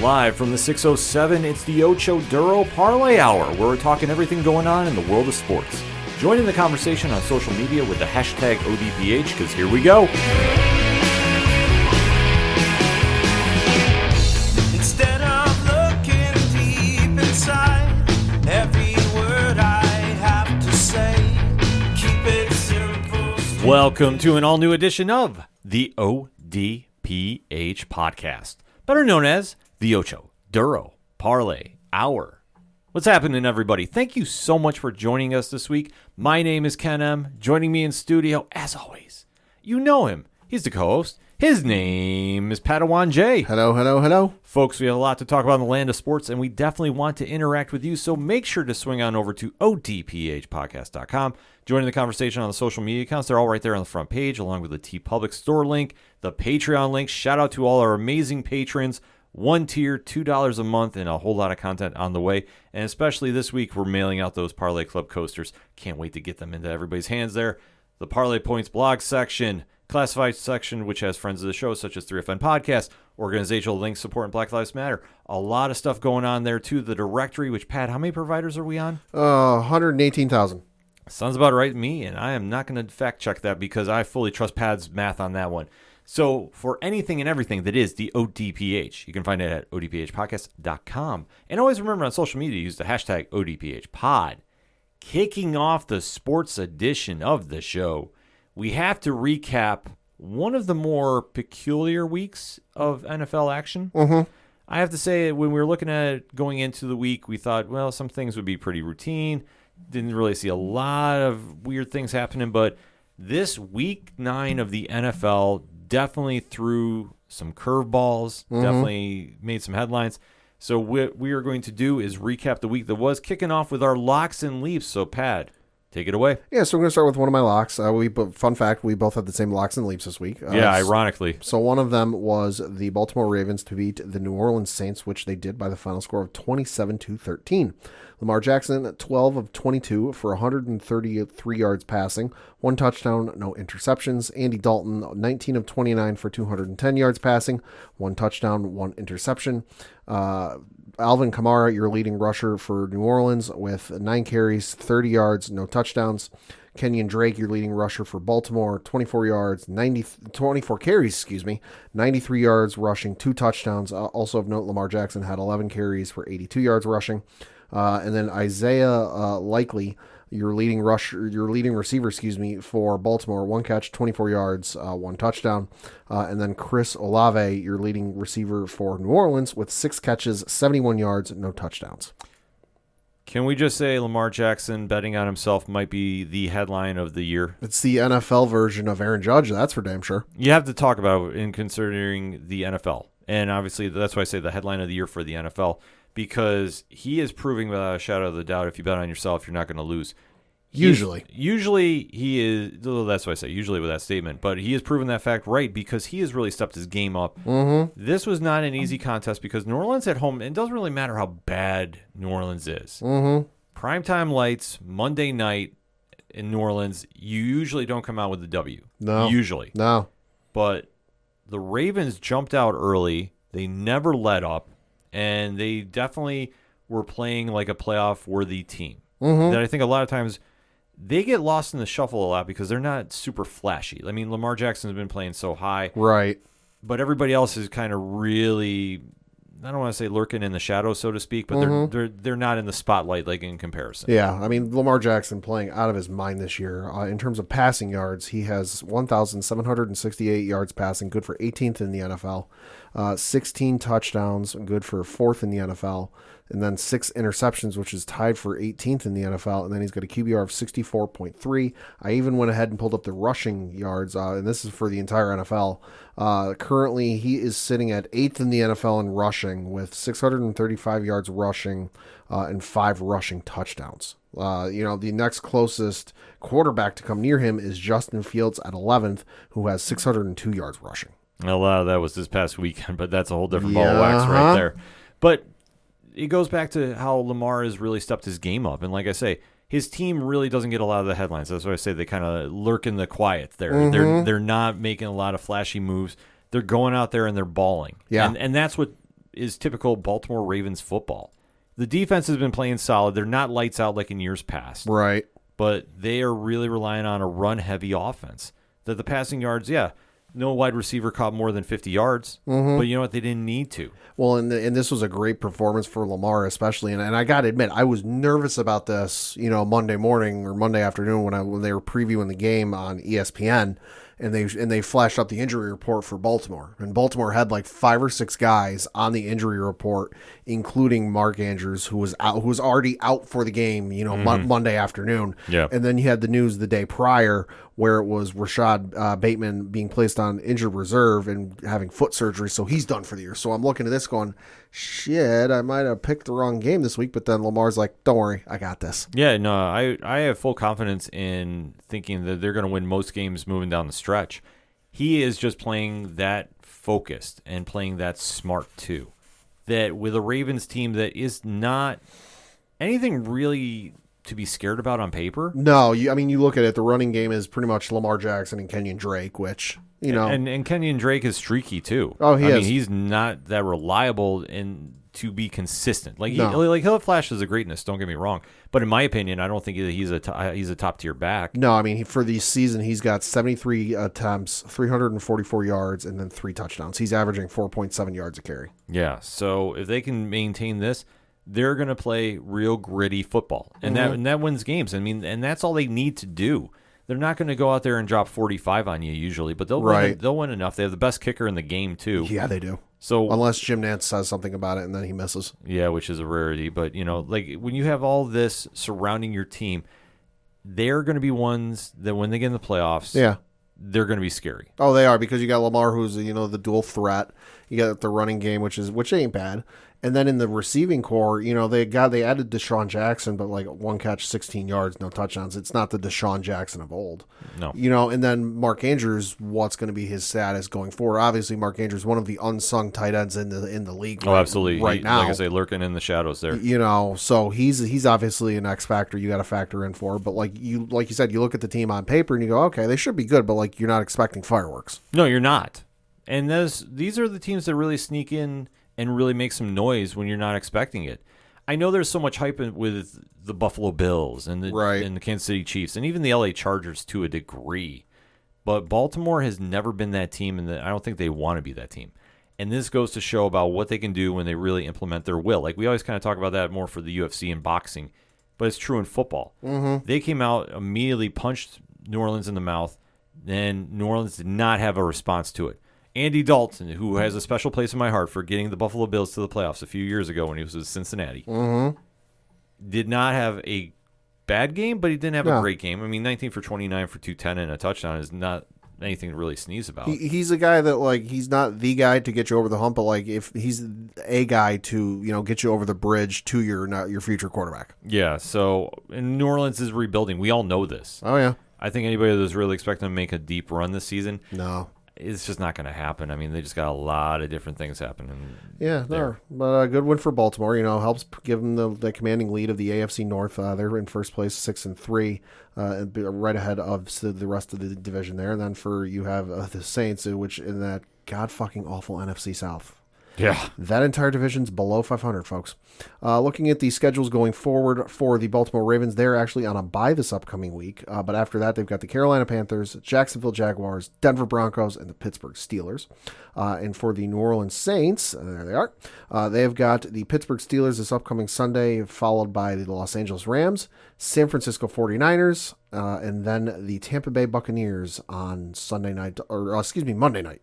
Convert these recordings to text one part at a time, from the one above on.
Live from the 607, it's the Ocho Duro Parlay Hour, where we're talking everything going on in the world of sports. Join in the conversation on social media with the hashtag ODPH, because here we go. Instead of looking deep inside, every word I have to say, keep it simple. Welcome to an all-new edition of the ODPH podcast, better known as the Ocho Duro Parlay Hour. What's happening, everybody? Thank you so much for joining us this week. My name is Ken M. Joining me in studio, as always, you know him. He's the co-host. His name is Padawan J. Hello, hello, hello. Folks, we have a lot to talk about in the land of sports, and we definitely want to interact with you, so make sure to swing on over to odphpodcast.com. Join the conversation on the social media accounts. They're all right there on the front page, along with the TeePublic store link, the Patreon link. Shout out to all our amazing patrons. One tier, $2 a month, and a whole lot of content on the way. And especially this week, we're mailing out those Parlay Club coasters. Can't wait to get them into everybody's hands there. The Parlay Points blog section, classified section, which has friends of the show, such as 3FN Podcast, organizational links supporting Black Lives Matter. A lot of stuff going on there, too. The directory, which, Pat, how many providers are we on? 118,000. Sounds about right to me, and I am not going to fact check that because I fully trust Pat's math on that one. So for anything and everything that is the ODPH, you can find it at odphpodcast.com. And always remember on social media, use the hashtag ODPHpod. Kicking off the sports edition of the show, we have to recap one of the more peculiar weeks of NFL action. Mm-hmm. I have to say, when we were looking at it going into the week, we thought, well, some things would be pretty routine. Didn't really see a lot of weird things happening, but this week 9 of the NFL definitely threw some curveballs, definitely made some headlines. So what we are going to do is recap the week that was, kicking off with our locks and leaps. So, Pat, take it away. Yeah, so we're going to start with one of my locks. Fun fact, we both had the same locks and leaps this week. Yeah, ironically. So one of them was the Baltimore Ravens to beat the New Orleans Saints, which they did by the final score of 27-13. Lamar Jackson, 12 of 22 for 133 yards passing, 1 touchdown, no interceptions. Andy Dalton, 19 of 29 for 210 yards passing, 1 touchdown, 1 interception. Alvin Kamara, your leading rusher for New Orleans, with 9 carries, 30 yards, no touchdowns. Kenyon Drake, your leading rusher for Baltimore, 24 carries, 93 yards rushing, 2 touchdowns. Also of note, Lamar Jackson had 11 carries for 82 yards rushing. And then Isaiah Likely, your leading receiver, for Baltimore, 1 catch, 24 yards, 1 touchdown. And then Chris Olave, your leading receiver for New Orleans, with 6 catches, 71 yards, no touchdowns. Can we just say Lamar Jackson betting on himself might be the headline of the year? It's the NFL version of Aaron Judge, that's for damn sure. You have to talk about it in considering the NFL. And obviously, that's why I say the headline of the year for the NFL. Because he is proving without a shadow of a doubt, if you bet on yourself, you're not going to lose. Usually he is. That's why I say usually with that statement. But he has proven that fact right because he has really stepped his game up. Mm-hmm. This was not an easy contest because New Orleans at home, it doesn't really matter how bad New Orleans is. Mm-hmm. Primetime lights, Monday night in New Orleans, you usually don't come out with the W. No. Usually. No. But the Ravens jumped out early. They never let up. And they definitely were playing like a playoff-worthy team. Mm-hmm. That I think a lot of times they get lost in the shuffle a lot because they're not super flashy. I mean, Lamar Jackson's been playing so high. Right. But everybody else is kind of really, I don't want to say lurking in the shadows, so to speak, but they're not in the spotlight like in comparison. Yeah, I mean, Lamar Jackson playing out of his mind this year. In terms of passing yards, he has 1,768 yards passing, good for 18th in the NFL. 16 touchdowns, good for 4th in the NFL. And then 6 interceptions, which is tied for 18th in the NFL. And then he's got a QBR of 64.3. I even went ahead and pulled up the rushing yards, and this is for the entire NFL. Currently, he is sitting at 8th in the NFL in rushing with 635 yards rushing and 5 rushing touchdowns. The next closest quarterback to come near him is Justin Fields at 11th, who has 602 yards rushing. A lot of that was this past weekend, but that's a whole different ball of wax right there. But it goes back to how Lamar has really stepped his game up. And like I say, his team really doesn't get a lot of the headlines. That's why I say they kind of lurk in the quiet there. Mm-hmm. They're not making a lot of flashy moves. They're going out there and they're balling. Yeah. And that's what is typical Baltimore Ravens football. The defense has been playing solid. They're not lights out like in years past. Right. But they are really relying on a run-heavy offense. That the passing yards, no wide receiver caught more than 50 yards. But you know what? They didn't need to. Well, and this was a great performance for Lamar, especially. And I got to admit, I was nervous about this, Monday morning or Monday afternoon when they were previewing the game on ESPN, and they flashed up the injury report for Baltimore. And Baltimore had like 5 or 6 guys on the injury report, including Mark Andrews, who was already out for the game, Monday afternoon. Yeah. And then you had the news the day prior where it was Rashad Bateman being placed on injured reserve and having foot surgery, so he's done for the year. So I'm looking at this going, shit, I might have picked the wrong game this week, but then Lamar's like, don't worry, I got this. Yeah, no, I have full confidence in thinking that they're going to win most games moving down the stretch. He is just playing that focused and playing that smart too. That with a Ravens team that is not anything really to be scared about on paper. No, you look at it, the running game is pretty much Lamar Jackson and Kenyon Drake, which, And Kenyon Drake is streaky too. Oh, he is. I mean, he's not that reliable and to be consistent. He'll have flashes of greatness, don't get me wrong. But in my opinion, I don't think he's a top-tier back. No, for the season, he's got 73 attempts, 344 yards, and then 3 touchdowns. He's averaging 4.7 yards a carry. Yeah, so if they can maintain this, they're going to play real gritty football, and that wins games. And that's all they need to do. They're not going to go out there and drop 45 on you usually, but they'll win enough. They have the best kicker in the game too. Yeah, they do. So unless Jim Nantz says something about it and then he misses. Yeah, which is a rarity. But when you have all this surrounding your team, they're going to be ones that when they get in the playoffs, they're going to be scary. Oh, they are, because you got Lamar, who's the dual threat. You got the running game, which ain't bad. And then in the receiving core, they added Deshaun Jackson, but like 1 catch, 16 yards, no touchdowns. It's not the Deshaun Jackson of old. No. And then Mark Andrews, what's going to be his status going forward? Obviously, Mark Andrews, one of the unsung tight ends in the league. Absolutely. Right now, like I say, lurking in the shadows there. So he's obviously an X factor you got to factor in for. But like you said, you look at the team on paper and you go, okay, they should be good, but like you're not expecting fireworks. No, you're not. And these are the teams that really sneak in and really make some noise when you're not expecting it. I know there's so much hype with the Buffalo Bills and the Kansas City Chiefs and even the LA Chargers to a degree. But Baltimore has never been that team, and I don't think they want to be that team. And this goes to show about what they can do when they really implement their will. Like we always kind of talk about that more for the UFC and boxing, but it's true in football. Mm-hmm. They came out, immediately punched New Orleans in the mouth, and New Orleans did not have a response to it. Andy Dalton, who has a special place in my heart for getting the Buffalo Bills to the playoffs a few years ago when he was with Cincinnati, did not have a bad game, but he didn't have a great game. 19 for 29 for 210 and a touchdown is not anything to really sneeze about. He's a guy that, he's not the guy to get you over the hump, but, if he's a guy to, get you over the bridge to your future quarterback. Yeah, so and New Orleans is rebuilding. We all know this. Oh, yeah. I think anybody that's really expecting to make a deep run this season, no, it's just not going to happen. They just got a lot of different things happening. Yeah, there. But a good win for Baltimore. Helps give them the commanding lead of the AFC North. They're in first place, 6-3, right ahead of the rest of the division there. And then you have the Saints, which in that god fucking awful NFC South. Yeah. That entire division's below 500, folks. Looking at the schedules going forward for the Baltimore Ravens, they're actually on a bye this upcoming week. But after that, they've got the Carolina Panthers, Jacksonville Jaguars, Denver Broncos, and the Pittsburgh Steelers. And for the New Orleans Saints, there they are. They've got the Pittsburgh Steelers this upcoming Sunday, followed by the Los Angeles Rams, San Francisco 49ers, and then the Tampa Bay Buccaneers on Monday night.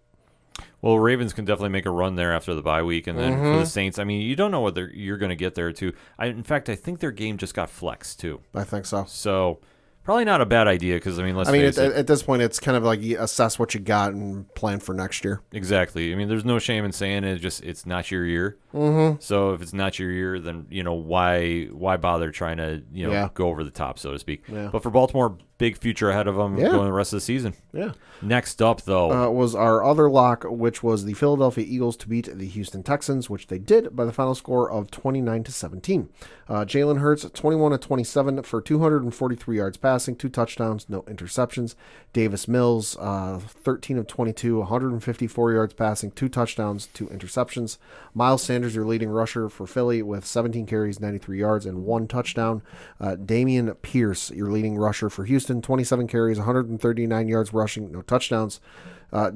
Well, Ravens can definitely make a run there after the bye week, and then for the Saints, you don't know what you're going to get there too. In fact, I think their game just got flexed too. I think so. So probably not a bad idea because at this point, it's kind of like you assess what you got and plan for next year. Exactly. there's no shame in saying it. It's not your year. Mm-hmm. So if it's not your year, then why bother trying to go over the top, so to speak. Yeah. But for Baltimore, big future ahead of him going the rest of the season. Yeah. Next up, though, was our other lock, which was the Philadelphia Eagles to beat the Houston Texans, which they did by the final score of 29-17. Jalen Hurts, 21-27 for 243 yards passing, 2 touchdowns, no interceptions. Davis Mills, 13-22, 154 yards passing, 2 touchdowns, 2 interceptions. Miles Sanders, your leading rusher for Philly, with 17 carries, 93 yards, and 1 touchdown. Damian Pierce, your leading rusher for Houston, 27 carries, 139 yards rushing, no touchdowns.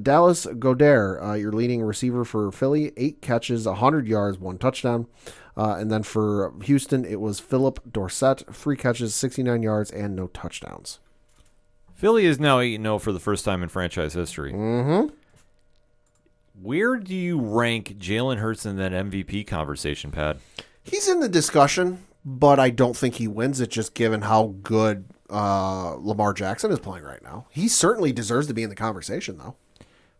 Dallas Goedert, your leading receiver for Philly, 8 catches, 100 yards, 1 touchdown. And then for Houston, it was Philip Dorsett, 3 catches, 69 yards, and no touchdowns. Philly is now 8-0 for the first time in franchise history. Mm-hmm. Where do you rank Jalen Hurts in that MVP conversation, Pat? He's in the discussion, but I don't think he wins it just given how good Lamar Jackson is playing right now. He certainly deserves to be in the conversation, though.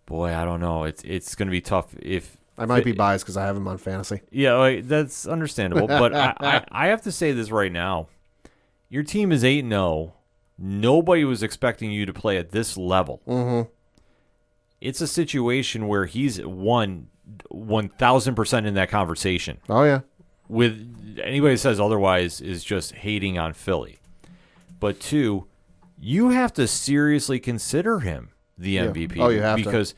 Boy, I don't know. It's going to be tough if... I might be biased because I have him on fantasy. Yeah, that's understandable. But I have to say this right now. Your team is 8-0. Nobody was expecting you to play at this level. Mm-hmm. It's a situation where he's 1,000% in that conversation. Oh, yeah. With anybody that says otherwise is just hating on Philly. But 2, you have to seriously consider him the MVP. Oh, you have to. Because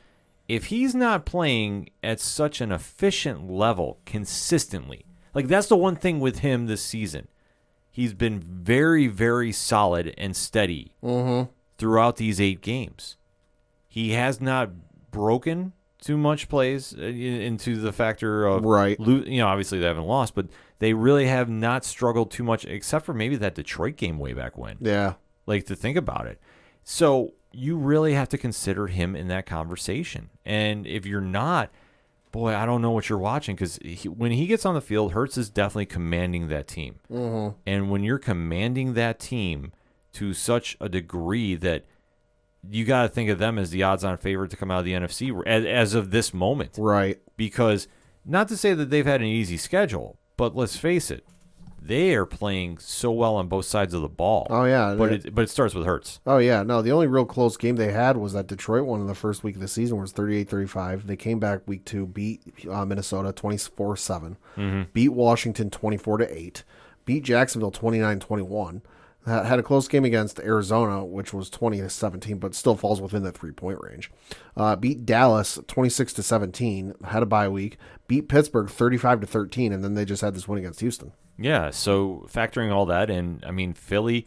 if he's not playing at such an efficient level consistently, like that's the one thing with him this season. He's been very, very solid and steady throughout these 8 games. He has not broken too much plays into the factor of obviously they haven't lost, but they really have not struggled too much, except for maybe that Detroit game way back when. Yeah, like to think about it. So you really have to consider him in that conversation. And if you're not, boy, I don't know what you're watching because when he gets on the field, Hurts is definitely commanding that team. Mm-hmm. And when you're commanding that team to such a degree that you got to think of them as the odds-on favorite to come out of the NFC as of this moment. Right. Because not to say that they've had an easy schedule, but let's face it, they are playing so well on both sides of the ball. Oh, yeah. But it starts with Hurts. Oh, yeah. No, the only real close game they had was that Detroit one in the first week of the season, was 38-35. They came back week 2, beat Minnesota 24-7, beat Washington 24-8, beat Jacksonville 29-21. Had a close game against Arizona, which was 20-17, but still falls within the 3-point range. Beat Dallas 26-17, had a bye week. Beat Pittsburgh 35-13, and then they just had this win against Houston. Yeah, so factoring all that in, I mean, Philly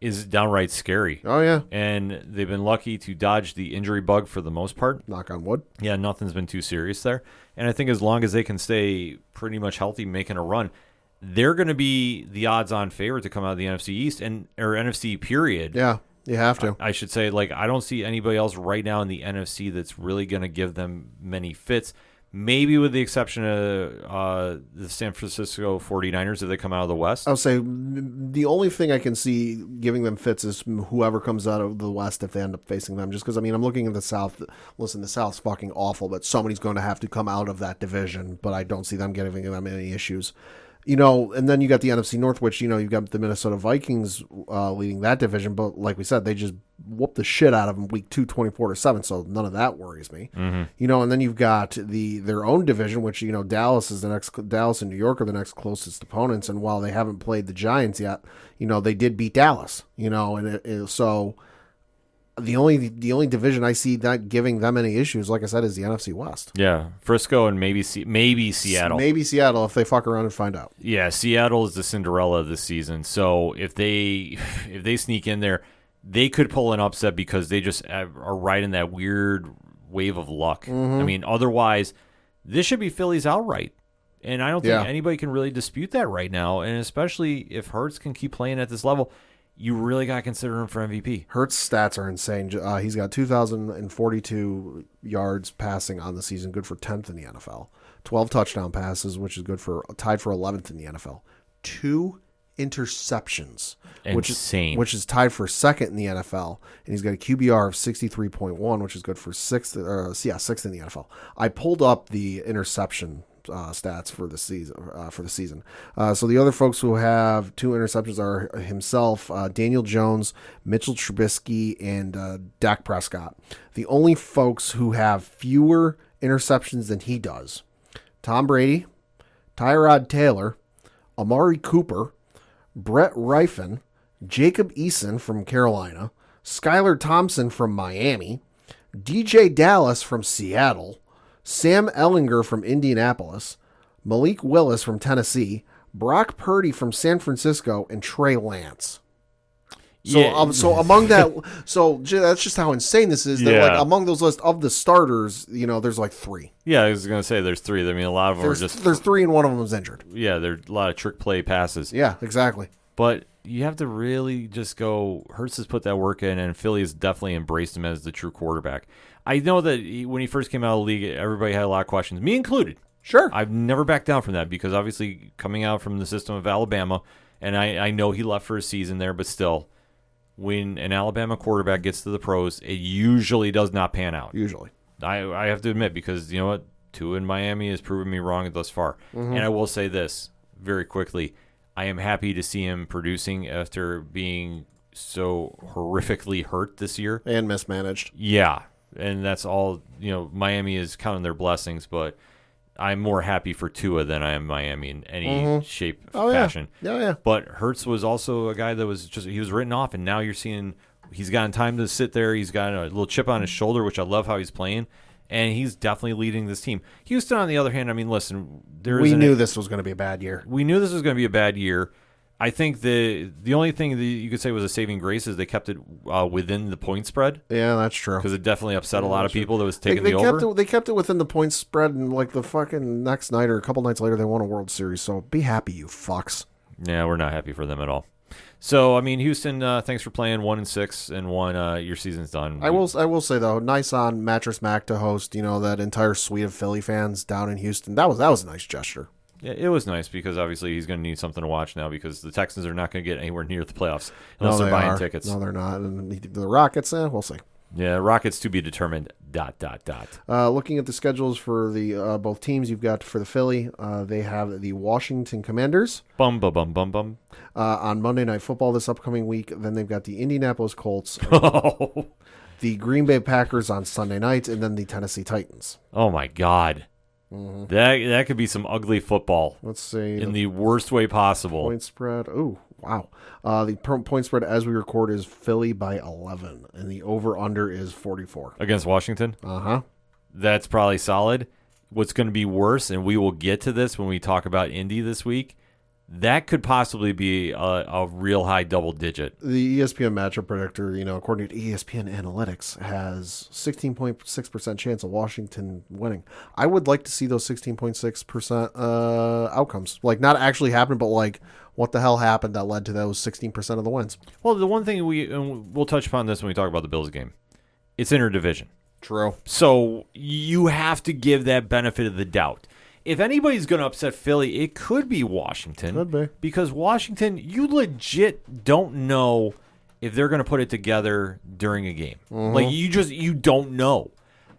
is downright scary. Oh, yeah. And they've been lucky to dodge the injury bug for the most part. Knock on wood. Yeah, nothing's been too serious there. And I think as long as they can stay pretty much healthy, making a run, they're going to be the odds-on favorite to come out of the NFC East or NFC period. Yeah, you have to. I should say, I don't see anybody else right now in the NFC that's really going to give them many fits. Maybe with the exception of the San Francisco 49ers if they come out of the West. I'll say the only thing I can see giving them fits is whoever comes out of the West if they end up facing them. Just because, I'm looking at the South. Listen, the South's fucking awful, but somebody's going to have to come out of that division. But I don't see them giving them any issues. And then you got the NFC North, which, you've got the Minnesota Vikings leading that division. But like we said, they just whooped the shit out of them week 2, 24-7. So none of that worries me. Mm-hmm. And then you've got their own division, which, Dallas and New York are the next closest opponents. And while they haven't played the Giants yet, they did beat Dallas, so the only division I see not giving them any issues, like I said, is the NFC West. Yeah, Frisco and maybe Seattle. Maybe Seattle if they fuck around and find out. Yeah, Seattle is the Cinderella this season. So if they sneak in there, they could pull an upset because they just are right in that weird wave of luck. Mm-hmm. Otherwise, this should be Philly's outright. And I don't think anybody can really dispute that right now. And especially if Hurts can keep playing at this level, you really got to consider him for MVP. Hurts' stats are insane. He's got 2,042 yards passing on the season, good for 10th in the NFL. 12 touchdown passes, which is tied for 11th in the NFL. 2 interceptions, Insane. which is tied for 2nd in the NFL. And he's got a QBR of 63.1, which is good for 6th in the NFL. I pulled up the interception stats for the season. So the other folks who have 2 interceptions are himself, Daniel Jones, Mitchell Trubisky, and Dak Prescott. The only folks who have fewer interceptions than he does: Tom Brady, Tyrod Taylor, Amari Cooper, Brett Rypien, Jacob Eason from Carolina, Skylar Thompson from Miami, DJ Dallas from Seattle, Sam Ellinger from Indianapolis, Malik Willis from Tennessee, Brock Purdy from San Francisco, and Trey Lance. So among that, that's just how insane this is. That like among those lists of the starters, there's like 3. Yeah, I was going to say there's 3. I mean, a lot of them there's 3 and one of them is injured. Yeah, there's a lot of trick play passes. Yeah, exactly. But you have to really just go, Hurts has put that work in, and Philly has definitely embraced him as the true quarterback. I know that when he first came out of the league, everybody had a lot of questions, me included. Sure. I've never backed down from that because obviously coming out from the system of Alabama, and I know he left for a season there, but still, when an Alabama quarterback gets to the pros, it usually does not pan out. Usually. I have to admit, because you know what? Tua in Miami has proven me wrong thus far. Mm-hmm. And I will say this very quickly. I am happy to see him producing after being so horrifically hurt this year. And mismanaged. Yeah. And that's all, Miami is counting their blessings, but I'm more happy for Tua than I am Miami in any shape, fashion. Yeah. But Hurts was also a guy that he was written off, and now you're seeing he's gotten time to sit there. He's got a little chip on his shoulder, which I love how he's playing, and he's definitely leading this team. Houston, on the other hand, I mean, listen, we knew this was going to be a bad year. We knew this was going to be a bad year. I think the only thing that you could say was a saving grace is they kept it within the point spread. Yeah, that's true. Because it definitely upset a lot of people that was taking the over. They kept it within the point spread, and like the fucking next night or a couple nights later, they won a World Series. So be happy, you fucks. Yeah, we're not happy for them at all. So I mean, Houston, thanks for playing 1-6 and 1. Your season's done. I will say though, nice on Mattress Mac to host that entire suite of Philly fans down in Houston. That was a nice gesture. Yeah, it was nice because obviously he's going to need something to watch now because the Texans are not going to get anywhere near the playoffs unless they're buying tickets. No, they're not. And the Rockets, we'll see. Yeah, Rockets to be determined. ... Looking at the schedules for the both teams, you've got for the Philly, they have the Washington Commanders. Bum. On Monday Night Football this upcoming week. Then they've got the Indianapolis Colts, the Green Bay Packers on Sunday night, and then the Tennessee Titans. Oh my God. Mm-hmm. That could be some ugly football. Let's see. In the worst way possible. Point spread. Oh, wow. The point spread as we record is Philly by 11, and the over-under is 44. Against Washington? Uh-huh. That's probably solid. What's going to be worse, and we will get to this when we talk about Indy this week, that could possibly be a real high double digit. The ESPN matchup predictor, according to ESPN Analytics, has 16.6% chance of Washington winning. I would like to see those 16.6% outcomes. Like, not actually happen, but like, what the hell happened that led to those 16% of the wins? Well, the one thing we'll touch upon this when we talk about the Bills game. It's interdivision. True. So you have to give that benefit of the doubt. If anybody's going to upset Philly, it could be Washington. Could be. Because Washington, you legit don't know if they're going to put it together during a game. Mm-hmm. Like, you don't know.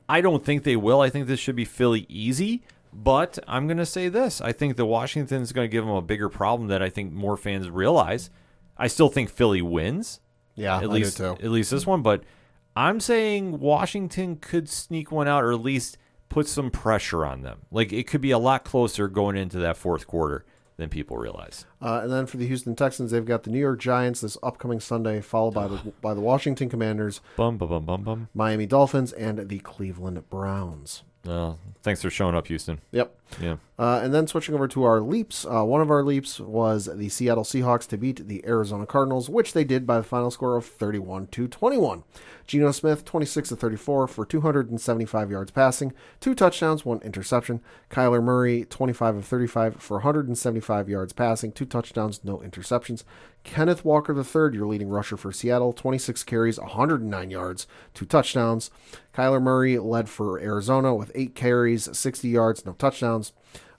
I don't think they will. I think this should be Philly easy. But I'm going to say this. I think the Washington's going to give them a bigger problem that I think more fans realize. I still think Philly wins. Yeah, at least do too. At least this one. But I'm saying Washington could sneak one out or at least put some pressure on them. Like, it could be a lot closer going into that fourth quarter than people realize. And then for the Houston Texans, they've got the New York Giants this upcoming Sunday, followed by the Washington Commanders, Miami Dolphins, and the Cleveland Browns. Thanks for showing up, Houston. Yep. Yeah. And then switching over to our leaps, one of our leaps was the Seattle Seahawks to beat the Arizona Cardinals, which they did by the final score of 31-21. Geno Smith, 26-34 for 275 yards passing, 2 touchdowns, 1 interception. Kyler Murray, 25-35 for 175 yards passing, 2 touchdowns, no interceptions. Kenneth Walker III, your leading rusher for Seattle, 26 carries, 109 yards, 2 touchdowns. Kyler Murray led for Arizona with 8 carries, 60 yards, no touchdowns.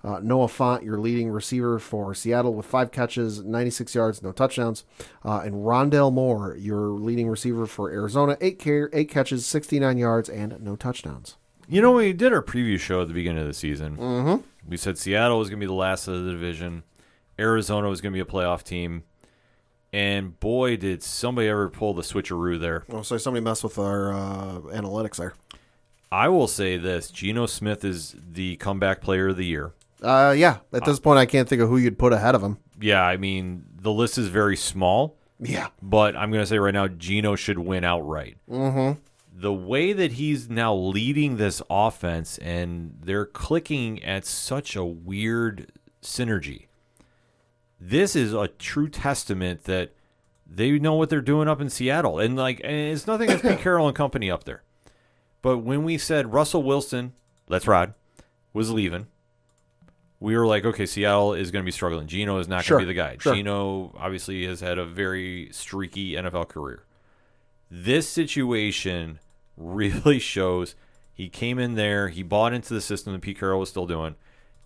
Noah Fant, your leading receiver for Seattle with 5 catches, 96 yards, no touchdowns. And Rondale Moore, your leading receiver for Arizona, 8 catches, 69 yards, and no touchdowns. You know, we did our preview show at the beginning of the season. Mm-hmm. We said Seattle was going to be the last of the division. Arizona was going to be a playoff team. And boy, did somebody ever pull the switcheroo there. Oh, so somebody messed with our analytics there. I will say this. Geno Smith is the comeback player of the year. Yeah. At this point, I can't think of who you'd put ahead of him. Yeah, I mean, the list is very small. Yeah. But I'm going to say right now, Geno should win outright. Mm-hmm. The way that he's now leading this offense, and they're clicking at such a weird synergy. This is a true testament that they know what they're doing up in Seattle. And it's nothing against Pete Carroll and company up there. But when we said Russell Wilson, let's ride, was leaving, we were like, okay, Seattle is going to be struggling. Geno is not going to be the guy. Sure. Geno obviously has had a very streaky NFL career. This situation really shows he came in there, he bought into the system that Pete Carroll was still doing.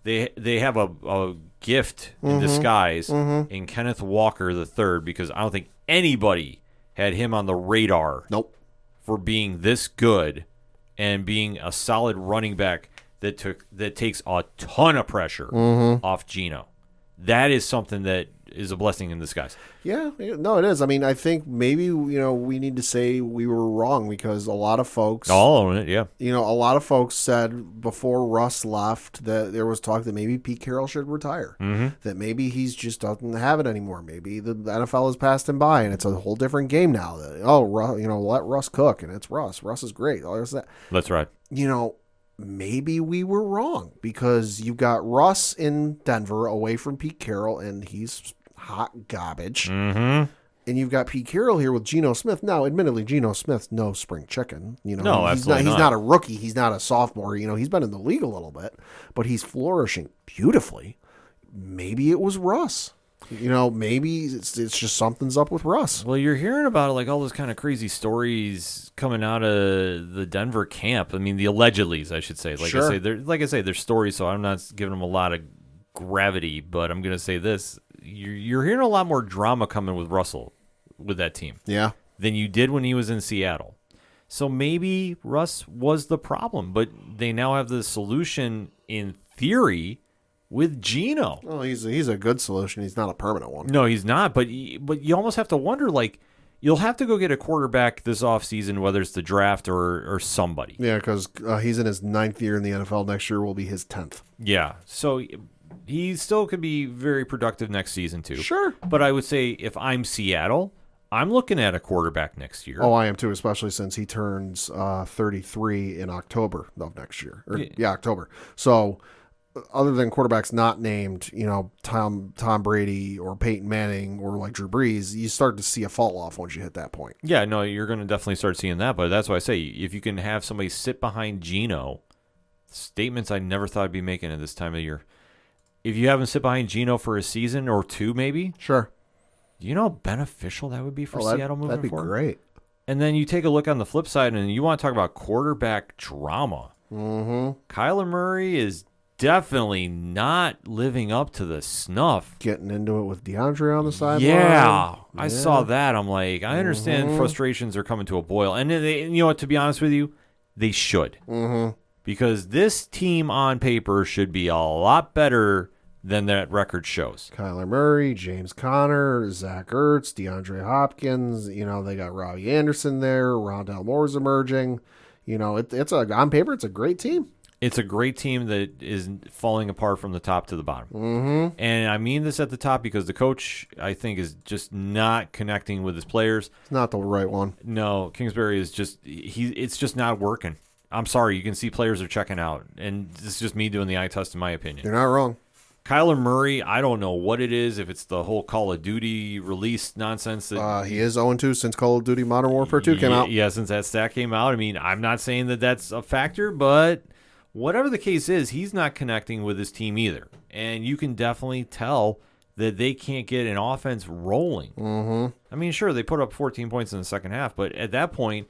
They have a gift in disguise in Kenneth Walker III, because I don't think anybody had him on the radar for being this good and being a solid running back that takes a ton of pressure off Geno. That is something that is a blessing in disguise. Yeah, no, it is. I mean, I think maybe, we need to say we were wrong, because a lot of folks... I'll own it, yeah. A lot of folks said before Russ left that there was talk that maybe Pete Carroll should retire, that maybe he's just doesn't have it anymore. Maybe the NFL has passed him by, and it's a whole different game now. That, let Russ cook, and it's Russ. Russ is great. There's that. That's right. Maybe we were wrong, because you've got Russ in Denver away from Pete Carroll, and he's hot garbage. And you've got Pete Carroll here with Geno Smith. Now, admittedly, Geno Smith's no spring chicken. No, he's not a rookie. He's not a sophomore. He's been in the league a little bit, but he's flourishing beautifully. Maybe it was Russ. Maybe it's just something's up with Russ. Well, you're hearing about all those kind of crazy stories coming out of the Denver camp. I mean, the allegedlys, I should say. Like I say, they're stories, so I'm not giving them a lot of gravity, but I'm going to say this. You're hearing a lot more drama coming with Russell, with that team. Yeah. Than you did when he was in Seattle. So maybe Russ was the problem, but they now have the solution in theory with Geno. Well, he's a good solution. He's not a permanent one. No, he's not. But you almost have to wonder, you'll have to go get a quarterback this offseason, whether it's the draft or somebody. Yeah, because he's in his 9th year in the NFL. Next year will be his 10th. Yeah, so he still could be very productive next season too. Sure. But I would say if I'm Seattle, I'm looking at a quarterback next year. Oh, I am too, especially since he turns 33 in October of next year. October. So other than quarterbacks not named, Tom Brady or Peyton Manning or like Drew Brees, you start to see a fall off once you hit that point. Yeah, no, you're going to definitely start seeing that. But that's why I say, if you can have somebody sit behind Geno, statements I never thought I'd be making at this time of year. If you have him sit behind Geno for a season or two, maybe. Sure. Do you know how beneficial that would be for Seattle moving forward? That'd be great. And then you take a look on the flip side, and you want to talk about quarterback drama. Kyler Murray is definitely not living up to the snuff. Getting into it with DeAndre on the sideline. Yeah, I saw that. I'm like, I understand frustrations are coming to a boil. And you know what, to be honest with you, they should. Because this team on paper should be a lot better than that record shows. Kyler Murray, James Conner, Zach Ertz, DeAndre Hopkins. They got Robbie Anderson there. Rondale Moore's emerging. It's on paper, it's a great team. It's a great team that is falling apart from the top to the bottom. And I mean this at the top because the coach, I think, is just not connecting with his players. It's not the right one. No, Kingsbury is just it's just not working. I'm sorry, you can see players are checking out, and this is just me doing the eye test in my opinion. You're not wrong. Kyler Murray, I don't know what it is, if it's the whole Call of Duty release nonsense. He is 0-2 since Call of Duty Modern Warfare 2 came out. Yeah, since that stat came out. I mean, I'm not saying that that's a factor, but whatever the case is, he's not connecting with his team either. And you can definitely tell that they can't get an offense rolling. I mean, sure, they put up 14 points in the second half, but at that point,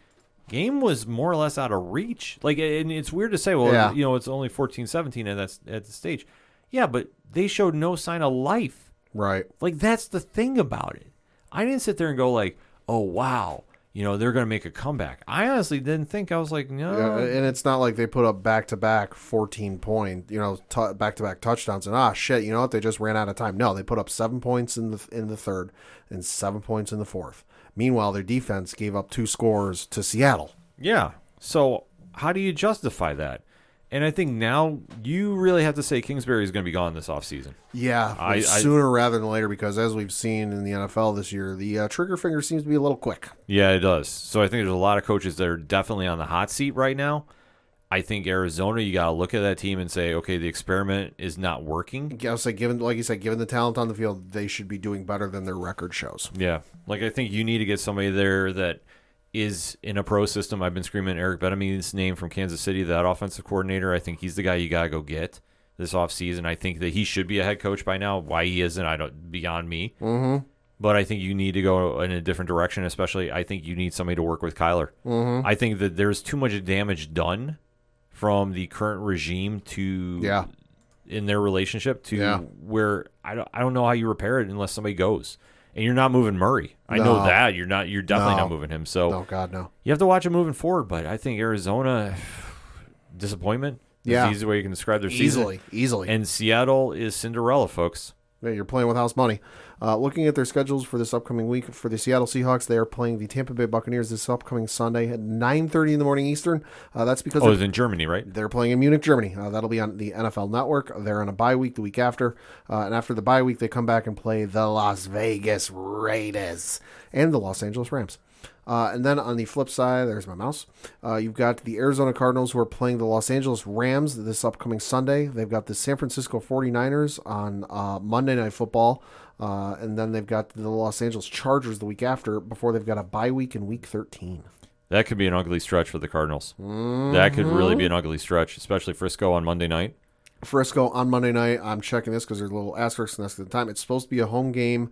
game was more or less out of reach. And it's weird to say, it's only 14-17 at the stage. Yeah, but they showed no sign of life. Right. That's the thing about it. I didn't sit there and go oh, wow, they're going to make a comeback. I honestly didn't think. I was like, no. Yeah, and it's not like they put up back-to-back 14-point, back-to-back touchdowns. And shit, you know what? They just ran out of time. No, they put up 7 points in the third and 7 points in the fourth. Meanwhile, their defense gave up 2 scores to Seattle. Yeah. So how do you justify that? And I think now you really have to say Kingsbury is going to be gone this offseason. Yeah, sooner rather than later, because as we've seen in the NFL this year, the trigger finger seems to be a little quick. Yeah, it does. So I think there's a lot of coaches that are definitely on the hot seat right now. I think Arizona, you got to look at that team and say, okay, the experiment is not working. I was like, given the talent on the field, they should be doing better than their record shows. Yeah, I think you need to get somebody there that is in a pro system. I've been screaming Eric Bieniemy's name from Kansas City, that offensive coordinator. I think he's the guy you got to go get this offseason. I think that he should be a head coach by now. Why he isn't, beyond me. Mm-hmm. But I think you need to go in a different direction, especially I think you need somebody to work with Kyler. Mm-hmm. I think that there's too much damage done from the current regime in their relationship to where I don't know how you repair it unless somebody goes. And you're not moving Murray. I know that. You're definitely not moving him. So no, God, no. You have to watch him moving forward. But I think Arizona, disappointment. That's the easy way you can describe their season. Easily. And Seattle is Cinderella, folks. Yeah, you're playing with house money. Looking at their schedules for this upcoming week, for the Seattle Seahawks, they are playing the Tampa Bay Buccaneers this upcoming Sunday at 9:30 in the morning Eastern. That's because it's in Germany, right? They're playing in Munich, Germany. That'll be on the NFL Network. They're on a bye week the week after. And after the bye week, they come back and play the Las Vegas Raiders and the Los Angeles Rams. And then on the flip side, there's my mouse. You've got the Arizona Cardinals who are playing the Los Angeles Rams this upcoming Sunday. They've got the San Francisco 49ers on Monday Night Football. And then they've got the Los Angeles Chargers the week after before they've got a bye week in week 13. That could be an ugly stretch for the Cardinals. Mm-hmm. That could really be an ugly stretch, especially Frisco on Monday night. Frisco on Monday night. I'm checking this because there's a little asterisk next to the time. It's supposed to be a home game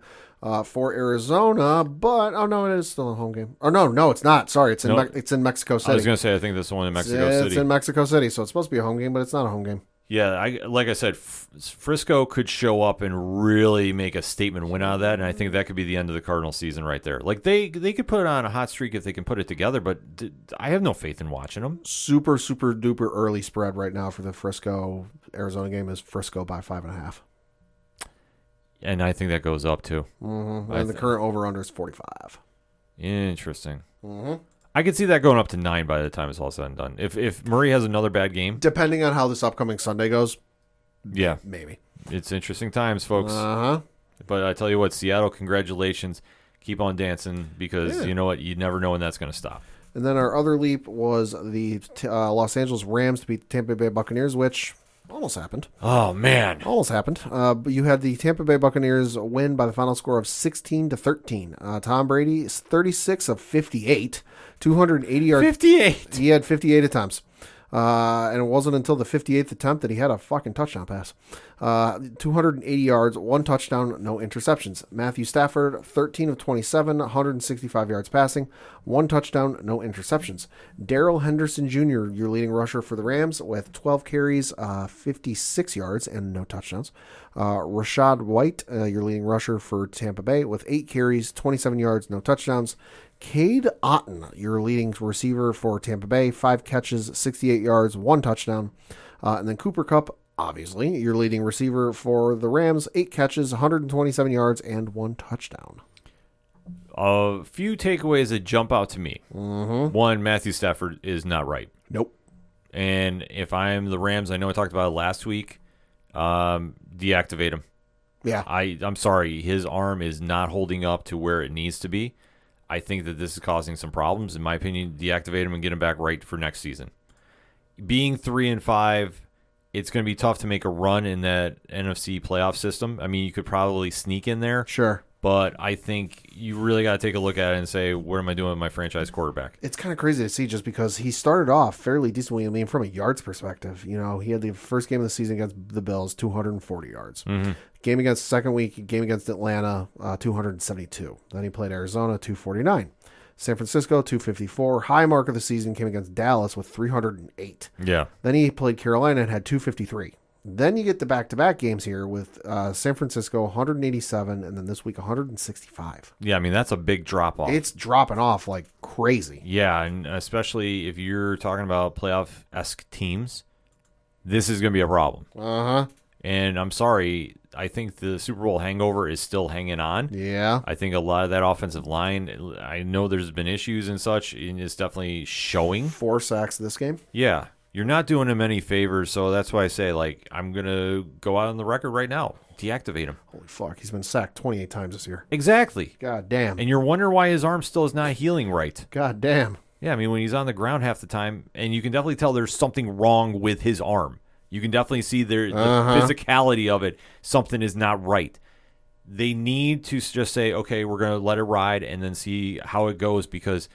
for Arizona, but it is still a home game. Or no, it's not. Sorry, it's in Mexico City. I was going to say I think this is the one in Mexico City. It's in Mexico City, so it's supposed to be a home game, but it's not a home game. Yeah, like I said, Frisco could show up and really make a statement win out of that, and I think that could be the end of the Cardinals season right there. Like they could put it on a hot streak if they can put it together, but I have no faith in watching them. Super, super duper early spread right now for the Frisco Arizona game is Frisco by 5.5. And I think that goes up too. Mm-hmm. And the current over-under is 45. Interesting. Mm-hmm. I could see that going up to 9 by the time it's all said and done. If Murray has another bad game, depending on how this upcoming Sunday goes, yeah, maybe. It's interesting times, folks. Uh-huh. But I tell you what, Seattle, congratulations. Keep on dancing because you know what? You never know when that's going to stop. And then our other leap was the Los Angeles Rams to beat the Tampa Bay Buccaneers, which almost happened. Oh, man. Almost happened. But you had the Tampa Bay Buccaneers win by the final score of 16-13. Tom Brady is 36 of 58, 280 yards. 58? He had 58 attempts. And it wasn't until the 58th attempt that he had a fucking touchdown pass. 280 yards, 1 touchdown, no interceptions. Matthew Stafford, 13 of 27, 165 yards passing, 1 touchdown, no interceptions. Darrell Henderson Jr., your leading rusher for the Rams, with 12 carries, 56 yards, and no touchdowns. Rashad White, your leading rusher for Tampa Bay, with 8 carries, 27 yards, no touchdowns. Cade Otton, your leading receiver for Tampa Bay, 5 catches, 68 yards, 1 touchdown. And then Cooper Kupp, obviously, your leading receiver for the Rams, 8 catches, 127 yards, and 1 touchdown. A few takeaways that jump out to me. Mm-hmm. One, Matthew Stafford is not right. Nope. And if I'm the Rams, I know I talked about it last week, deactivate him. Yeah. I'm sorry. His arm is not holding up to where it needs to be. I think that this is causing some problems. In my opinion, deactivate him and get him back right for next season. Being 3-5, it's going to be tough to make a run in that NFC playoff system. I mean, you could probably sneak in there. Sure. But I think you really got to take a look at it and say, what am I doing with my franchise quarterback? It's kind of crazy to see just because he started off fairly decently. I mean, from a yards perspective, he had the first game of the season against the Bills, 240 yards. Mm-hmm. Game against second week, game against Atlanta, 272. Then he played Arizona, 249. San Francisco, 254. High mark of the season came against Dallas with 308. Yeah. Then he played Carolina and had 253. Then you get the back-to-back games here with San Francisco 187, and then this week 165. Yeah, I mean, that's a big drop-off. It's dropping off like crazy. Yeah, and especially if you're talking about playoff-esque teams, this is going to be a problem. Uh-huh. And I'm sorry, I think the Super Bowl hangover is still hanging on. Yeah. I think a lot of that offensive line, I know there's been issues and such, and it's definitely showing. 4 sacks this game. Yeah. You're not doing him any favors, so that's why I say, like, I'm going to go out on the record right now. Deactivate him. Holy fuck, he's been sacked 28 times this year. Exactly. God damn. And you're wondering why his arm still is not healing right. God damn. Yeah, I mean, when he's on the ground half the time, and you can definitely tell there's something wrong with his arm. You can definitely see the physicality of it. Something is not right. They need to just say, okay, we're going to let it ride and then see how it goes, because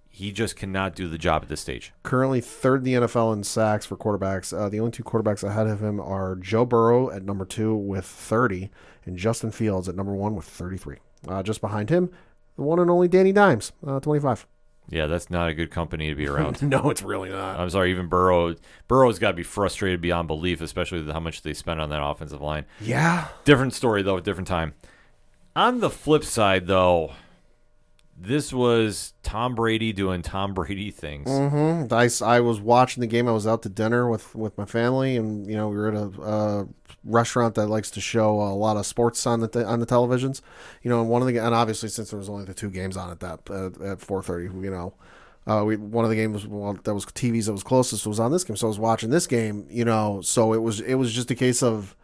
he just cannot do the job at this stage. Currently third in the NFL in sacks for quarterbacks. The only 2 quarterbacks ahead of him are Joe Burrow at number 2 with 30 and Justin Fields at number 1 with 33. Just behind him, the one and only Danny Dimes, 25. Yeah, that's not a good company to be around. No, it's really not. I'm sorry, even Burrow's got to be frustrated beyond belief, especially with how much they spent on that offensive line. Yeah. Different story, though, different time. On the flip side, though, this was Tom Brady doing Tom Brady things. Mm-hmm. I was watching the game. I was out to dinner with my family, and we were at a restaurant that likes to show a lot of sports on the televisions. And one of the, and obviously since there was only the 2 games on at 4:30, one of the games that was TVs that was closest was on this game, so I was watching this game. So it was just a case of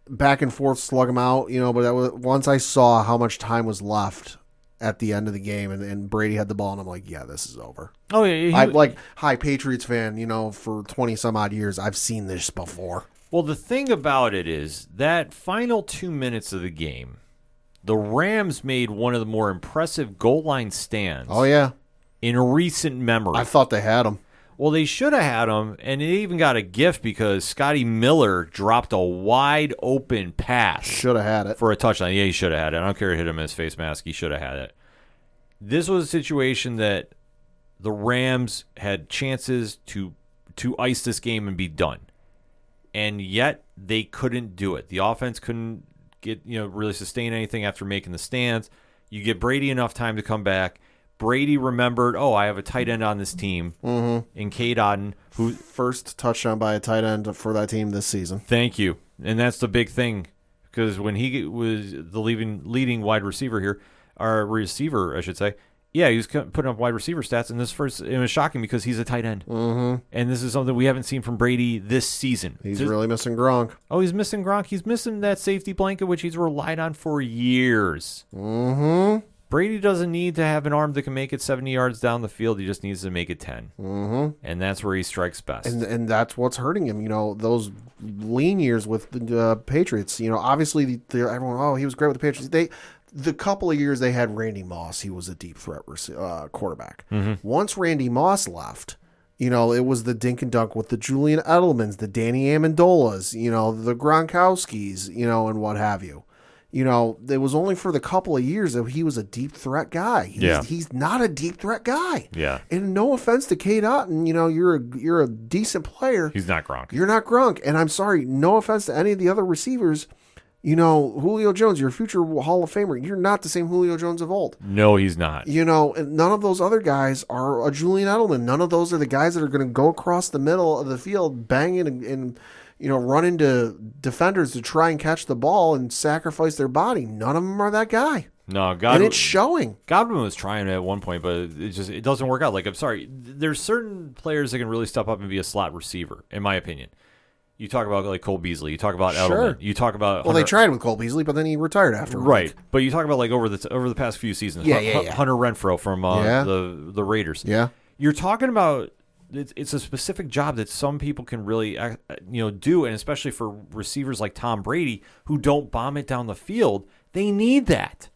back and forth, slug them out. But once I saw how much time was left at the end of the game, and Brady had the ball, and I'm like, yeah, this is over. Oh, yeah. I'm like, hi, Patriots fan, for 20 some odd years, I've seen this before. Well, the thing about it is that final 2 minutes of the game, the Rams made one of the more impressive goal line stands. Oh, yeah. In recent memory. I thought they had him. Well, they should have had him, and they even got a gift because Scotty Miller dropped a wide open pass. Should have had it. For a touchdown. Yeah, he should have had it. I don't care who hit him in his face mask. He should have had it. This was a situation that the Rams had chances to ice this game and be done. And yet they couldn't do it. The offense couldn't get really sustain anything after making the stands. You get Brady enough time to come back. Brady remembered, I have a tight end on this team in Cade Otton, who first touchdown by a tight end for that team this season. Thank you. And that's the big thing, because when he was the leading wide receiver here, or receiver, I should say, yeah, he was putting up wide receiver stats, and it was shocking because he's a tight end. Mm-hmm. And this is something we haven't seen from Brady this season. He's really missing Gronk. Oh, he's missing Gronk. He's missing that safety blanket, which he's relied on for years. Mm-hmm. Brady doesn't need to have an arm that can make it 70 yards down the field. He just needs to make it 10. Mm-hmm. And that's where he strikes best. And that's what's hurting him. Those lean years with the Patriots. Obviously, everyone, he was great with the Patriots. The couple of years they had Randy Moss, he was a deep threat quarterback. Mm-hmm. Once Randy Moss left, it was the dink and dunk with the Julian Edelmans, the Danny Amendolas, the Gronkowskis, and what have you. It was only for the couple of years that he was a deep threat guy. He's not a deep threat guy. Yeah. And no offense to Cade Otton, you're a decent player. He's not Gronk. You're not Gronk. And I'm sorry, no offense to any of the other receivers. Julio Jones, your future Hall of Famer, you're not the same Julio Jones of old. No, he's not. And none of those other guys are a Julian Edelman. None of those are the guys that are going to go across the middle of the field, banging and run into defenders to try and catch the ball and sacrifice their body. None of them are that guy. No, and it's showing. Godwin was trying at one point, but it doesn't work out. Like, I'm sorry, there's certain players that can really step up and be a slot receiver, in my opinion. You talk about like Cole Beasley. You talk about Edelman. You talk about Hunter. They tried with Cole Beasley, but then he retired after. Right, but you talk about like over the past few seasons. Hunter Renfrow from the Raiders. Yeah, you're talking about. It's a specific job that some people can really do, and especially for receivers like Tom Brady who don't bomb it down the field, they need that.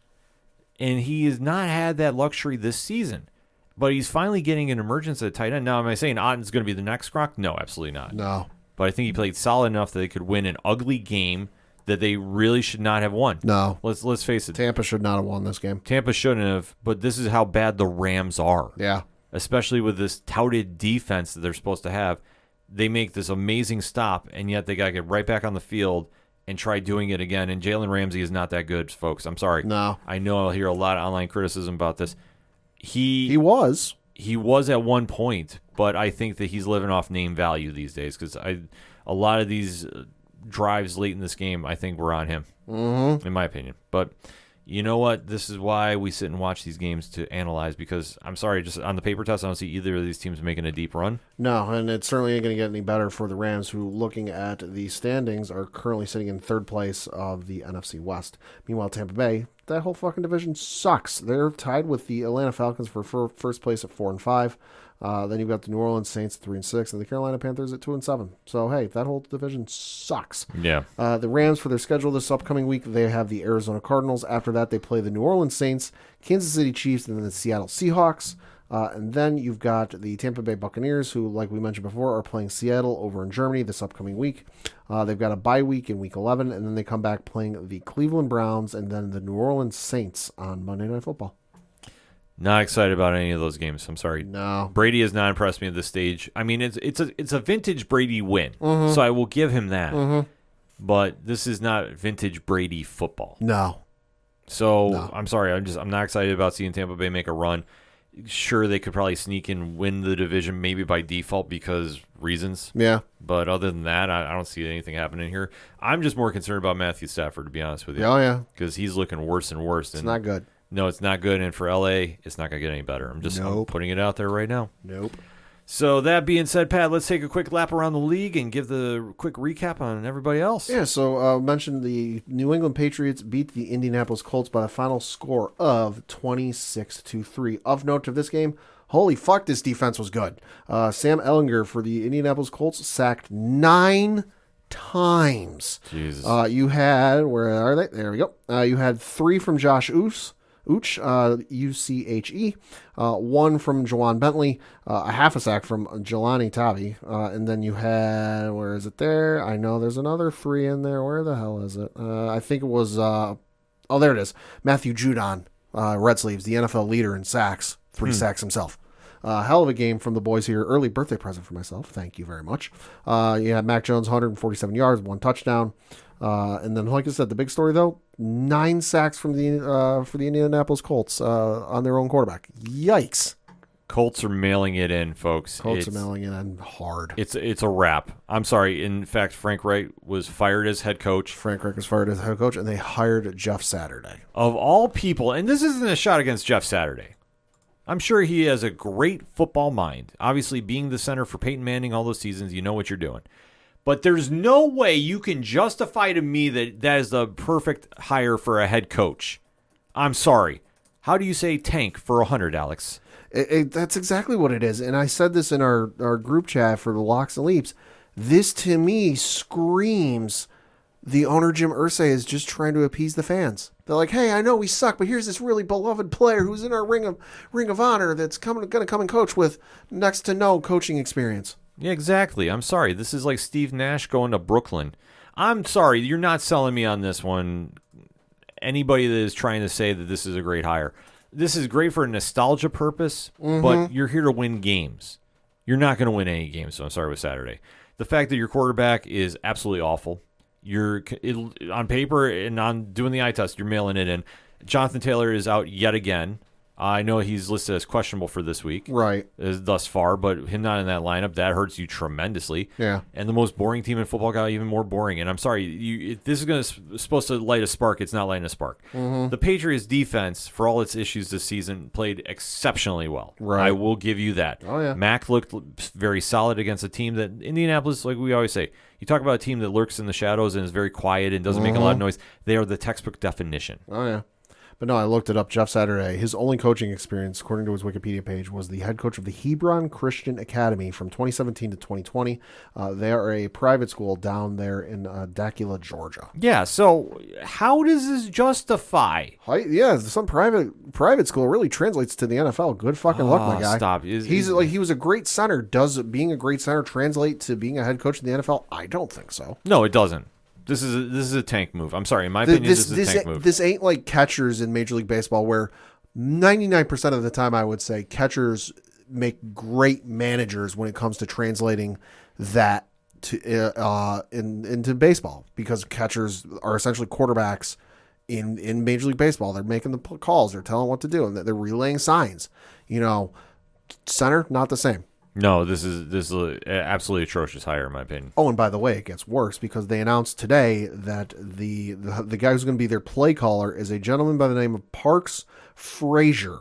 And he has not had that luxury this season. But he's finally getting an emergence at tight end. Now, am I saying Otton's going to be the next Gronk? No, absolutely not. No. But I think he played solid enough that they could win an ugly game that they really should not have won. No. Let's face it. Tampa should not have won this game. Tampa shouldn't have, but this is how bad the Rams are. Yeah. Especially with this touted defense that they're supposed to have. they make this amazing stop, and yet they got to get right back on the field and try doing it again. And Jalen Ramsey is not that good, folks. I'm sorry. No. I know I'll hear a lot of online criticism about this. He was at one point, but I think that he's living off name value these days because a lot of these drives late in this game, I think were on him, in my opinion. But you know what? This is why we sit and watch these games to analyze because, I'm sorry, just on the paper test, I don't see either of these teams making a deep run. No, and it certainly ain't going to get any better for the Rams, who, looking at the standings, are currently sitting in third place of the NFC West. Meanwhile, Tampa Bay, that whole fucking division sucks. They're tied with the Atlanta Falcons for first place at 4-5. Then you've got the New Orleans Saints at 3-6, and the Carolina Panthers at 2-7. So hey, that whole division sucks. Yeah. The Rams, for their schedule this upcoming week, they have the Arizona Cardinals. After that, they play the New Orleans Saints, Kansas City Chiefs, and then the Seattle Seahawks. And then you've got the Tampa Bay Buccaneers, who, like we mentioned before, are playing Seattle over in Germany this upcoming week. They've got a bye week in Week 11, and then they come back playing the Cleveland Browns and then the New Orleans Saints on Monday Night Football. Not excited about any of those games. I'm sorry. No. Brady has not impressed me at this stage. I mean, it's a vintage Brady win, so I will give him that. But this is not vintage Brady football. No. So No. I'm sorry. I'm not excited about seeing Tampa Bay make a run. Sure, they could probably sneak and win the division maybe by default because reasons. Yeah. But other than that, I don't see anything happening here. I'm just more concerned about Matthew Stafford, to be honest with you. Oh, yeah. Because he's looking worse and worse. It's not good. No, it's not good. And for LA, it's not going to get any better. I'm putting it out there right now. Nope. So that being said, Pat, let's take a quick lap around the league and give the quick recap on everybody else. Yeah, so mentioned the New England Patriots beat the Indianapolis Colts by a final score of 26-3. Of note to this game, holy fuck, this defense was good. Sam Ehlinger for the Indianapolis Colts sacked 9 times. Jesus. You had, where are they? There we go. You had 3 from Josh Uche, Uche, 1 from Jawan Bentley, a half a sack from Jelani Tavi, and then you had, where is it there? I know there's another 3 in there. Where the hell is it? I think it was, there it is. Matthew Judon, Red Sleeves, the NFL leader in sacks, 3 sacks himself. Hell of a game from the boys here. Early birthday present for myself. Thank you very much. You had Mac Jones, 147 yards, 1 touchdown. And then, like I said, the big story, though, 9 sacks from the for the Indianapolis Colts on their own quarterback. Yikes. Colts are mailing it in, folks. Colts are mailing it in hard. It's a wrap. I'm sorry. In fact, Frank Reich was fired as head coach. Frank Reich was fired as head coach, and they hired Jeff Saturday. Of all people, and this isn't a shot against Jeff Saturday. I'm sure he has a great football mind. Obviously, being the center for Peyton Manning all those seasons, you know what you're doing. But there's no way you can justify to me that is the perfect hire for a head coach. I'm sorry. How do you say tank for 100, Alex? That's exactly what it is. And I said this in our group chat for the Locks and Leaps. This, to me, screams the owner, Jim Irsay, is just trying to appease the fans. They're like, hey, I know we suck, but here's this really beloved player who's in our ring of honor that's going to come and coach with next to no coaching experience. Yeah, exactly. I'm sorry. This is like Steve Nash going to Brooklyn. I'm sorry. You're not selling me on this one. Anybody that is trying to say that this is a great hire. This is great for a nostalgia purpose, but you're here to win games. You're not going to win any games, so I'm sorry with Saturday. The fact that your quarterback is absolutely awful. On paper and on doing the eye test, you're mailing it in. Jonathan Taylor is out yet again. I know he's listed as questionable for this week, right? Thus far, but him not in that lineup, that hurts you tremendously. Yeah. And the most boring team in football got even more boring. And I'm sorry, this is supposed to light a spark. It's not lighting a spark. The Patriots defense, for all its issues this season, played exceptionally well. Right. I will give you that. Oh yeah. Mac looked very solid against a team that Indianapolis, like we always say, you talk about a team that lurks in the shadows and is very quiet and doesn't make a lot of noise. They are the textbook definition. Oh yeah. But no, I looked it up. Jeff Saturday, his only coaching experience, according to his Wikipedia page, was the head coach of the Hebron Christian Academy from 2017 to 2020. They are a private school down there in Dacula, Georgia. Yeah, so how does this justify? Some private school really translates to the NFL. Good fucking luck, my guy. Stop. He was a great center. Does being a great center translate to being a head coach in the NFL? I don't think so. No, it doesn't. This is a tank move. I'm sorry. In my opinion, this is a tank move. This ain't like catchers in Major League Baseball where 99% of the time I would say catchers make great managers when it comes to translating that to into baseball, because catchers are essentially quarterbacks in Major League Baseball. They're making the calls, they're telling what to do, and they're relaying signs. Center, not the same. No, this is an absolutely atrocious hire, in my opinion. Oh, and by the way, it gets worse because they announced today that the guy who's going to be their play caller is a gentleman by the name of Parks Frazier.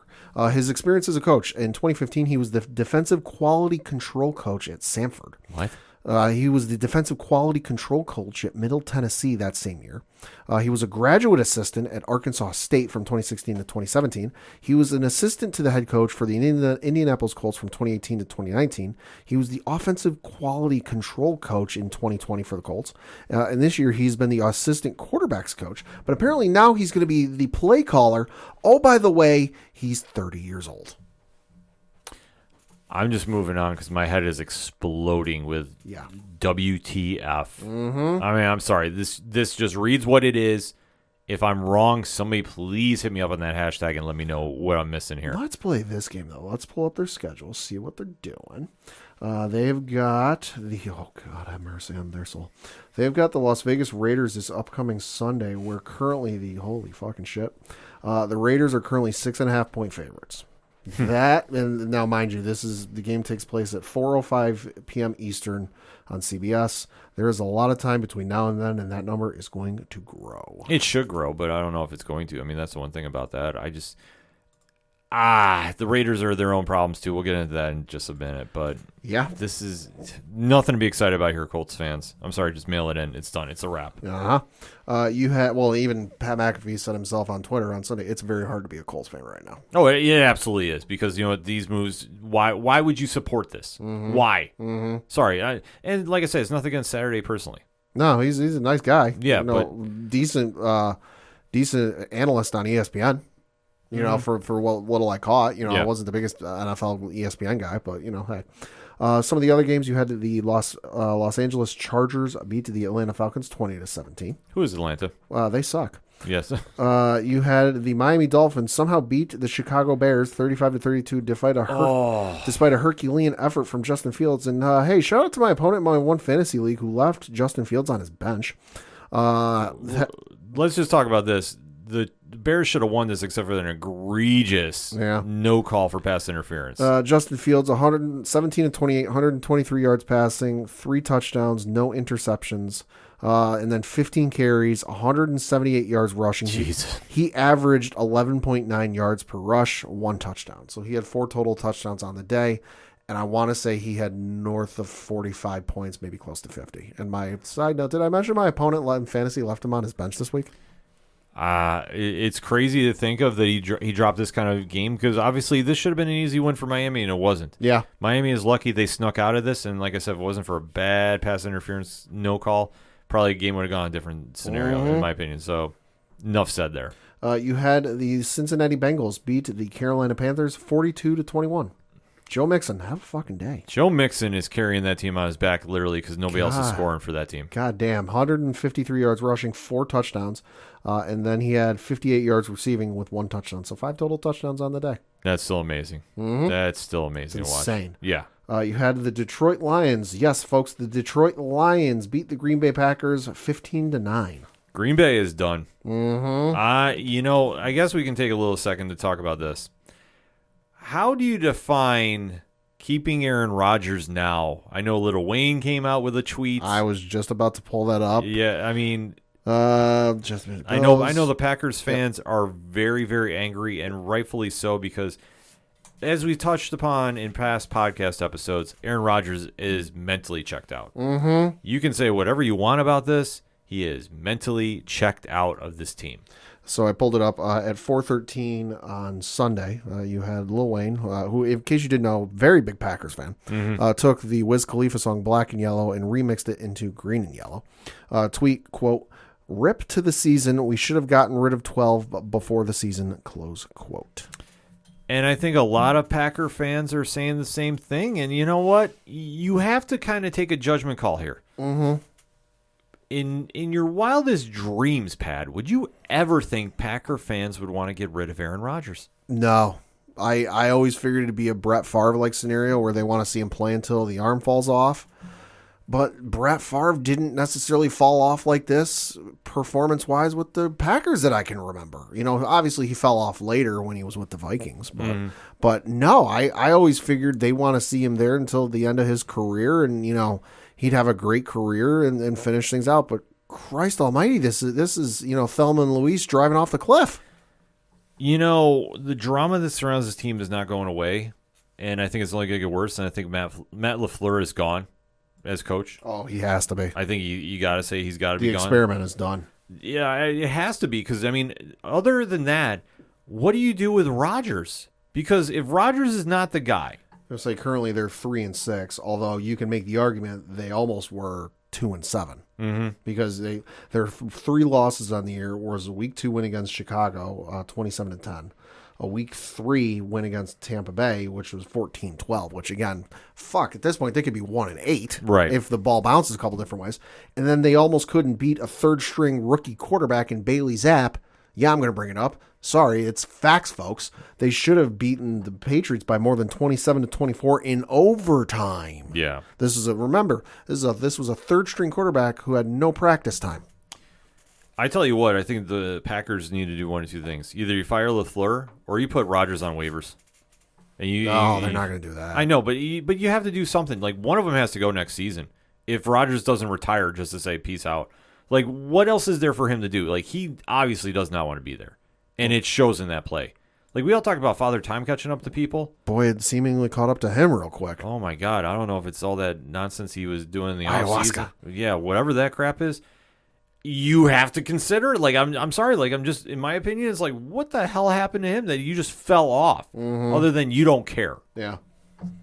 His experience as a coach, in 2015, he was the defensive quality control coach at Samford. What? He was the defensive quality control coach at Middle Tennessee that same year. He was a graduate assistant at Arkansas State from 2016 to 2017. He was an assistant to the head coach for the Indianapolis Colts from 2018 to 2019. He was the offensive quality control coach in 2020 for the Colts. And this year he's been the assistant quarterbacks coach. But apparently now he's going to be the play caller. Oh, by the way, he's 30 years old. I'm just moving on because my head is exploding with WTF. Mm-hmm. I mean, I'm sorry. This just reads what it is. If I'm wrong, somebody please hit me up on that hashtag and let me know what I'm missing here. Let's play this game, though. Let's pull up their schedule, see what they're doing. They've got oh, God, have mercy on their soul. They've got the Las Vegas Raiders this upcoming Sunday, where currently holy fucking shit, the Raiders are currently 6.5-point favorites. That, and now mind you, the game takes place at 4:05 p.m. Eastern on CBS. There is a lot of time between now and then, and that number is going to grow. It should grow, but I don't know if it's going to. I mean, that's the one thing about that. The Raiders are their own problems too. We'll get into that in just a minute, but yeah, this is nothing to be excited about here, Colts fans. I'm sorry, just mail it in. It's done. It's a wrap. Even Pat McAfee said himself on Twitter on Sunday, it's very hard to be a Colts fan right now. Oh, it absolutely is, because these moves. Why would you support this? Mm-hmm. Why? Mm-hmm. Sorry, and like I said, it's nothing against Saturday personally. No, he's a nice guy. Yeah, but decent analyst on ESPN. For what little I caught, I wasn't the biggest NFL ESPN guy, but hey. Some of the other games, you had the Los Angeles Chargers beat the Atlanta Falcons 20-17. Who is Atlanta? They suck. Yes. You had the Miami Dolphins somehow beat the Chicago Bears 35-32 despite a Herculean effort from Justin Fields. And hey, shout out to my opponent in my one fantasy league who left Justin Fields on his bench. Let's just talk about this. The Bears should have won this except for an egregious no call for pass interference. Justin Fields, 117-28, 123 yards passing, 3 touchdowns, no interceptions, and then 15 carries, 178 yards rushing. Jesus. He averaged 11.9 yards per rush, 1 touchdown. So he had 4 total touchdowns on the day, and I want to say he had north of 45 points, maybe close to 50. And my side note, did I mention my opponent in fantasy left him on his bench this week? It's crazy to think of that he dropped this kind of game, because obviously this should have been an easy win for Miami, and it wasn't. Yeah. Miami is lucky they snuck out of this, and like I said, if it wasn't for a bad pass interference, no call, probably the game would have gone a different scenario, in my opinion. So, enough said there. You had the Cincinnati Bengals beat the Carolina Panthers 42-21. Joe Mixon, have a fucking day. Joe Mixon is carrying that team on his back, literally, because nobody else is scoring for that team. God damn. 153 yards rushing, 4 touchdowns. And then he had 58 yards receiving with 1 touchdown. So 5 total touchdowns on the day. That's still amazing. Mm-hmm. That's still amazing to watch. Insane. Yeah. You had the Detroit Lions. Yes, folks, the Detroit Lions beat the Green Bay Packers 15-9. Green Bay is done. Mm-hmm. I guess we can take a little second to talk about this. How do you define keeping Aaron Rodgers now? I know Lil Wayne came out with a tweet. I was just about to pull that up. Yeah, I mean, I know the Packers fans are very, very angry, and rightfully so, because as we touched upon in past podcast episodes, Aaron Rodgers is mentally checked out. Mm-hmm. You can say whatever you want about this. He is mentally checked out of this team. So I pulled it up at 4:13 on Sunday. You had Lil Wayne, who, in case you didn't know, very big Packers fan, took the Wiz Khalifa song Black and Yellow and remixed it into Green and Yellow. Tweet, quote, "Rip to the season. We should have gotten rid of 12 before the season," close quote. And I think a lot of Packer fans are saying the same thing. And you know what? You have to kind of take a judgment call here. Mm-hmm. In your wildest dreams, Pat, would you ever think Packer fans would want to get rid of Aaron Rodgers? No. I always figured it'd be a Brett Favre-like scenario where they want to see him play until the arm falls off. But Brett Favre didn't necessarily fall off like this performance-wise with the Packers that I can remember. Obviously he fell off later when he was with the Vikings. But no, I always figured they want to see him there until the end of his career, and, he'd have a great career and finish things out. But Christ almighty, this is Thelma and Louise driving off the cliff. The drama that surrounds this team is not going away, and I think it's only going to get worse, and I think Matt LaFleur is gone as coach. Oh, he has to be. I think you got to say he's got to be gone. The experiment is done. Yeah, it has to be, because, other than that, what do you do with Rodgers? Because if Rodgers is not the guy. I'll say currently they're 3-6, although you can make the argument they almost were 2-7 because their 3 losses on the year was a week 2 win against Chicago, 27-10. A week 3 win against Tampa Bay, which was 14-12, which again, at this point, they could be 1-8 right, if the ball bounces a couple different ways. And then they almost couldn't beat a third-string rookie quarterback in Bailey Zapp. Yeah, I'm going to bring it up. Sorry, it's facts, folks. They should have beaten the Patriots by more than 27-24 in overtime. Yeah. This was a third-string quarterback who had no practice time. I tell you what, I think the Packers need to do one of two things. Either you fire LaFleur or you put Rodgers on waivers. And they're not going to do that. I know, but you have to do something. Like, one of them has to go next season. If Rodgers doesn't retire just to say peace out. Like, what else is there for him to do? Like, he obviously does not want to be there. And it shows in that play. Like, we all talk about Father Time catching up to people. Boy, it seemingly caught up to him real quick. Oh, my God. I don't know if it's all that nonsense he was doing in the ayahuasca. Yeah, whatever that crap is. You have to consider, like, I'm sorry, like, I'm just, in my opinion, it's like, what the hell happened to him that you just fell off, other than you don't care? Yeah.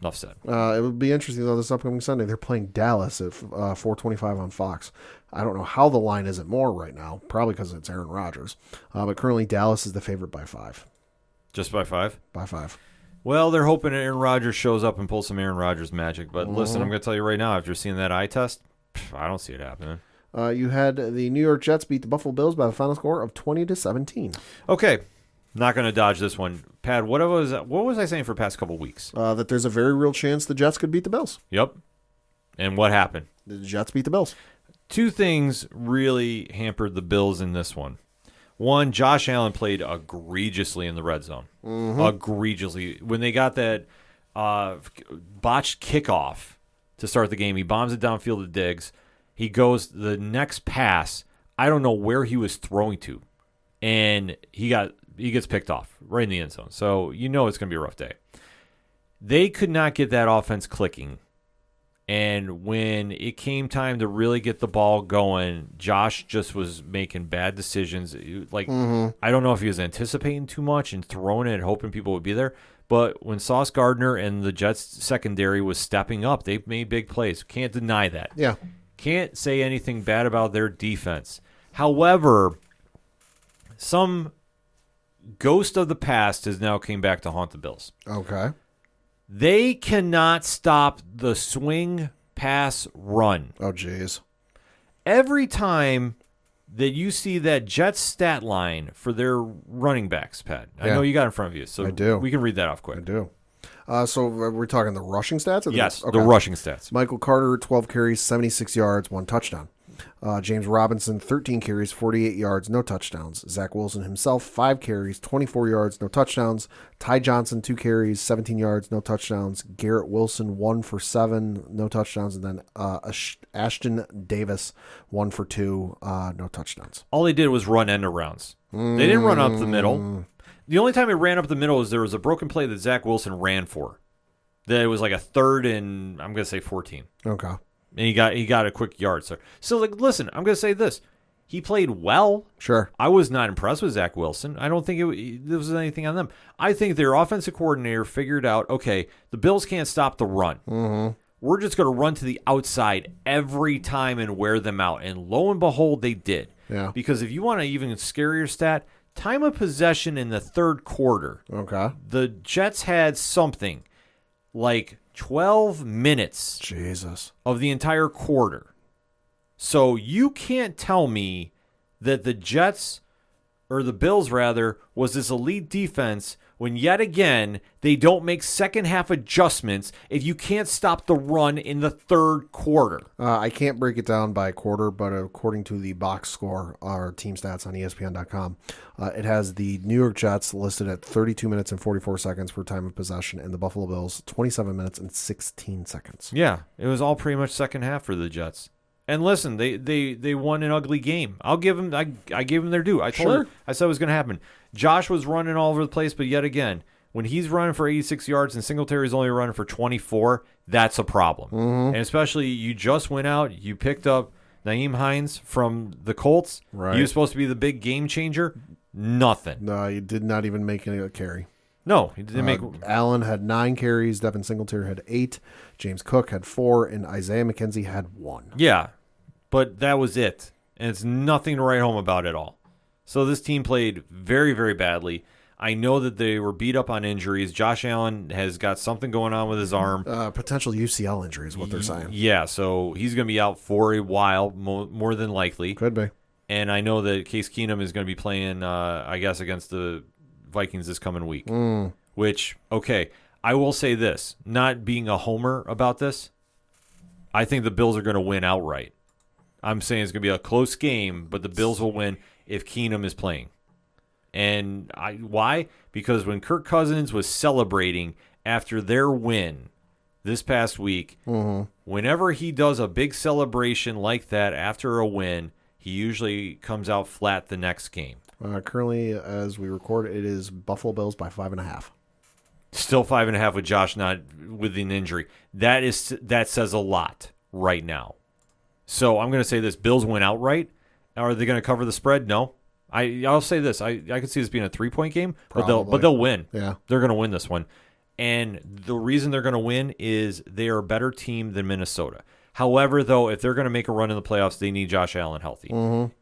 Enough said. It would be interesting, though, this upcoming Sunday. They're playing Dallas at 4:25 on Fox. I don't know how the line isn't more right now, probably because it's Aaron Rodgers. But currently, Dallas is the favorite by 5. Just by 5? By 5. Well, they're hoping Aaron Rodgers shows up and pulls some Aaron Rodgers magic. But listen, I'm going to tell you right now, after seeing that eye test, I don't see it happening. You had the New York Jets beat the Buffalo Bills by the final score of 20-17. Okay, not going to dodge this one. Pat, what was I saying for the past couple weeks? That there's a very real chance the Jets could beat the Bills. Yep. And what happened? The Jets beat the Bills. 2 things really hampered the Bills in this one. One, Josh Allen played egregiously in the red zone. Egregiously. When they got that botched kickoff to start the game, he bombs it downfield to Diggs. He goes the next pass. I don't know where he was throwing to, and he gets picked off right in the end zone. So it's going to be a rough day. They could not get that offense clicking, and when it came time to really get the ball going, Josh just was making bad decisions. Like I don't know if he was anticipating too much and throwing it and hoping people would be there. But when Sauce Gardner and the Jets secondary was stepping up, they made big plays. Can't deny that. Yeah. Can't say anything bad about their defense. However, some ghost of the past has now came back to haunt the Bills. Okay. They cannot stop the swing, pass, run. Oh, jeez. Every time that you see that Jets stat line for their running backs, Pat, I know you got it in front of you, so I do. We can read that off quick. I do. So we're talking the rushing stats? Yes, okay. The rushing stats. Michael Carter, 12 carries, 76 yards, 1 touchdown. James Robinson, 13 carries, 48 yards, no touchdowns. Zach Wilson himself, 5 carries, 24 yards, no touchdowns. Ty Johnson, 2 carries, 17 yards, no touchdowns. Garrett Wilson, 1 for 7, no touchdowns. And then Ashton Davis, 1 for 2, no touchdowns. All they did was run end arounds. They didn't run up the middle. The only time it ran up the middle is there was a broken play that Zach Wilson ran for. That it was like a 3rd and I'm going to say 14. Okay. And he got a quick yard. So like, listen, I'm going to say this. He played well. Sure. I was not impressed with Zach Wilson. I don't think there was anything on them. I think their offensive coordinator figured out, okay, the Bills can't stop the run. We're just going to run to the outside every time and wear them out. And lo and behold, they did. Yeah. Because if you want an even scarier stat, time of possession in the 3rd quarter. Okay. The Jets had something like 12 minutes Jesus. of the entire quarter. So you can't tell me that the Jets, or the Bills rather, was this elite defense when yet again they don't make second half adjustments if you can't stop the run in the third quarter. I can't break it down by quarter, but according to the box score, our team stats on ESPN.com, it has the New York Jets listed at 32 minutes and 44 seconds for time of possession, and the Buffalo Bills 27 minutes and 16 seconds. Yeah, it was all pretty much second half for the Jets. And listen, they won an ugly game. I'll give them. I gave them their due. I told them, I said it was going to happen. Josh was running all over the place, but yet again, when he's running for 86 yards and Singletary's only running for 24, that's a problem. And especially you just went out, you picked up Nyheim Hines from the Colts. Right. He was supposed to be the big game changer. Nothing. No, he did not even make any carry. No, he didn't make. Allen had 9 carries. Devin Singletary had 8. James Cook had 4, and Isaiah McKenzie had 1. Yeah, but that was it, and it's nothing to write home about at all. So this team played very, very badly. I know that they were beat up on injuries. Josh Allen has got something going on with his arm. Potential UCL injury is what they're saying. Yeah, so he's going to be out for a while, more than likely. Could be. And I know that Case Keenum is going to be playing, I guess, against the Vikings this coming week. Which, okay, I will say this, not being a homer about this, I think the Bills are going to win outright. I'm saying it's going to be a close game, but the Bills will win if Keenum is playing. And why? Because when Kirk Cousins was celebrating after their win this past week, whenever he does a big celebration like that after a win, he usually comes out flat the next game. Currently, as we record, it is Buffalo Bills by 5.5. Still 5.5 with Josh not with an injury. That says a lot right now. So I'm going to say this: Bills win outright. Are they going to cover the spread? No. I'll say this: I could see this being a 3-point game, but they'll win. Yeah, they're going to win this one. And the reason they're going to win is they are a better team than Minnesota. However, though, if they're going to make a run in the playoffs, they need Josh Allen healthy.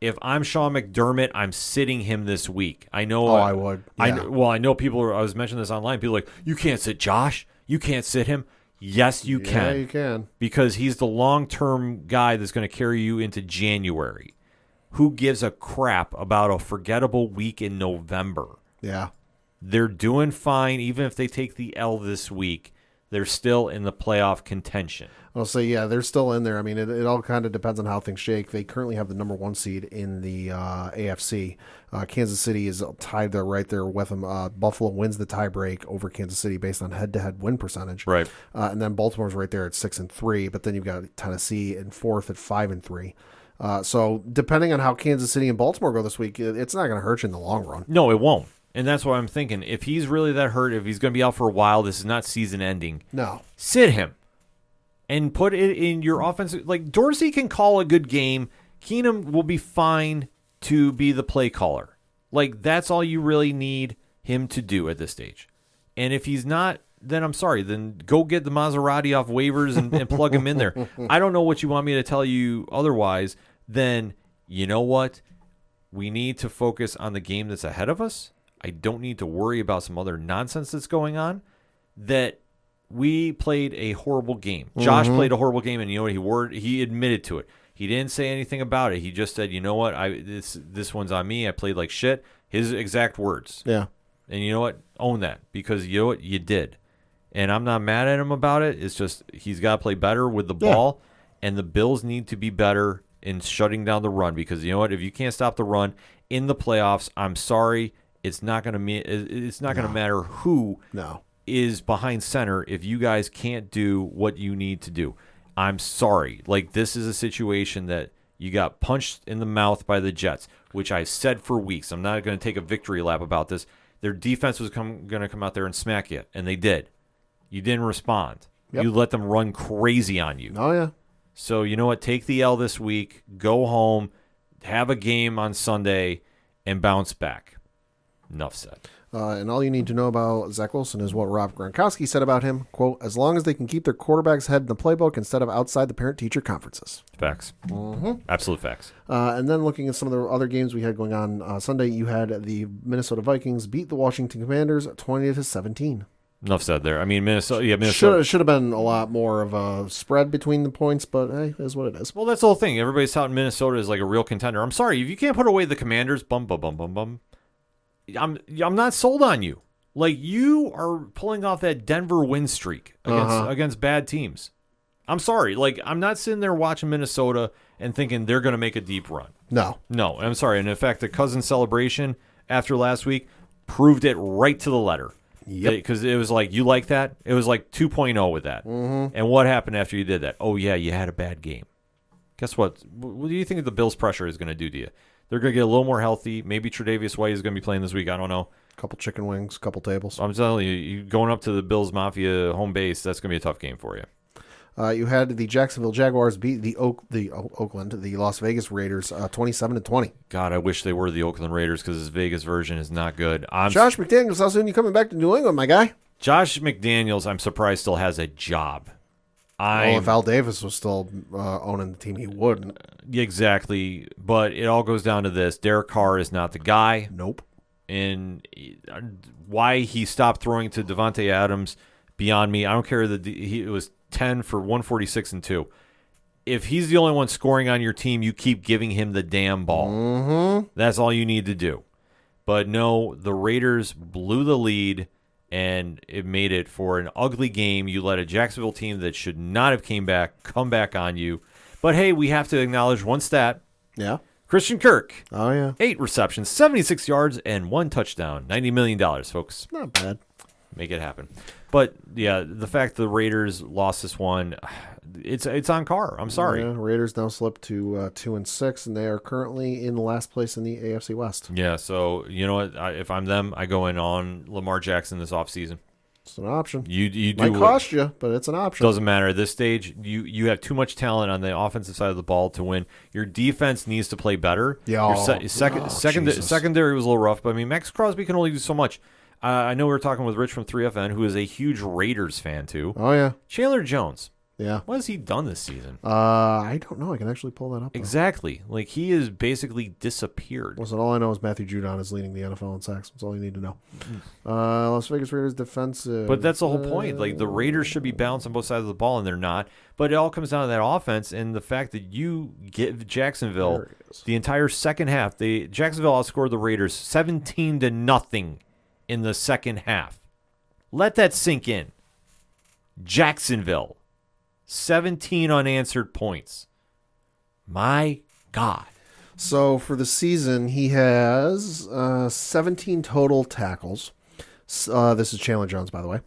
If I'm Sean McDermott, I'm sitting him this week. I know. I would. Yeah. I know people. I was mentioning this online. People are like, you can't sit Josh. You can't sit him. Yes, you can. Yeah, you can. Because he's the long-term guy that's going to carry you into January. Who gives a crap about a forgettable week in November? Yeah. They're doing fine, even if they take the L this week. They're still in the playoff contention. I'll say, yeah, they're still in there. I mean, it all kind of depends on how things shake. They currently have the number 1 seed in the AFC. Kansas City is tied there right there with them. Buffalo wins the tiebreak over Kansas City based on head-to-head win percentage. Right. And then Baltimore's right there at 6-3, but then you've got Tennessee in 4th at 5-3. So depending on how Kansas City and Baltimore go this week, it's not going to hurt you in the long run. No, it won't. And that's what I'm thinking. If he's really that hurt, if he's going to be out for a while, this is not season ending. No. Sit him and put it in your offense. Like, Dorsey can call a good game. Keenum will be fine to be the play caller. Like, that's all you really need him to do at this stage. And if he's not, then I'm sorry. Then go get the Maserati off waivers and plug him in there. I don't know what you want me to tell you otherwise. Then, you know what? We need to focus on the game that's ahead of us. I don't need to worry about some other nonsense that's going on. That we played a horrible game. Josh played a horrible game, and you know what? He admitted to it. He didn't say anything about it. He just said, you know what? This one's on me. I played like shit. His exact words. Yeah. And you know what? Own that, because you know what? You did. And I'm not mad at him about it. It's just he's got to play better with the ball, and the Bills need to be better in shutting down the run, because you know what? If you can't stop the run in the playoffs, I'm sorry. It's not going to matter who is behind center if you guys can't do what you need to do. I'm sorry. Like, this is a situation that you got punched in the mouth by the Jets, which I said for weeks. I'm not going to take a victory lap about this. Their defense was going to come out there and smack you, and they did. You didn't respond. Yep. You let them run crazy on you. Oh, yeah. So, you know what? Take the L this week. Go home. Have a game on Sunday and bounce back. Enough said. And all you need to know about Zach Wilson is what Rob Gronkowski said about him. Quote, as long as they can keep their quarterback's head in the playbook instead of outside the parent-teacher conferences. Facts. Absolute facts. And then looking at some of the other games we had going on Sunday, you had the Minnesota Vikings beat the Washington Commanders 20-17. Enough said there. I mean, Minnesota. Should have been a lot more of a spread between the points, but hey, it is what it is. Well, that's the whole thing. Everybody's touting Minnesota as like a real contender. I'm sorry. If you can't put away the Commanders, I'm not sold on you. Like, you are pulling off that Denver win streak against bad teams. I'm sorry. Like, I'm not sitting there watching Minnesota and thinking they're going to make a deep run. No. I'm sorry. And in fact, the Cousins celebration after last week proved it right to the letter. Yep. Because it was like, you like that? It was like 2.0 with that. Mm-hmm. And what happened after you did that? Oh, yeah, you had a bad game. Guess what? What do you think the Bills' pressure is going to do to you? They're going to get a little more healthy. Maybe Tre'Davious White is going to be playing this week. I don't know. Couple chicken wings, couple tables. I'm telling you, you going up to the Bills Mafia home base, that's going to be a tough game for you. You had the Jacksonville Jaguars beat the Las Vegas Raiders 27-20. God, I wish they were the Oakland Raiders because this Vegas version is not good. Josh McDaniels, how soon are you coming back to New England, my guy? Josh McDaniels, I'm surprised, still has a job. If Al Davis was still owning the team, he wouldn't. Exactly, but it all goes down to this. Derek Carr is not the guy. Nope. And why he stopped throwing to Devontae Adams, beyond me. I don't care that it was 10 for 146 and 2. If he's the only one scoring on your team, you keep giving him the damn ball. Mm-hmm. That's all you need to do. But no, the Raiders blew the lead, and it made it for an ugly game. You let a Jacksonville team that should not have come back on you. But hey, we have to acknowledge one stat. Yeah. Christian Kirk. Oh, yeah. 8 receptions, 76 yards, and 1 touchdown. $90 million, folks. Not bad. Make it happen. But, yeah, the fact the Raiders lost this one, it's on Carr. I'm sorry. Yeah, Raiders now slipped to 2-6, and they are currently in last place in the AFC West. Yeah, so you know what? If I'm them, I go in on Lamar Jackson this offseason. It's an option. You do might cost you, but it's an option. Doesn't matter at this stage. You have too much talent on the offensive side of the ball to win. Your defense needs to play better. Yeah. Secondary was a little rough, but I mean Max Crosby can only do so much. I know we were talking with Rich from 3FN, who is a huge Raiders fan too. Oh yeah. Chandler Jones. Yeah. What has he done this season? I don't know. I can actually pull that up. Exactly. Like, he has basically disappeared. Listen, all I know is Matthew Judon is leading the NFL in sacks. That's all you need to know. Las Vegas Raiders defensive. But that's the whole point. Like, the Raiders should be balanced on both sides of the ball, and they're not. But it all comes down to that offense and the fact that you give Jacksonville the entire second half. Jacksonville outscored the Raiders 17-0 in the second half. Let that sink in. Jacksonville. 17 unanswered points. My God. So for the season, he has 17 total tackles. This is Chandler Jones, by the way.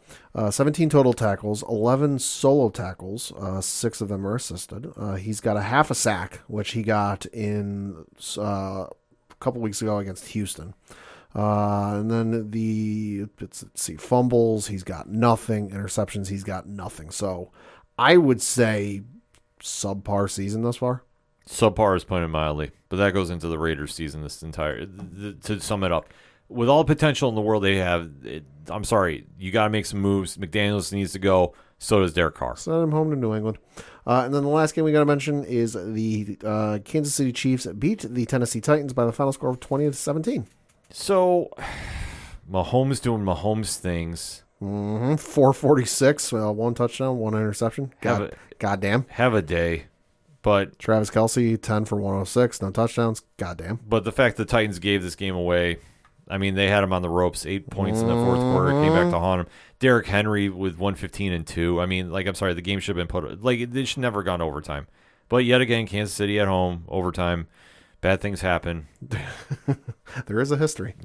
17 total tackles, 11 solo tackles. 6 of them are assisted. He's got a half a sack, which he got in a couple weeks ago against Houston. And then let's see, fumbles, he's got nothing. Interceptions, he's got nothing. So I would say subpar season thus far. Subpar is putting it mildly, but that goes into the Raiders season to sum it up. With all the potential in the world they have, I'm sorry, you got to make some moves. McDaniels needs to go. So does Derek Carr. Send him home to New England. And then the last game we got to mention is the Kansas City Chiefs beat the Tennessee Titans by the final score of 20-17. So Mahomes doing Mahomes things. 446, 1 touchdown, 1 interception. Goddamn. Have a day. But Travis Kelce, 10 for 106, no touchdowns. Goddamn. But the fact the Titans gave this game away, I mean, they had him on the ropes, 8 points in the fourth quarter, came back to haunt him. Derrick Henry with 115 and 2. I mean, I'm sorry, the game should have been they should never have gone to overtime. But yet again, Kansas City at home, overtime. Bad things happen. There is a history.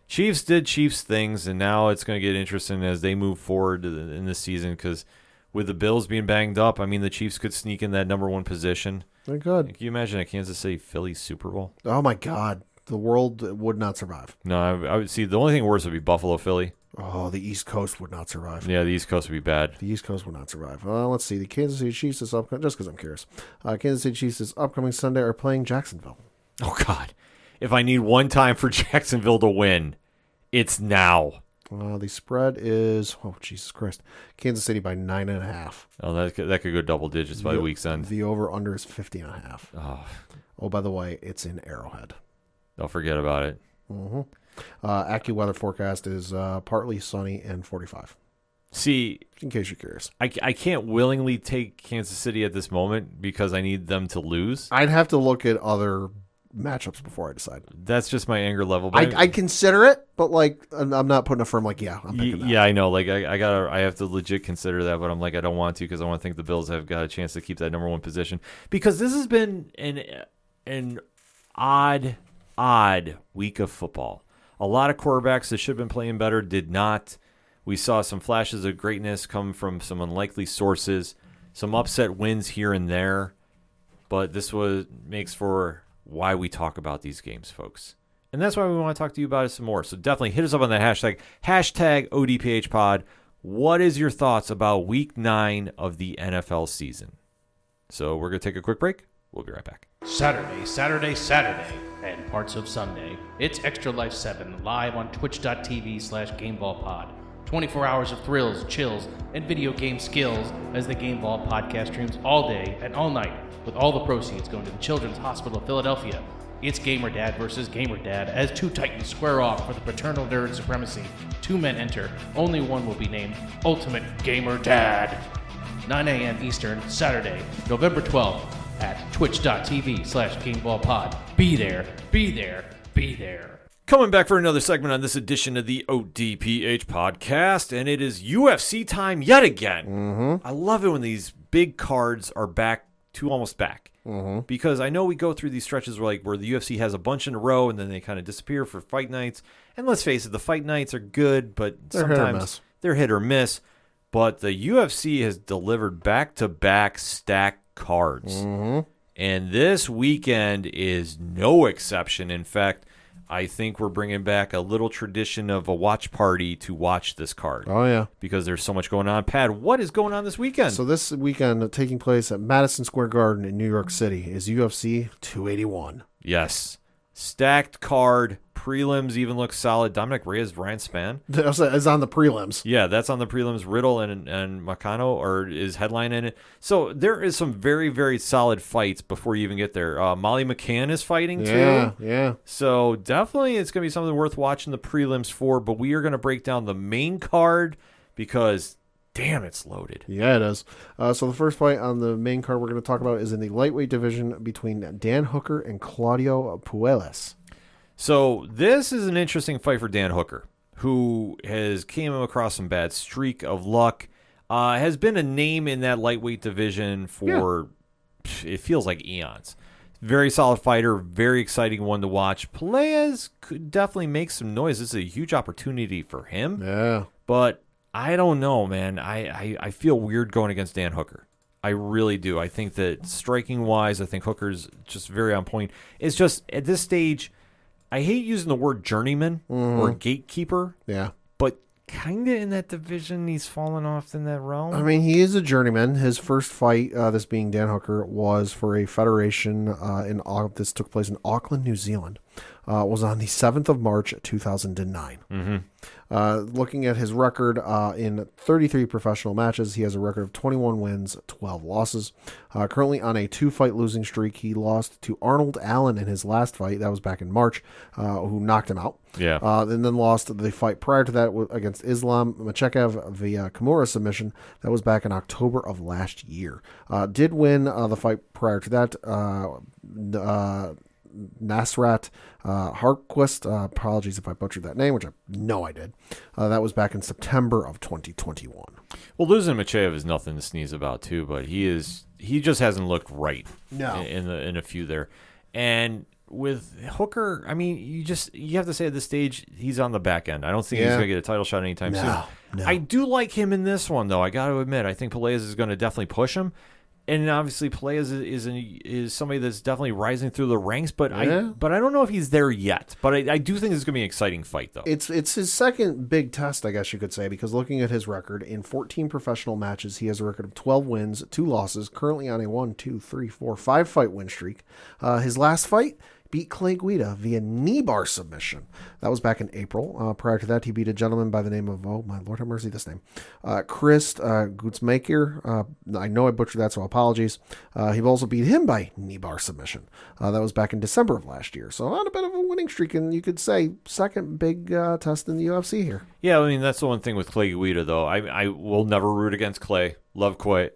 Chiefs did Chiefs things, and now it's going to get interesting as they move forward in this season because with the Bills being banged up, I mean, the Chiefs could sneak in that number 1 position. They could. Can you imagine a Kansas City Philly Super Bowl? Oh, my God. The world would not survive. No, I would see the only thing worse would be Buffalo Philly. Oh, the East Coast would not survive. Yeah, the East Coast would be bad. The East Coast would not survive. Let's see. The Kansas City Chiefs is upcoming, just because I'm curious. Kansas City Chiefs this upcoming Sunday are playing Jacksonville. Oh, God. If I need one time for Jacksonville to win, it's now. The spread is, Jesus Christ, Kansas City by 9.5. Oh, that could go double digits by the week's end. The over-under is 50.5. Oh, by the way, it's in Arrowhead. Don't forget about it. AccuWeather forecast is partly sunny and 45. See, in case you're curious, I can't willingly take Kansas City at this moment because I need them to lose. I'd have to look at other matchups before I decide. That's just my anger level. But I consider it, but like I'm not putting a firm like, yeah, I'm picking that. Yeah, I know. Like I have to legit consider that, but I'm like, I don't want to because I want to think the Bills have got a chance to keep that number one position, because this has been an odd week of football. A lot of quarterbacks that should have been playing better did not. We saw some flashes of greatness come from some unlikely sources, some upset wins here and there, but this makes for why we talk about these games, folks. And that's why we want to talk to you about it some more. So definitely hit us up on that hashtag ODPHpod. What is your thoughts about week 9 of the NFL season? So we're going to take a quick break. We'll be right back. Saturday, and parts of Sunday. It's Extra Life 7 live on twitch.tv/GameBallPod. 24 hours of thrills, chills, and video game skills as the Game Ball podcast streams all day and all night, with all the proceeds going to the Children's Hospital of Philadelphia. It's Gamer Dad versus Gamer Dad as two titans square off for the paternal nerd supremacy. 2 men enter, only one will be named Ultimate Gamer Dad. 9 a.m. Eastern, Saturday, November 12th at twitch.tv/GameBallPod. Be there, be there, be there. Coming back for another segment on this edition of the ODPH podcast, and it is UFC time yet again. Mm-hmm. I love it when these big cards are back to almost back, because I know we go through these stretches where the UFC has a bunch in a row and then they kind of disappear for fight nights. And let's face it, the fight nights are good, but sometimes they're hit or miss. But the UFC has delivered back-to-back stacked cards, and this weekend is no exception. In fact, I think we're bringing back a little tradition of a watch party to watch this card. Oh, yeah. Because there's so much going on. Pat, what is going on this weekend? So this weekend, taking place at Madison Square Garden in New York City, is UFC 281. Yes. Stacked card. Prelims even look solid. Dominic Reyes, Ryan Spann. It's on the prelims. Yeah, that's on the prelims. Riddle and Makano is headlining it. So there is some very, very solid fights before you even get there. Molly McCann is fighting too. Yeah. So definitely it's going to be something worth watching the prelims for, but we are going to break down the main card because, damn, it's loaded. Yeah, it is. So the first fight on the main card we're going to talk about is in the lightweight division between Dan Hooker and Claudio Puelles. So this is an interesting fight for Dan Hooker, who came across some bad streak of luck, has been a name in that lightweight division for, it feels like eons. Very solid fighter, very exciting one to watch. Puelles could definitely make some noise. This is a huge opportunity for him. Yeah. But I don't know, man. I feel weird going against Dan Hooker. I really do. I think that striking-wise, I think Hooker's just very on point. It's just, at this stage, I hate using the word journeyman or gatekeeper. Yeah. But kind of in that division, he's fallen off in that realm. I mean, he is a journeyman. His first fight, this being Dan Hooker, was for a federation this took place in Auckland, New Zealand. Was on the 7th of March, 2009. Looking at his record in 33 professional matches, he has a record of 21 wins, 12 losses. Currently on a 2-fight losing streak. He lost to Arnold Allen in his last fight. That was back in March, who knocked him out. Yeah. And then lost the fight prior to that against Islam Makhachev via Kimura submission. That was back in October of last year. Did win the fight prior to that. Nasrat Harquist, apologies if I butchered that name, which I know I did. That was back in September of 2021. Well, losing Machev is nothing to sneeze about too, but he just hasn't looked right in a few there. And with Hooker, I mean, you have to say at this stage he's on the back end. I don't think he's going to get a title shot anytime soon. No. I do like him in this one though. I got to admit, I think Puelles is going to definitely push him. And obviously, Puelles is somebody that's definitely rising through the ranks, but I don't know if he's there yet. But I do think it's going to be an exciting fight, though. It's his second big test, I guess you could say, because looking at his record, in 14 professional matches, he has a record of 12 wins, 2 losses, currently on a 5-fight win streak. His last fight beat Clay Guida via knee bar submission. That was back in April. Prior to that, he beat a gentleman by the name of, oh my Lord have mercy, this name, Chris Gutzmacher. I know I butchered that, so apologies. He also beat him by knee bar submission. That was back in December of last year. So on a bit of a winning streak, and you could say second big test in the UFC here. Yeah, I mean, that's the one thing with Clay Guida, though. I will never root against Clay. Love Clay.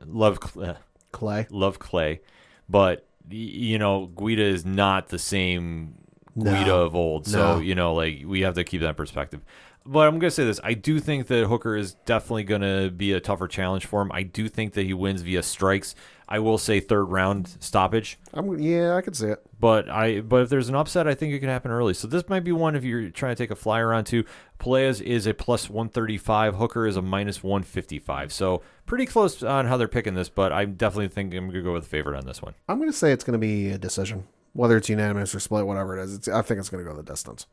But Guida is not the same Guida of old. So, we have to keep that in perspective. But I'm going to say this. I do think that Hooker is definitely going to be a tougher challenge for him. I do think that he wins via strikes. I will say third round stoppage. I could see it. But if there's an upset, I think it can happen early. So this might be one if you're trying to take a flyer on too. Peleas is a plus 135. Hooker is a minus 155. So pretty close on how they're picking this, but I definitely think I'm going to go with the favorite on this one. I'm going to say it's going to be a decision. Whether it's unanimous or split, whatever it is, I think it's going to go the distance.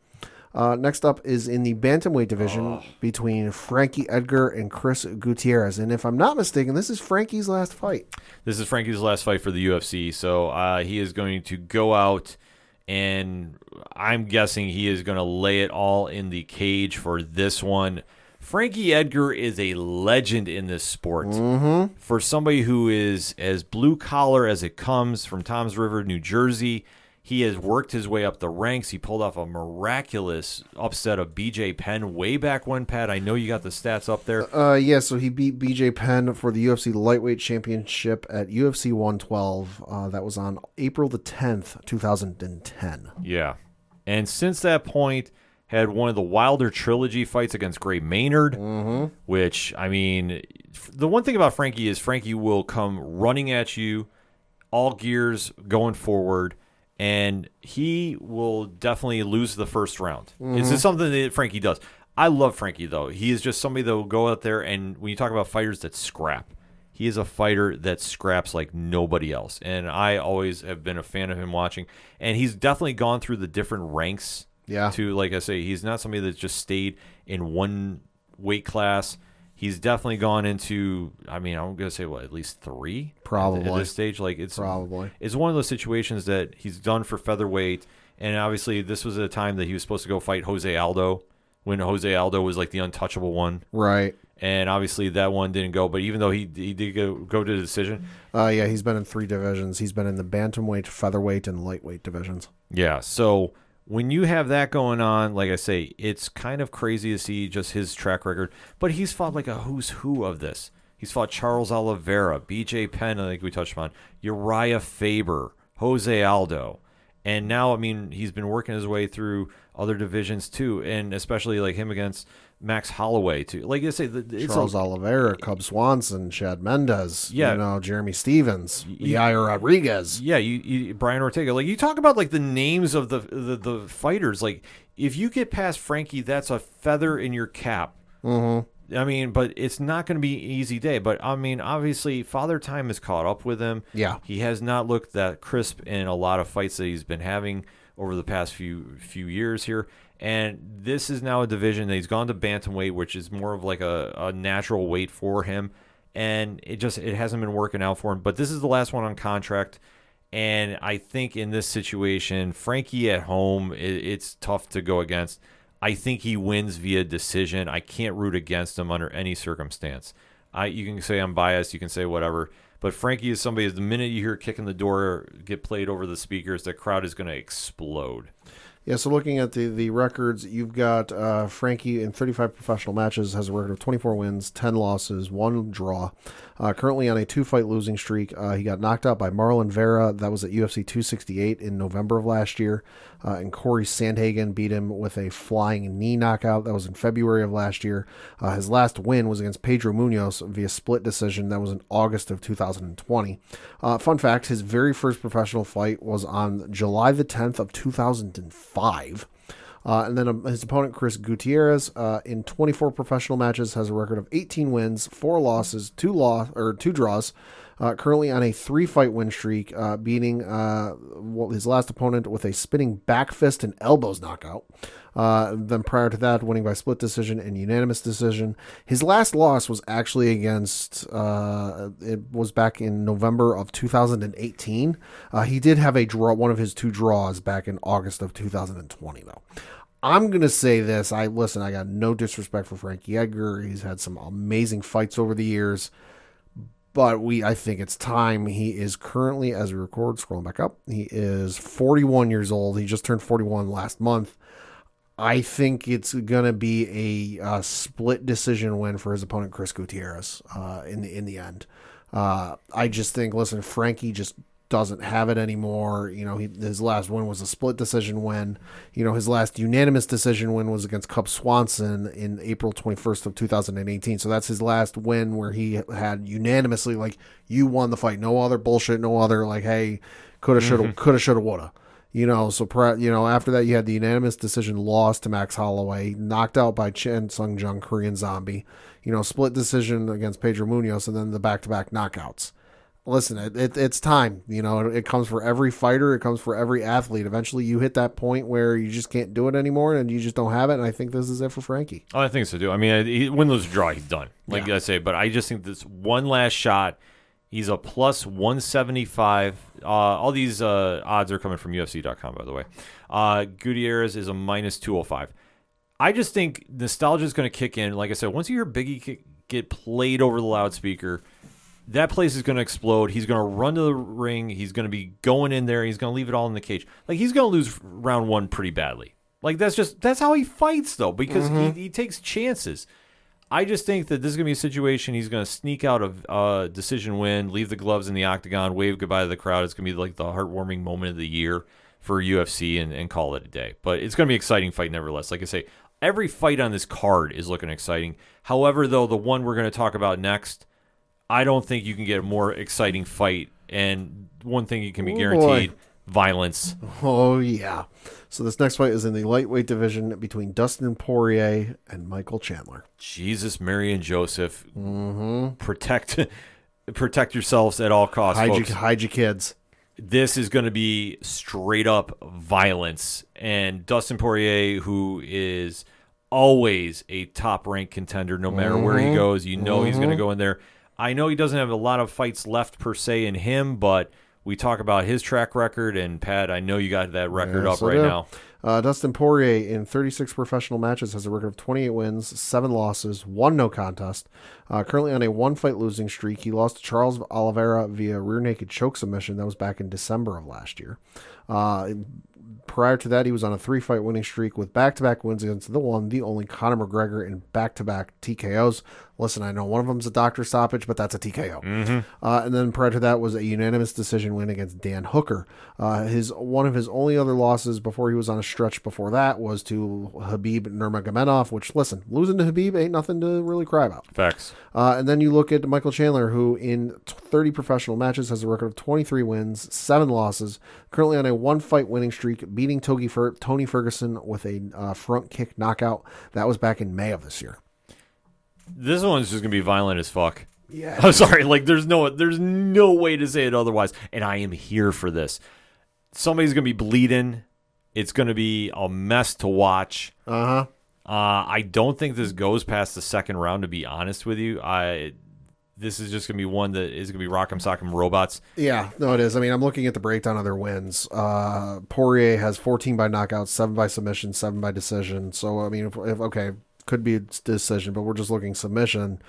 Next up is in the bantamweight division between Frankie Edgar and Chris Gutierrez. And if I'm not mistaken, this is Frankie's last fight. This is Frankie's last fight for the UFC. So he is going to go out, and I'm guessing he is going to lay it all in the cage for this one. Frankie Edgar is a legend in this sport. Mm-hmm. For somebody who is as blue-collar as it comes from Toms River, New Jersey, he has worked his way up the ranks. He pulled off a miraculous upset of BJ Penn way back when, Pat. I know you got the stats up there. So he beat BJ Penn for the UFC Lightweight Championship at UFC 112. That was on April the 10th, 2010. Yeah. And since that point, had one of the Wilder trilogy fights against Gray Maynard, which, I mean, the one thing about Frankie is Frankie will come running at you, all gears going forward, and he will definitely lose the first round. This is something that Frankie does. I love Frankie, though. He is just somebody that will go out there, and when you talk about fighters that scrap, he is a fighter that scraps like nobody else. And I always have been a fan of him watching. And he's definitely gone through the different ranks. Yeah. To, like I say, he's not somebody that's just stayed in one weight class. He's definitely gone into, I mean, I'm going to say, at least 3? Probably. At this stage. It's probably. It's one of those situations that he's done for featherweight. And obviously, this was a time that he was supposed to go fight Jose Aldo when Jose Aldo was like the untouchable one. Right. And obviously, that one didn't go. But even though he did go to the decision. He's been in 3 divisions. He's been in the bantamweight, featherweight, and lightweight divisions. Yeah, so when you have that going on, like I say, it's kind of crazy to see just his track record. But he's fought like a who's who of this. He's fought Charles Oliveira, BJ Penn, I think we touched on, Uriah Faber, Jose Aldo. And now, I mean, he's been working his way through other divisions too, and especially like him against Max Holloway too. Like I say, it's Charles Oliveira, Cub Swanson, Chad Mendez, Jeremy Stevens, Yair Rodriguez. Yeah, you Brian Ortega. Like you talk about like the names of the fighters. Like if you get past Frankie, that's a feather in your cap. Mm-hmm. I mean, but it's not going to be an easy day. But I mean, obviously, Father Time has caught up with him. Yeah, he has not looked that crisp in a lot of fights that he's been having over the past few years here. And this is now a division that he's gone to bantamweight, which is more of like a natural weight for him. And it hasn't been working out for him. But this is the last one on contract. And I think in this situation, Frankie at home, it's tough to go against. I think he wins via decision. I can't root against him under any circumstance. You can say I'm biased. You can say whatever. But Frankie is somebody, the minute you hear a kick in the door get played over the speakers, the crowd is going to explode. Yeah, so looking at the records, you've got Frankie in 35 professional matches, has a record of 24 wins, 10 losses, 1 draw. Currently on a 2-fight losing streak. He got knocked out by Marlon Vera. That was at UFC 268 in November of last year. And Corey Sandhagen beat him with a flying knee knockout. That was in February of last year. His last win was against Pedro Munoz via split decision. That was in August of 2020. Fun fact, his very first professional fight was on July the 10th of 2005. And then his opponent, Chris Gutierrez, in 24 professional matches, has a record of 18 wins, 4 losses, 2 draws. Currently on a 3-fight win streak, beating his last opponent with a spinning back fist and elbows knockout. Then prior to that, winning by split decision and unanimous decision. His last loss was actually against, it was back in November of 2018. He did have a draw, one of his 2 draws back in August of 2020, though. I'm going to say this. I got no disrespect for Frankie Edgar. He's had some amazing fights over the years. But I think it's time. He is currently, as we record, scrolling back up, he is 41 years old. He just turned 41 last month. I think it's going to be a split decision win for his opponent, Chris Gutierrez, in the end. I just think, listen, Frankie just doesn't have it anymore. His last win was a split decision win. His last unanimous decision win was against Cub Swanson in April 21st of 2018. So that's his last win where he had unanimously, like, you won the fight. No other bullshit, no other, like, hey, coulda, shoulda, woulda. After that, you had the unanimous decision loss to Max Holloway, knocked out by Chen Sung Jung, Korean Zombie, split decision against Pedro Munoz, and then the back-to-back knockouts. Listen, it's time. It comes for every fighter. It comes for every athlete. Eventually, you hit that point where you just can't do it anymore, and you just don't have it. And I think this is it for Frankie. Oh, I think so too. I mean, win, lose, or draw, he's done. Like I say, but I just think this one last shot. He's a plus 175. All these odds are coming from UFC.com, by the way. Gutierrez is a minus 205. I just think nostalgia is going to kick in. Like I said, once you hear Biggie get played over the loudspeaker, that place is going to explode. He's going to run to the ring. He's going to be going in there. He's going to leave it all in the cage. Like, he's going to lose round one pretty badly. Like, that's how he fights, though, because he takes chances. I just think that this is going to be a situation he's going to sneak out of decision win, leave the gloves in the octagon, wave goodbye to the crowd. It's going to be like the heartwarming moment of the year for UFC and call it a day. But it's going to be an exciting fight nevertheless. Like I say, every fight on this card is looking exciting. However, though, the one we're going to talk about next, I don't think you can get a more exciting fight. And one thing you can be guaranteed, violence. Oh, yeah. So this next fight is in the lightweight division between Dustin Poirier and Michael Chandler. Jesus, Mary, and Joseph. Protect yourselves at all costs, folks. Hide your kids. This is going to be straight up violence. And Dustin Poirier, who is always a top-ranked contender, no matter where he goes, he's going to go in there. I know he doesn't have a lot of fights left per se in him, but we talk about his track record, and Pat, I know you got that record up right now. Dustin Poirier, in 36 professional matches, has a record of 28 wins, 7 losses, 1 no contest. Currently on a 1-fight losing streak. He lost to Charles Oliveira via rear naked choke submission. That was back in December of last year. Prior to that, he was on a 3-fight winning streak with back-to-back wins against the only Conor McGregor in back-to-back TKOs. Listen, I know one of them's a doctor stoppage, but that's a TKO. And then prior to that was a unanimous decision win against Dan Hooker. One of his only other losses before he was on a stretch before that was to Habib Nurmagomedov, which, listen, losing to Habib ain't nothing to really cry about. Facts. And then you look at Michael Chandler, who in 30 professional matches has a record of 23 wins, 7 losses, currently on a 1-fight winning streak, beating Tony Ferguson with a front kick knockout. That was back in May of this year. This one's just going to be violent as fuck. Yeah. I'm sorry. Like, there's no way to say it otherwise. And I am here for this. Somebody's going to be bleeding. It's going to be a mess to watch. I don't think this goes past the second round, to be honest with you. This is just going to be one that is going to be rock'em sock'em robots. Yeah, no, it is. I mean, I'm looking at the breakdown of their wins. Poirier has 14 by knockout, 7 by submission, 7 by decision. So, I mean, okay, could be a decision, but we're just looking submission.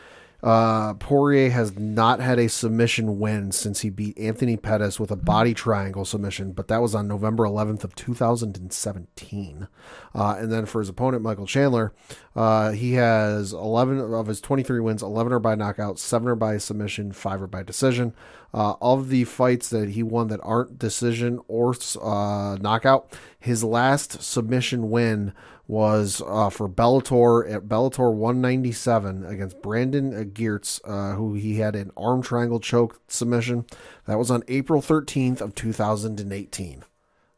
Poirier has not had a submission win since he beat Anthony Pettis with a body triangle submission, but that was on November 11th of 2017. And then for his opponent, Michael Chandler, he has 11 of his 23 wins, 11 are by knockout, 7 are by submission, 5 are by decision. Of the fights that he won that aren't decision or knockout, his last submission win was for Bellator at Bellator 197 against Brandon Geertz, who he had an arm triangle choke submission. That was on April 13th of 2018.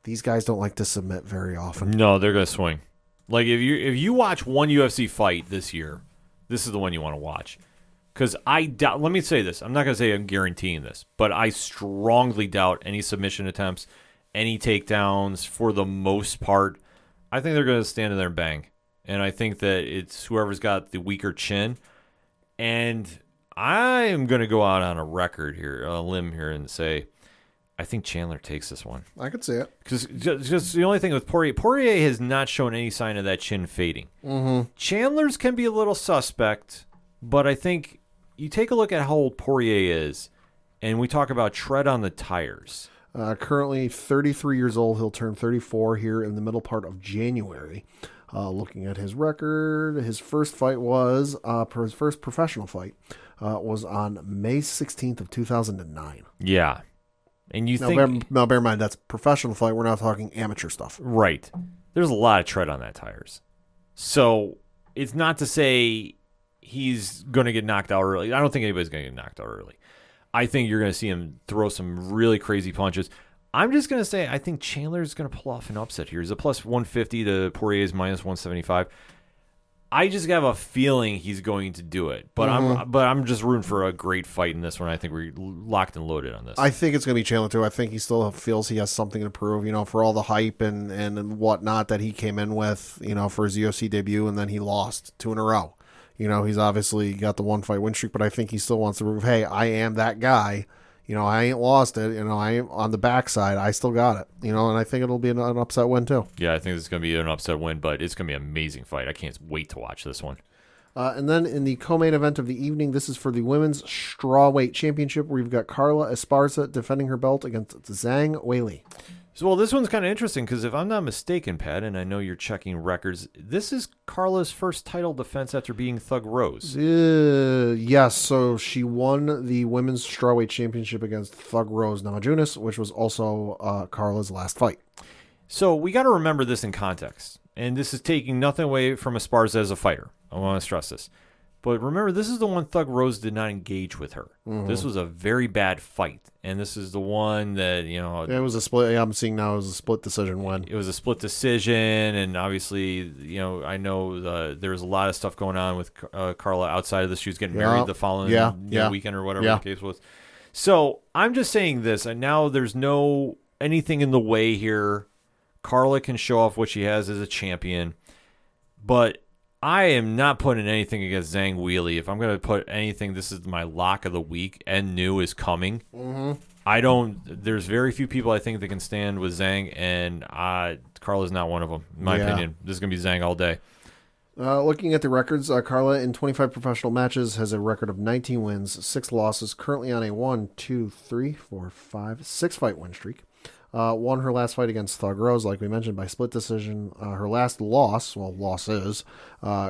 These guys don't like to submit very often. No, they're going to swing. Like, if you watch one UFC fight this year, this is the one you want to watch. Because I doubt, let me say this, I'm not going to say I'm guaranteeing this, but I strongly doubt any submission attempts, any takedowns for the most part. I think they're going to stand in there and bang. And I think that it's whoever's got the weaker chin. And I am going to go out on a limb here, and say, I think Chandler takes this one. I could see it. Because just the only thing with Poirier has not shown any sign of that chin fading. Chandler's can be a little suspect, but I think you take a look at how old Poirier is, and we talk about tread on the tires. Currently 33 years old. He'll turn 34 here in the middle part of January. Looking at his record, his first fight was, his first professional fight was on May 16th of 2009. Yeah. And you Now, bear in mind, that's professional fight. We're not talking amateur stuff. Right. There's a lot of tread on that tires. So it's not to say he's going to get knocked out early. I don't think anybody's going to get knocked out early. I think you're going to see him throw some really crazy punches. I'm just going to say I think Chandler's going to pull off an upset here. He's a plus 150 to Poirier's minus 175. I just have a feeling he's going to do it, but I'm just rooting for a great fight in this one. I think we're locked and loaded on this. I think it's going to be Chandler too. I think he still feels he has something to prove, for all the hype and whatnot that he came in with, for his UFC debut, and then he lost 2 in a row. He's obviously got the 1 fight win streak, but I think he still wants to prove, hey, I am that guy. I ain't lost it. I ain't on the backside. I still got it. And I think it'll be an upset win too. Yeah, I think it's going to be an upset win, but it's going to be an amazing fight. I can't wait to watch this one. And then in the co-main event of the evening, this is for the Women's Strawweight Championship, where we've got Carla Esparza defending her belt against Zhang Weili. So, well, this one's kind of interesting because if I'm not mistaken, Pat, and I know you're checking records, this is Carla's first title defense after being Thug Rose. Yes, so she won the Women's Strawweight Championship against Thug Rose Namajunas, which was also Carla's last fight. So we got to remember this in context, and this is taking nothing away from Esparza as a fighter. I want to stress this. But remember, this is the one Thug Rose did not engage with her. Mm-hmm. This was a very bad fight. And this is the one that, it was a split. I'm seeing now it was a split decision win. It was a split decision. And obviously, I know there was a lot of stuff going on with Carla outside of this. She was getting married the following weekend or whatever the case was. So I'm just saying this. And now there's no anything in the way here. Carla can show off what she has as a champion. But I am not putting anything against Zhang Weili. If I'm going to put anything, this is my lock of the week. And New is coming. Mm-hmm. There's very few people I think that can stand with Zhang, and Carla's not one of them, in my opinion. This is going to be Zhang all day. Looking at the records, Carla in 25 professional matches has a record of 19 wins, 6 losses, currently on a 6 fight win streak. Won her last fight against Thug Rose, like we mentioned, by split decision. Her last losses,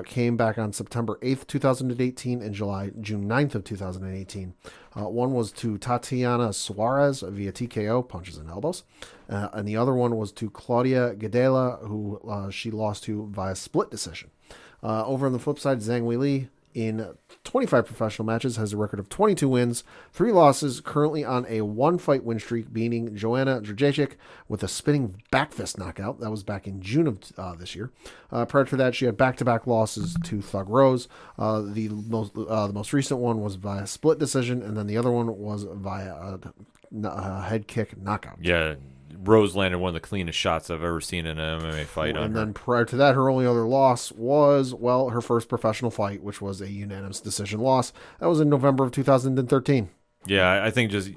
came back on September 8th, 2018 and June 9th of 2018. One was to Tatiana Suarez via TKO, punches and elbows. And the other one was to Claudia Gadela, who she lost to via split decision. Over on the flip side, Zhang Weili in 25 professional matches has a record of 22 wins, 3 losses, currently on a 1 fight win streak, beating Joanna Jędrzejczyk with a spinning back fist knockout. That was back in June of this year. Prior to that, she had back-to-back losses to Thug Rose. The most recent one was via split decision, and then the other one was via a head kick knockout. Yeah, Rose landed one of the cleanest shots I've ever seen in an MMA fight. And then prior to that, her only other loss was, her first professional fight, which was a unanimous decision loss. That was in November of 2013. Yeah, I think just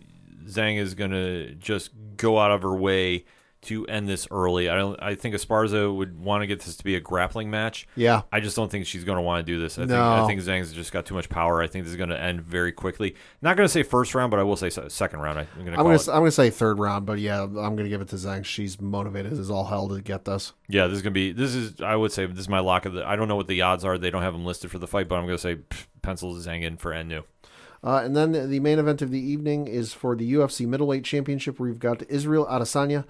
Zhang is going to just go out of her way to end this early. I think Esparza would want to get this to be a grappling match. Yeah. I just don't think she's going to want to do this. I think Zhang's just got too much power. I think this is going to end very quickly. Not going to say first round, but I will say second round. I'm going to say third round, but yeah, I'm going to give it to Zhang. She's motivated as all hell to get this. Yeah, I would say this is my lock of I don't know what the odds are. They don't have them listed for the fight, but I'm going to say pencil Zhang in for Nnu. And then the main event of the evening is for the UFC Middleweight Championship, where we've got Israel Adesanya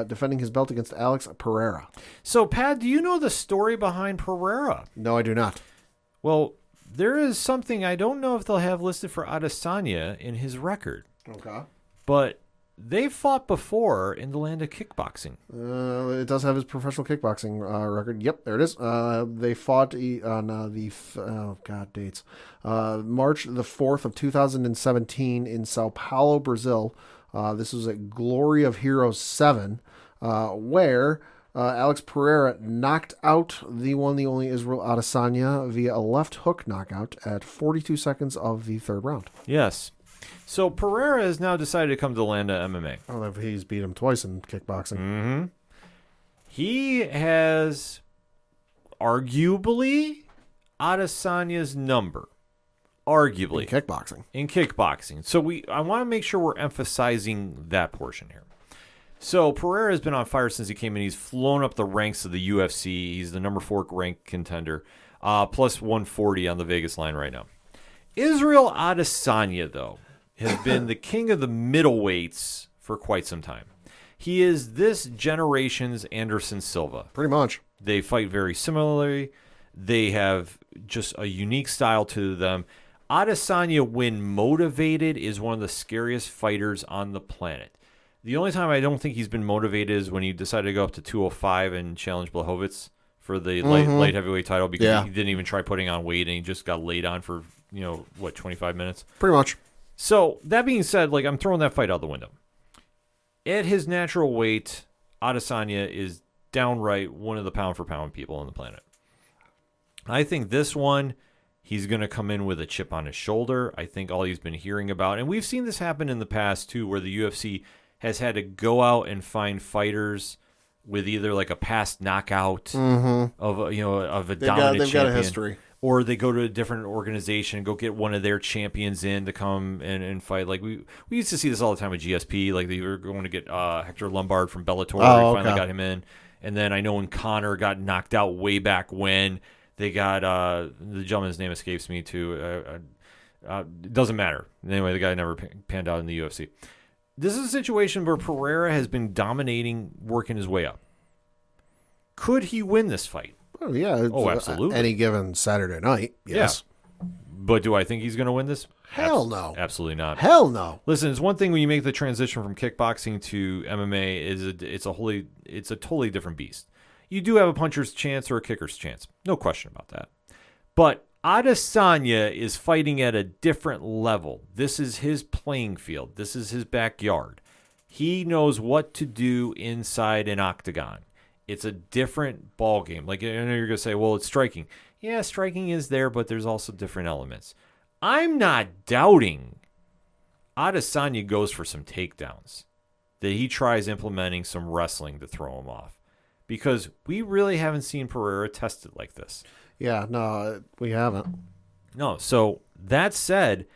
defending his belt against Alex Pereira. So, Pat, do you know the story behind Pereira? No, I do not. Well, there is something I don't know if they'll have listed for Adesanya in his record. Okay. But they fought before in the land of kickboxing. It does have his professional kickboxing record. Yep, there it is. They fought on dates. March the 4th of 2017 in Sao Paulo, Brazil. This was at Glory of Heroes 7, where Alex Pereira knocked out the only Israel Adesanya via a left hook knockout at 42 seconds of the third round. Yes. So Pereira has now decided to come to the land of MMA. Oh, he's beat him twice in kickboxing. Mm-hmm. He has arguably Adesanya's number. Arguably. In kickboxing. So I want to make sure we're emphasizing that portion here. So Pereira has been on fire since he came in. He's flown up the ranks of the UFC. He's the number 4 ranked contender. Plus 140 on the Vegas line right now. Israel Adesanya, though, has been the king of the middleweights for quite some time. He is this generation's Anderson Silva. Pretty much. They fight very similarly. They have just a unique style to them. Adesanya, when motivated, is one of the scariest fighters on the planet. The only time I don't think he's been motivated is when he decided to go up to 205 and challenge Blachowicz for the light heavyweight title because he didn't even try putting on weight and he just got laid on for, 25 minutes? Pretty much. So, that being said, I'm throwing that fight out the window. At his natural weight, Adesanya is downright one of the pound-for-pound people on the planet. I think this one, he's going to come in with a chip on his shoulder. I think all he's been hearing about, and we've seen this happen in the past too, where the UFC has had to go out and find fighters with either a past knockout of a dominant champion. They've got a history. Or they go to a different organization and go get one of their champions in to come and fight. We used to see this all the time with GSP. They were going to get Hector Lombard from Bellator. They finally got him in. And then I know when Conor got knocked out way back when, they got the gentleman's name escapes me too. It doesn't matter. Anyway, the guy never panned out in the UFC. This is a situation where Pereira has been dominating, working his way up. Could he win this fight? Oh, yeah. Absolutely. Any given Saturday night, yes. Yeah. But do I think he's going to win this? Hell no. Absolutely not. Hell no. Listen, it's one thing when you make the transition from kickboxing to MMA, it's a totally different beast. You do have a puncher's chance or a kicker's chance. No question about that. But Adesanya is fighting at a different level. This is his playing field. This is his backyard. He knows what to do inside an octagon. It's a different ball game. I know you're going to say, well, it's striking. Yeah, striking is there, but there's also different elements. I'm not doubting Adesanya goes for some takedowns, that he tries implementing some wrestling to throw him off. Because we really haven't seen Pereira tested like this. Yeah, no, we haven't. No, so that said,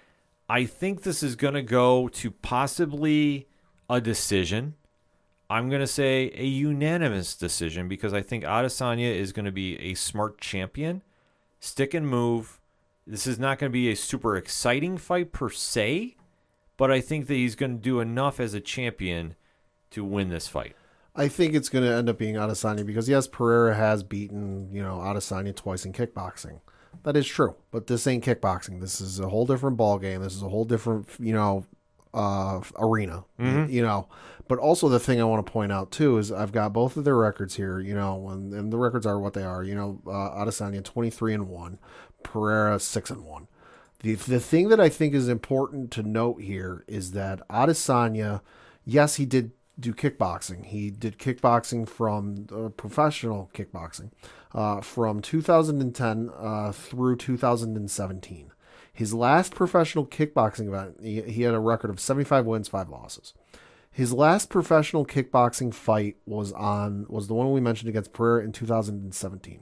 I think this is going to go to possibly a decision. I'm going to say a unanimous decision because I think Adesanya is going to be a smart champion. Stick and move. This is not going to be a super exciting fight per se, but I think that he's going to do enough as a champion to win this fight. I think it's going to end up being Adesanya because, yes, Pereira has beaten, Adesanya twice in kickboxing. That is true, but this ain't kickboxing. This is a whole different ball game. This is a whole different, arena, But also the thing I want to point out, too, is I've got both of their records here, and the records are what they are. Adesanya 23-1, Pereira 6-1. The thing that I think is important to note here is that Adesanya, yes, he did do kickboxing. He did kickboxing from professional kickboxing from 2010 through 2017. His last professional kickboxing event, he had a record of 75 wins, 5 losses. His last professional kickboxing fight was the one we mentioned against Pereira in 2017.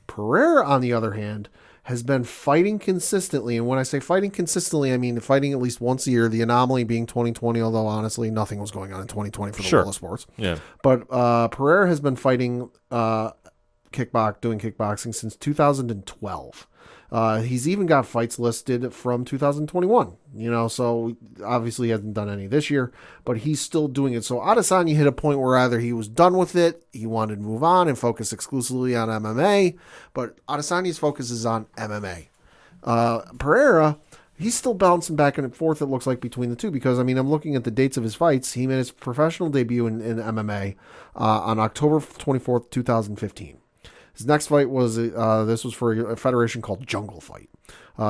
Pereira, on the other hand, has been fighting consistently, and when I say fighting consistently, I mean fighting at least once a year, the anomaly being 2020, although honestly nothing was going on in 2020 for the world of sports. Yeah. But Pereira has been fighting doing kickboxing since 2012. He's even got fights listed from 2021, so obviously he hasn't done any this year, but he's still doing it. So Adesanya hit a point where either he was done with it, he wanted to move on and focus exclusively on MMA, but Adesanya's focus is on MMA. Pereira, he's still bouncing back and forth, it looks like, between the two, because, I'm looking at the dates of his fights. He made his professional debut in MMA on October 24th, 2015. His next fight was, this was for a federation called Jungle Fight.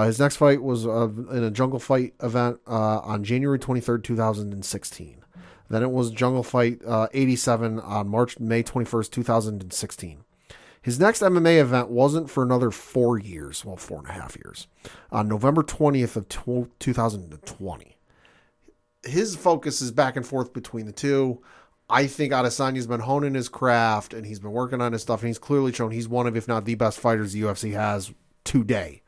His next fight was in a Jungle Fight event on January 23rd, 2016. Then it was Jungle Fight 87 on May 21st, 2016. His next MMA event wasn't for another 4 years, 4.5 years, on November 20th of 2020. His focus is back and forth between the two. I think Adesanya's been honing his craft, and he's been working on his stuff, and he's clearly shown he's one of, if not the best fighters the UFC has today.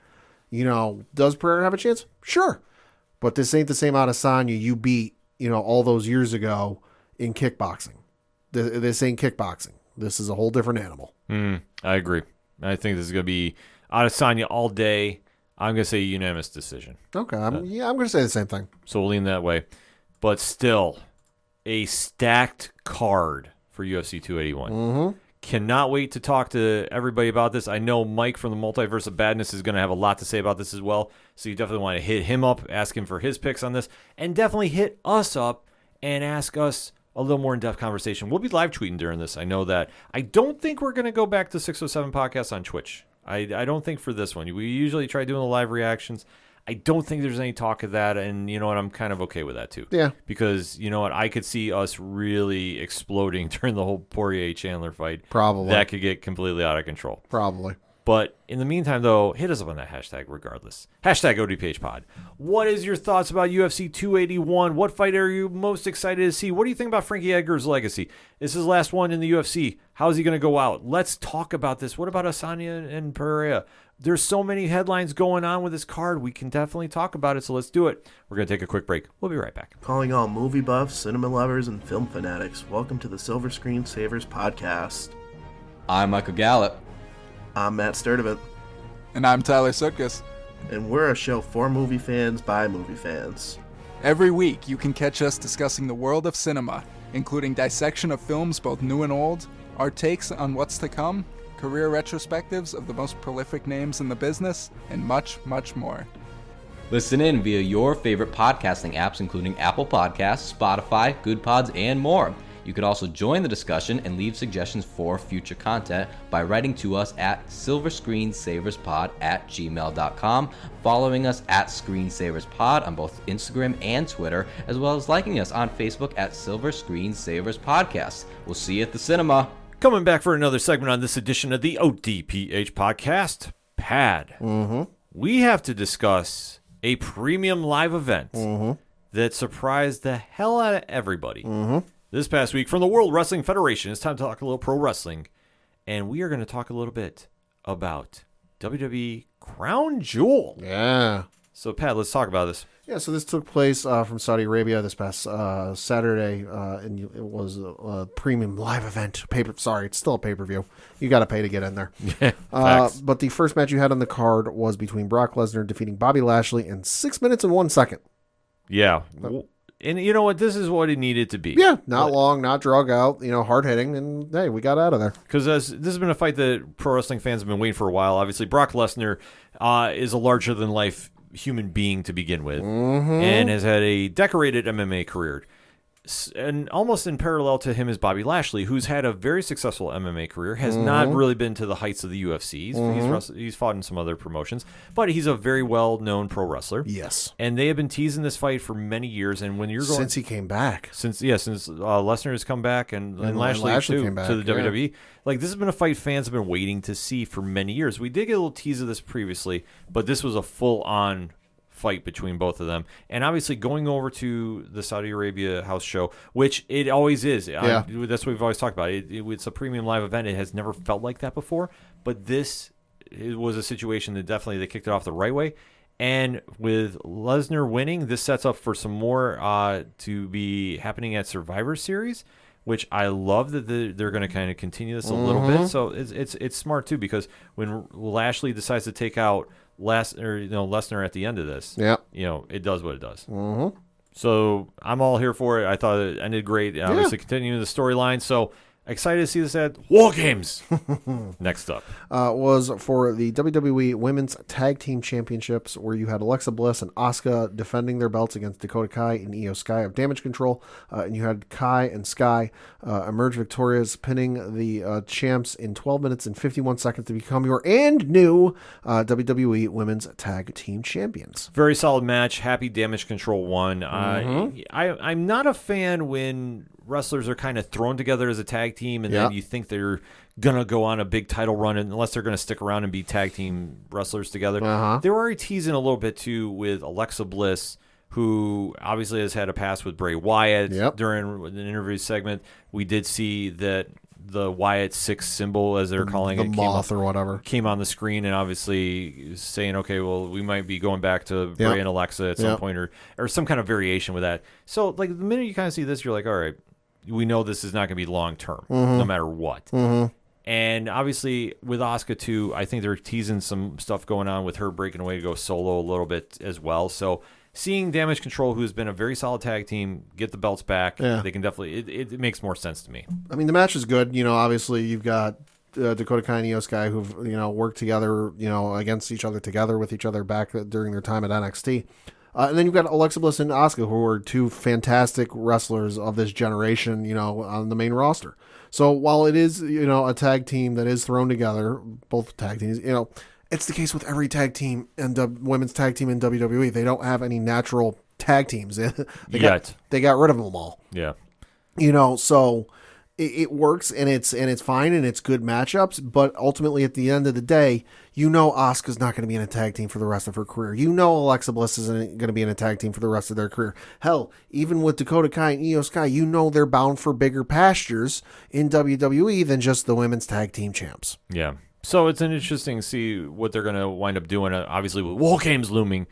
Does Pereira have a chance? Sure. But this ain't the same Adesanya you beat, all those years ago in kickboxing. This ain't kickboxing. This is a whole different animal. I agree. I think this is going to be Adesanya all day. I'm going to say unanimous decision. Okay. I'm going to say the same thing. So we'll lean that way. But still, a stacked card for UFC 281. Cannot wait to talk to everybody about this. I know Mike from the Multiverse of Badness is going to have a lot to say about this as well. So you definitely want to hit him up, ask him for his picks on this, and definitely hit us up and ask us a little more in-depth conversation. We'll be live tweeting during this. I know that. I don't think we're going to go back to 607 Podcasts on Twitch. I don't think for this one. We usually try doing the live reactions. I don't think there's any talk of that, and you know what? I'm kind of okay with that too. Yeah. Because you know what? I could see us really exploding during the whole Poirier-Chandler fight. Probably. That could get completely out of control. Probably. But in the meantime, though, hit us up on that hashtag regardless. Hashtag ODPH pod. What is your thoughts about UFC 281? What fight are you most excited to see? What do you think about Frankie Edgar's legacy? This is his last one in the UFC. How is he going to go out? Let's talk about this. What about Asanya and Pereira? There's so many headlines going on with this card. We can definitely talk about it, so let's do it. We're going to take a quick break. We'll be right back. Calling all movie buffs, cinema lovers, and film fanatics, welcome to the Silver Screen Savers podcast. I'm Michael Gallup. I'm Matt Sturdivant, And I'm Tyler Sutkus. and we're a show for movie fans by movie fans. Every week, you can catch us discussing the world of cinema, including dissection of films both new and old, our takes on what's to come, career retrospectives of the most prolific names in the business, and much, much more. Listen in via your favorite podcasting apps, including Apple Podcasts, Spotify, Good Pods, and more. You could also join the discussion and leave suggestions for future content by writing to us at silverscreensaverspod@gmail.com, following us at ScreenSaversPod on both Instagram and Twitter, as well as liking us on Facebook at Silver Screen Savers Podcast. We'll see you at the cinema. Coming back for another segment on this edition of the ODPH podcast, Pad. We have to discuss a premium live event that surprised the hell out of everybody. This past week from the World Wrestling Federation, it's time to talk a little pro wrestling, and we are going to talk a little bit about WWE Crown Jewel. Yeah. So, Pat, let's talk about this. Yeah, so this took place from Saudi Arabia this past Saturday, and it was a premium live event. It's still a pay-per-view. You got to pay to get in there. Facts. But the first match you had on the card was between Brock Lesnar defeating Bobby Lashley in 6 minutes and 1 second. Yeah. And you know what? This is what it needed to be. Yeah, not long, not drug out, hard hitting, and hey, we got out of there. Because this has been a fight that pro wrestling fans have been waiting for a while. Obviously, Brock Lesnar is a larger-than-life human being to begin with, and has had a decorated MMA career. And almost in parallel to him is Bobby Lashley, who's had a very successful MMA career, has not really been to the heights of the UFC. He's fought in some other promotions, but he's a very well-known pro wrestler. Yes. And they have been teasing this fight for many years. And when you're going Since he came back. since Lesnar has come back and Lashley too, came back, to the WWE, like this has been a fight fans have been waiting to see for many years. We did get a little tease of this previously, but this was a full-on fight between both of them, and obviously going over to the Saudi Arabia house show, which it always is. Yeah. That's what we've always talked about. It's a premium live event. It has never felt like that before, but it was a situation that definitely they kicked it off the right way. And with Lesnar winning, this sets up for some more to be happening at Survivor Series, which I love that they're going to kind of continue this a little bit. So it's smart too, because when Lashley decides to take out Lesnar at the end of this, it does what it does. So I'm all here for it. I thought it ended great. Obviously, continuing the storyline. So excited to see this at War Games. Next up was for the WWE Women's Tag Team Championships, where you had Alexa Bliss and Asuka defending their belts against Dakota Kai and Io Sky of Damage Control. And you had Kai and Sky emerge victorious, pinning the champs in 12 minutes and 51 seconds to become your new WWE Women's Tag Team Champions. Very solid match. Happy Damage Control won. I'm not a fan when wrestlers are kind of thrown together as a tag team, and then you think they're going to go on a big title run unless they're going to stick around and be tag team wrestlers together. They were already teasing a little bit, too, with Alexa Bliss, who obviously has had a past with Bray Wyatt. During an interview segment, we did see that the Wyatt 6 symbol, as they're calling the it, moth or whatever, came on the screen, and obviously saying, okay, well, we might be going back to Bray and Alexa at some point, or some kind of variation with that. So, like, the minute you kind of see this, you're like, all right, we know this is not going to be long-term, no matter what. And obviously, with Asuka, too, I think they're teasing some stuff going on with her breaking away to go solo a little bit as well. So seeing Damage Control, who's been a very solid tag team, get the belts back, they can definitely, it makes more sense to me. I mean, the match is good. Obviously you've got Dakota Kai and Io Sky who've, worked together, against each other, together with each other back during their time at NXT. And then you've got Alexa Bliss and Asuka, who are two fantastic wrestlers of this generation, on the main roster. So while it is, a tag team that is thrown together, both tag teams, it's the case with every tag team and women's tag team in WWE. They don't have any natural tag teams. They got rid of them all. Yeah. So it works and it's fine and it's good matchups, but ultimately at the end of the day, Asuka's not going to be in a tag team for the rest of her career. Alexa Bliss isn't going to be in a tag team for the rest of their career. Hell, even with Dakota Kai and Io Sky, they're bound for bigger pastures in WWE than just the women's tag team champs. Yeah. So it's an interesting to see what they're going to wind up doing. Obviously, with War Games looming,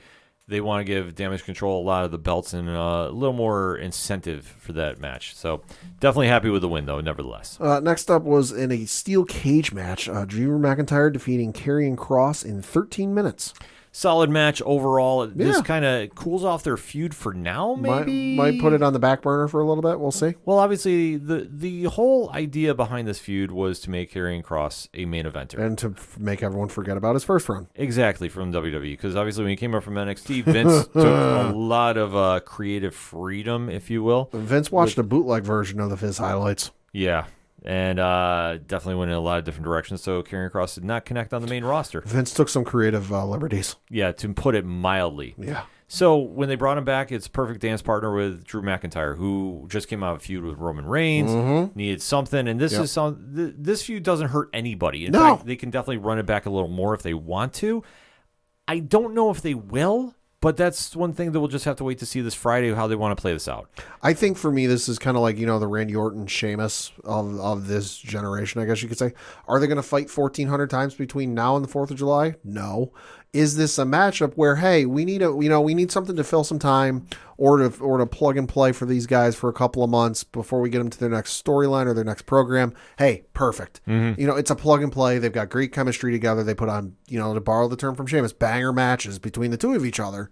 they want to give Damage Control a lot of the belts and a little more incentive for that match. So definitely happy with the win, though, nevertheless. Next up was in a steel cage match, Drew McIntyre defeating Karrion Kross in 13 minutes. Solid match overall. This kind of cools off their feud for now, maybe? Might put it on the back burner for a little bit. We'll see. Well, obviously, the whole idea behind this feud was to make Karrion Kross a main eventer. And to make everyone forget about his first run. Exactly, from WWE. Because obviously when he came up from NXT, Vince took a lot of creative freedom, if you will. Vince watched a bootleg version of his highlights. Yeah. And definitely went in a lot of different directions, so Karrion Kross did not connect on the main roster. Vince took some creative liberties. Yeah, to put it mildly. Yeah. So when they brought him back, it's a perfect dance partner with Drew McIntyre, who just came out of a feud with Roman Reigns, needed something, and this is this feud doesn't hurt anybody. In fact, they can definitely run it back a little more if they want to. I don't know if they will. But that's one thing that we'll just have to wait to see this Friday, how they want to play this out. I think for me, this is kind of like, the Randy Orton Sheamus of this generation, I guess you could say. Are they going to fight 1,400 times between now and the 4th of July? No. Is this a matchup where, hey, we need something to fill some time or to plug and play for these guys for a couple of months before we get them to their next storyline or their next program? Hey, perfect. It's a plug and play. They've got great chemistry together. They put on, to borrow the term from Sheamus, banger matches between the two of each other.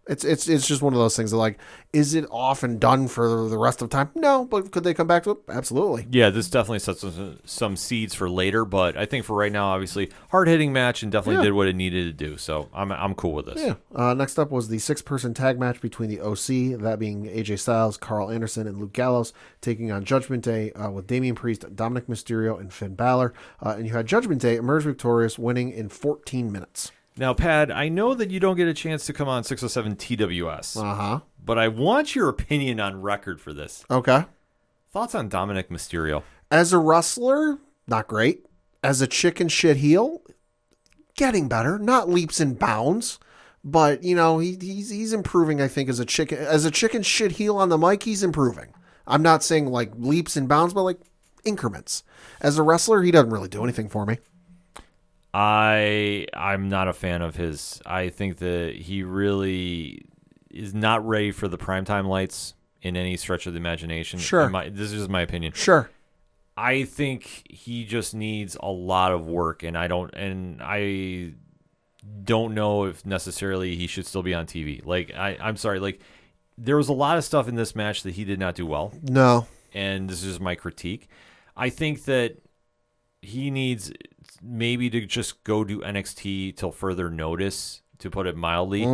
It's just one of those things that, like, is it off and done for the rest of time? No, but could they come back to it? Absolutely. Yeah, this definitely sets some seeds for later, but I think for right now, obviously, hard-hitting match and definitely did what it needed to do, so I'm cool with this. Yeah. Next up was the 6-person tag match between the OC, that being AJ Styles, Carl Anderson, and Luke Gallows, taking on Judgment Day with Damian Priest, Dominic Mysterio, and Finn Balor. And you had Judgment Day emerge victorious, winning in 14 minutes. Now, Pad, I know that you don't get a chance to come on 607 TWS. But I want your opinion on record for this. Okay. Thoughts on Dominic Mysterio? As a wrestler, not great. As a chicken shit heel, getting better. Not leaps and bounds. But, he's improving, I think, as a chicken shit heel on the mic, he's improving. I'm not saying, like, leaps and bounds, but, like, increments. As a wrestler, he doesn't really do anything for me. I'm not a fan of his. I think that he really is not ready for the primetime lights in any stretch of the imagination. Sure. This is just my opinion. Sure. I think he just needs a lot of work, and I don't know if necessarily he should still be on TV. Like, I'm sorry, like, there was a lot of stuff in this match that he did not do well. No. And this is my critique. I think that he needs maybe to just go do NXT till further notice, to put it mildly.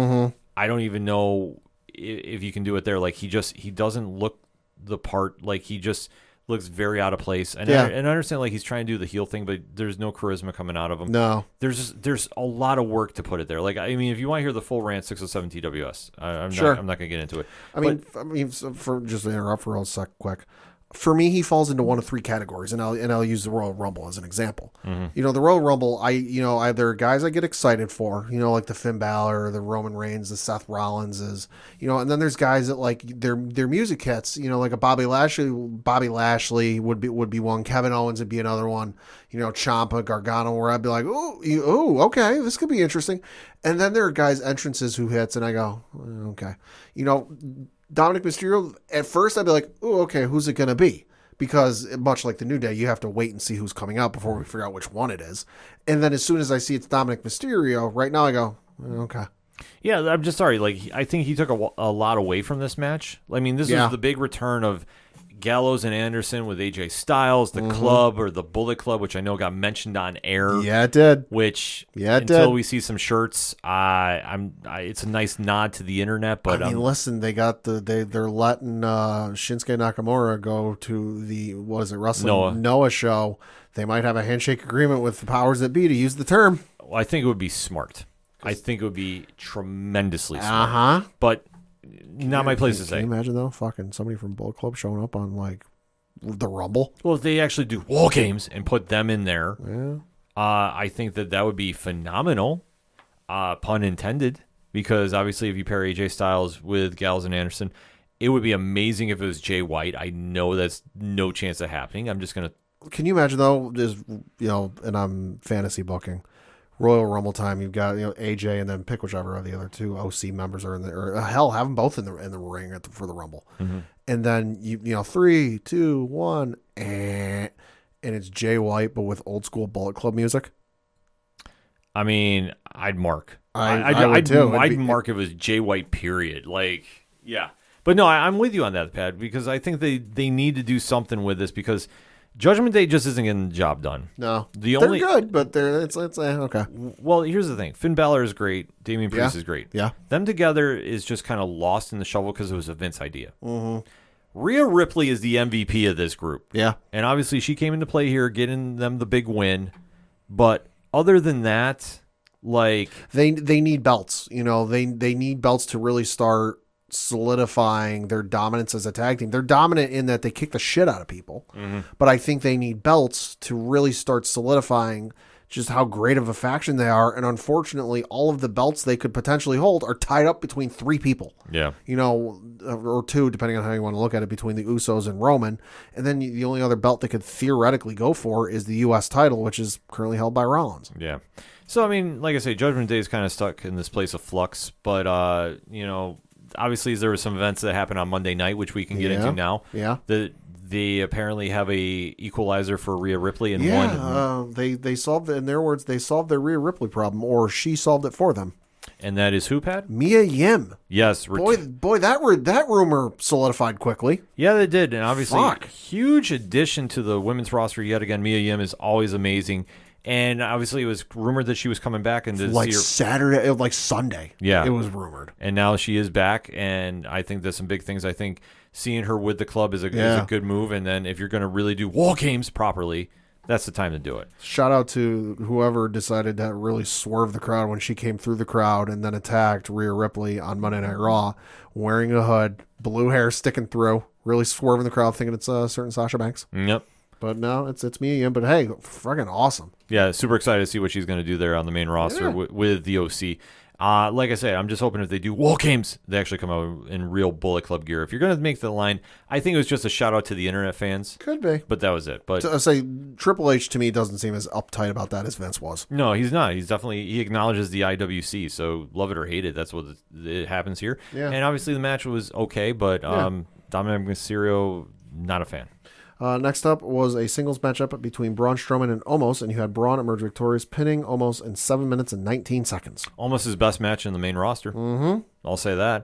I don't even know if you can do it there. Like, he doesn't look the part. Like, he just looks very out of place. And I understand, like, he's trying to do the heel thing, but there's no charisma coming out of him. No. There's a lot of work to put it there. Like, I mean, if you want to hear the full rant, 607 TWS. I'm not going to get into it. I mean, for just to interrupt for a sec quick. For me, he falls into one of three categories, and I'll use the Royal Rumble as an example. The Royal Rumble, there are guys I get excited for, like the Finn Balor, the Roman Reigns, the Seth Rollinses, and then there's guys that, like, their music hits, like a Bobby Lashley. Bobby Lashley would be one. Kevin Owens would be another one. Ciampa, Gargano, where I'd be like, ooh, okay, this could be interesting. And then there are guys' entrances who hits, and I go, okay, Dominic Mysterio, at first I'd be like, oh, okay, who's it going to be? Because much like the New Day, you have to wait and see who's coming out before we figure out which one it is. And then as soon as I see it's Dominic Mysterio, right now I go, okay. Yeah, I'm just sorry. Like, I think he took a lot away from this match. I mean, this is the big return of Gallows and Anderson with AJ Styles, the club or the Bullet Club, which I know got mentioned on air. Yeah, it did. Which it until did. we see some shirts, it's a nice nod to the internet. But I mean, listen, they're letting Shinsuke Nakamura go to the Wrestling Noah show. They might have a handshake agreement with the powers that be to use the term. I think it would be smart. I think it would be tremendously smart. But not my place to say. Can you imagine though, fucking somebody from Bullet Club showing up on like the Rumble? Well, if they actually do War Games and put them in there, Yeah. I think that would be phenomenal. Pun intended, because obviously if you pair AJ Styles with Gallows and Anderson, it would be amazing if it was Jay White. I know that's no chance of happening. I'm just gonna. Can you imagine though? And I'm fantasy booking. Royal Rumble time, you've got AJ, and then pick whichever of the other two OC members are in there. Or hell, have them both in the ring for the Rumble, and then you 3, 2, 1, and it's Jay White, but with old school Bullet Club music. I mean, I'd mark. I would too. I'd mark if it was Jay White. Period. Like, yeah. But no, I'm with you on that, Pat, because I think they need to do something with this, because Judgment Day just isn't getting the job done. No, they're good, but it's okay. Well, here's the thing: Finn Balor is great, Damian Priest is great. Yeah, them together is just kind of lost in the shuffle because it was a Vince idea. Rhea Ripley is the MVP of this group. Yeah, and obviously she came into play here, getting them the big win. But other than that, like they need belts. They need belts to really start solidifying their dominance as a tag team. They're dominant in that they kick the shit out of people, but I think they need belts to really start solidifying just how great of a faction they are. And unfortunately, all of the belts they could potentially hold are tied up between 3 people. Yeah. Or 2, depending on how you want to look at it, between the Usos and Roman. And then the only other belt they could theoretically go for is the U.S. title, which is currently held by Rollins. Yeah. So, I mean, like I say, Judgment Day is kind of stuck in this place of flux, but, obviously there were some events that happened on Monday night, which we can get into now. Yeah. They apparently have a equalizer for Rhea Ripley and one. They solved it. In their words, they solved their Rhea Ripley problem, or she solved it for them. And that is who, Pat? Mia Yim. Yes. Boy, that rumor solidified quickly. Yeah, they did. And obviously, huge addition to the women's roster yet again. Mia Yim is always amazing. And obviously, it was rumored that she was coming back, and Saturday, like Sunday. Yeah, it was rumored, and now she is back. And I think there's some big things. I think seeing her with the club is a good move. And then if you're going to really do War Games properly, that's the time to do it. Shout out to whoever decided to really swerve the crowd when she came through the crowd and then attacked Rhea Ripley on Monday Night Raw, wearing a hood, blue hair sticking through, really swerving the crowd, thinking it's a certain Sasha Banks. Yep. But no, it's me again. But hey, fucking awesome. Yeah, super excited to see what she's going to do there on the main roster with the OC. Like I said, I'm just hoping if they do War Games, they actually come out in real Bullet Club gear. If you're going to make the line, I think it was just a shout out to the internet fans. Could be. But that was it. But I say Triple H to me doesn't seem as uptight about that as Vince was. No, he's not. He acknowledges the IWC, so love it or hate it, that's what it happens here. Yeah. And obviously the match was okay, but Dominic Mysterio, not a fan. Next up was a singles matchup between Braun Strowman and Omos, and you had Braun emerge victorious, pinning Omos in 7 minutes and 19 seconds. Almost his best match in the main roster. I'll say that.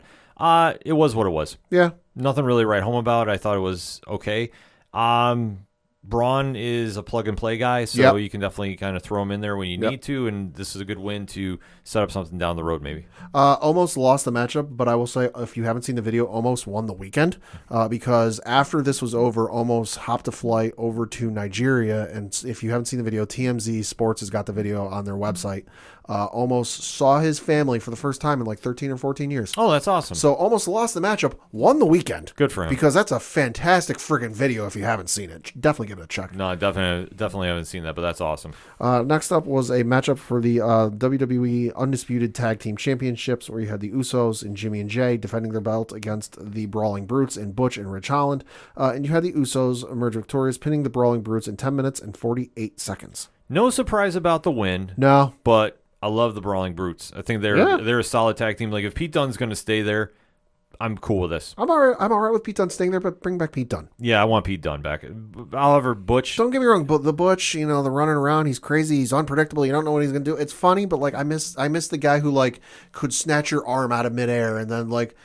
It was what it was. Yeah. Nothing really write home about. I thought it was okay. Braun is a plug-and-play guy, so you can definitely kind of throw him in there when you need to, and this is a good win to set up something down the road maybe. Omos lost the matchup, but I will say, if you haven't seen the video, Omos won the weekend because after this was over, Omos hopped a flight over to Nigeria, and if you haven't seen the video, TMZ Sports has got the video on their website. Omos saw his family for the first time in like 13 or 14 years. Oh, that's awesome. So Omos lost the matchup, won the weekend. Good for him. Because that's a fantastic friggin' video if you haven't seen it. Definitely give it a check. No, I definitely haven't seen that, but that's awesome. Next up was a matchup for the WWE Undisputed Tag Team Championships, where you had the Usos and Jimmy and Jay defending their belt against the Brawling Brutes in Butch and Rich Holland. And you had the Usos emerge victorious, pinning the Brawling Brutes in 10 minutes and 48 seconds. No surprise about the win. No. But I love the Brawling Brutes. I think they're a solid tag team. Like, if Pete Dunne's going to stay there, I'm cool with this. I'm all right with Pete Dunne staying there, but bring back Pete Dunne. Yeah, I want Pete Dunne back. However, Butch. Don't get me wrong, but the Butch, the running around, he's crazy, he's unpredictable. You don't know what he's gonna do. It's funny, but like I miss the guy who like could snatch your arm out of midair and then like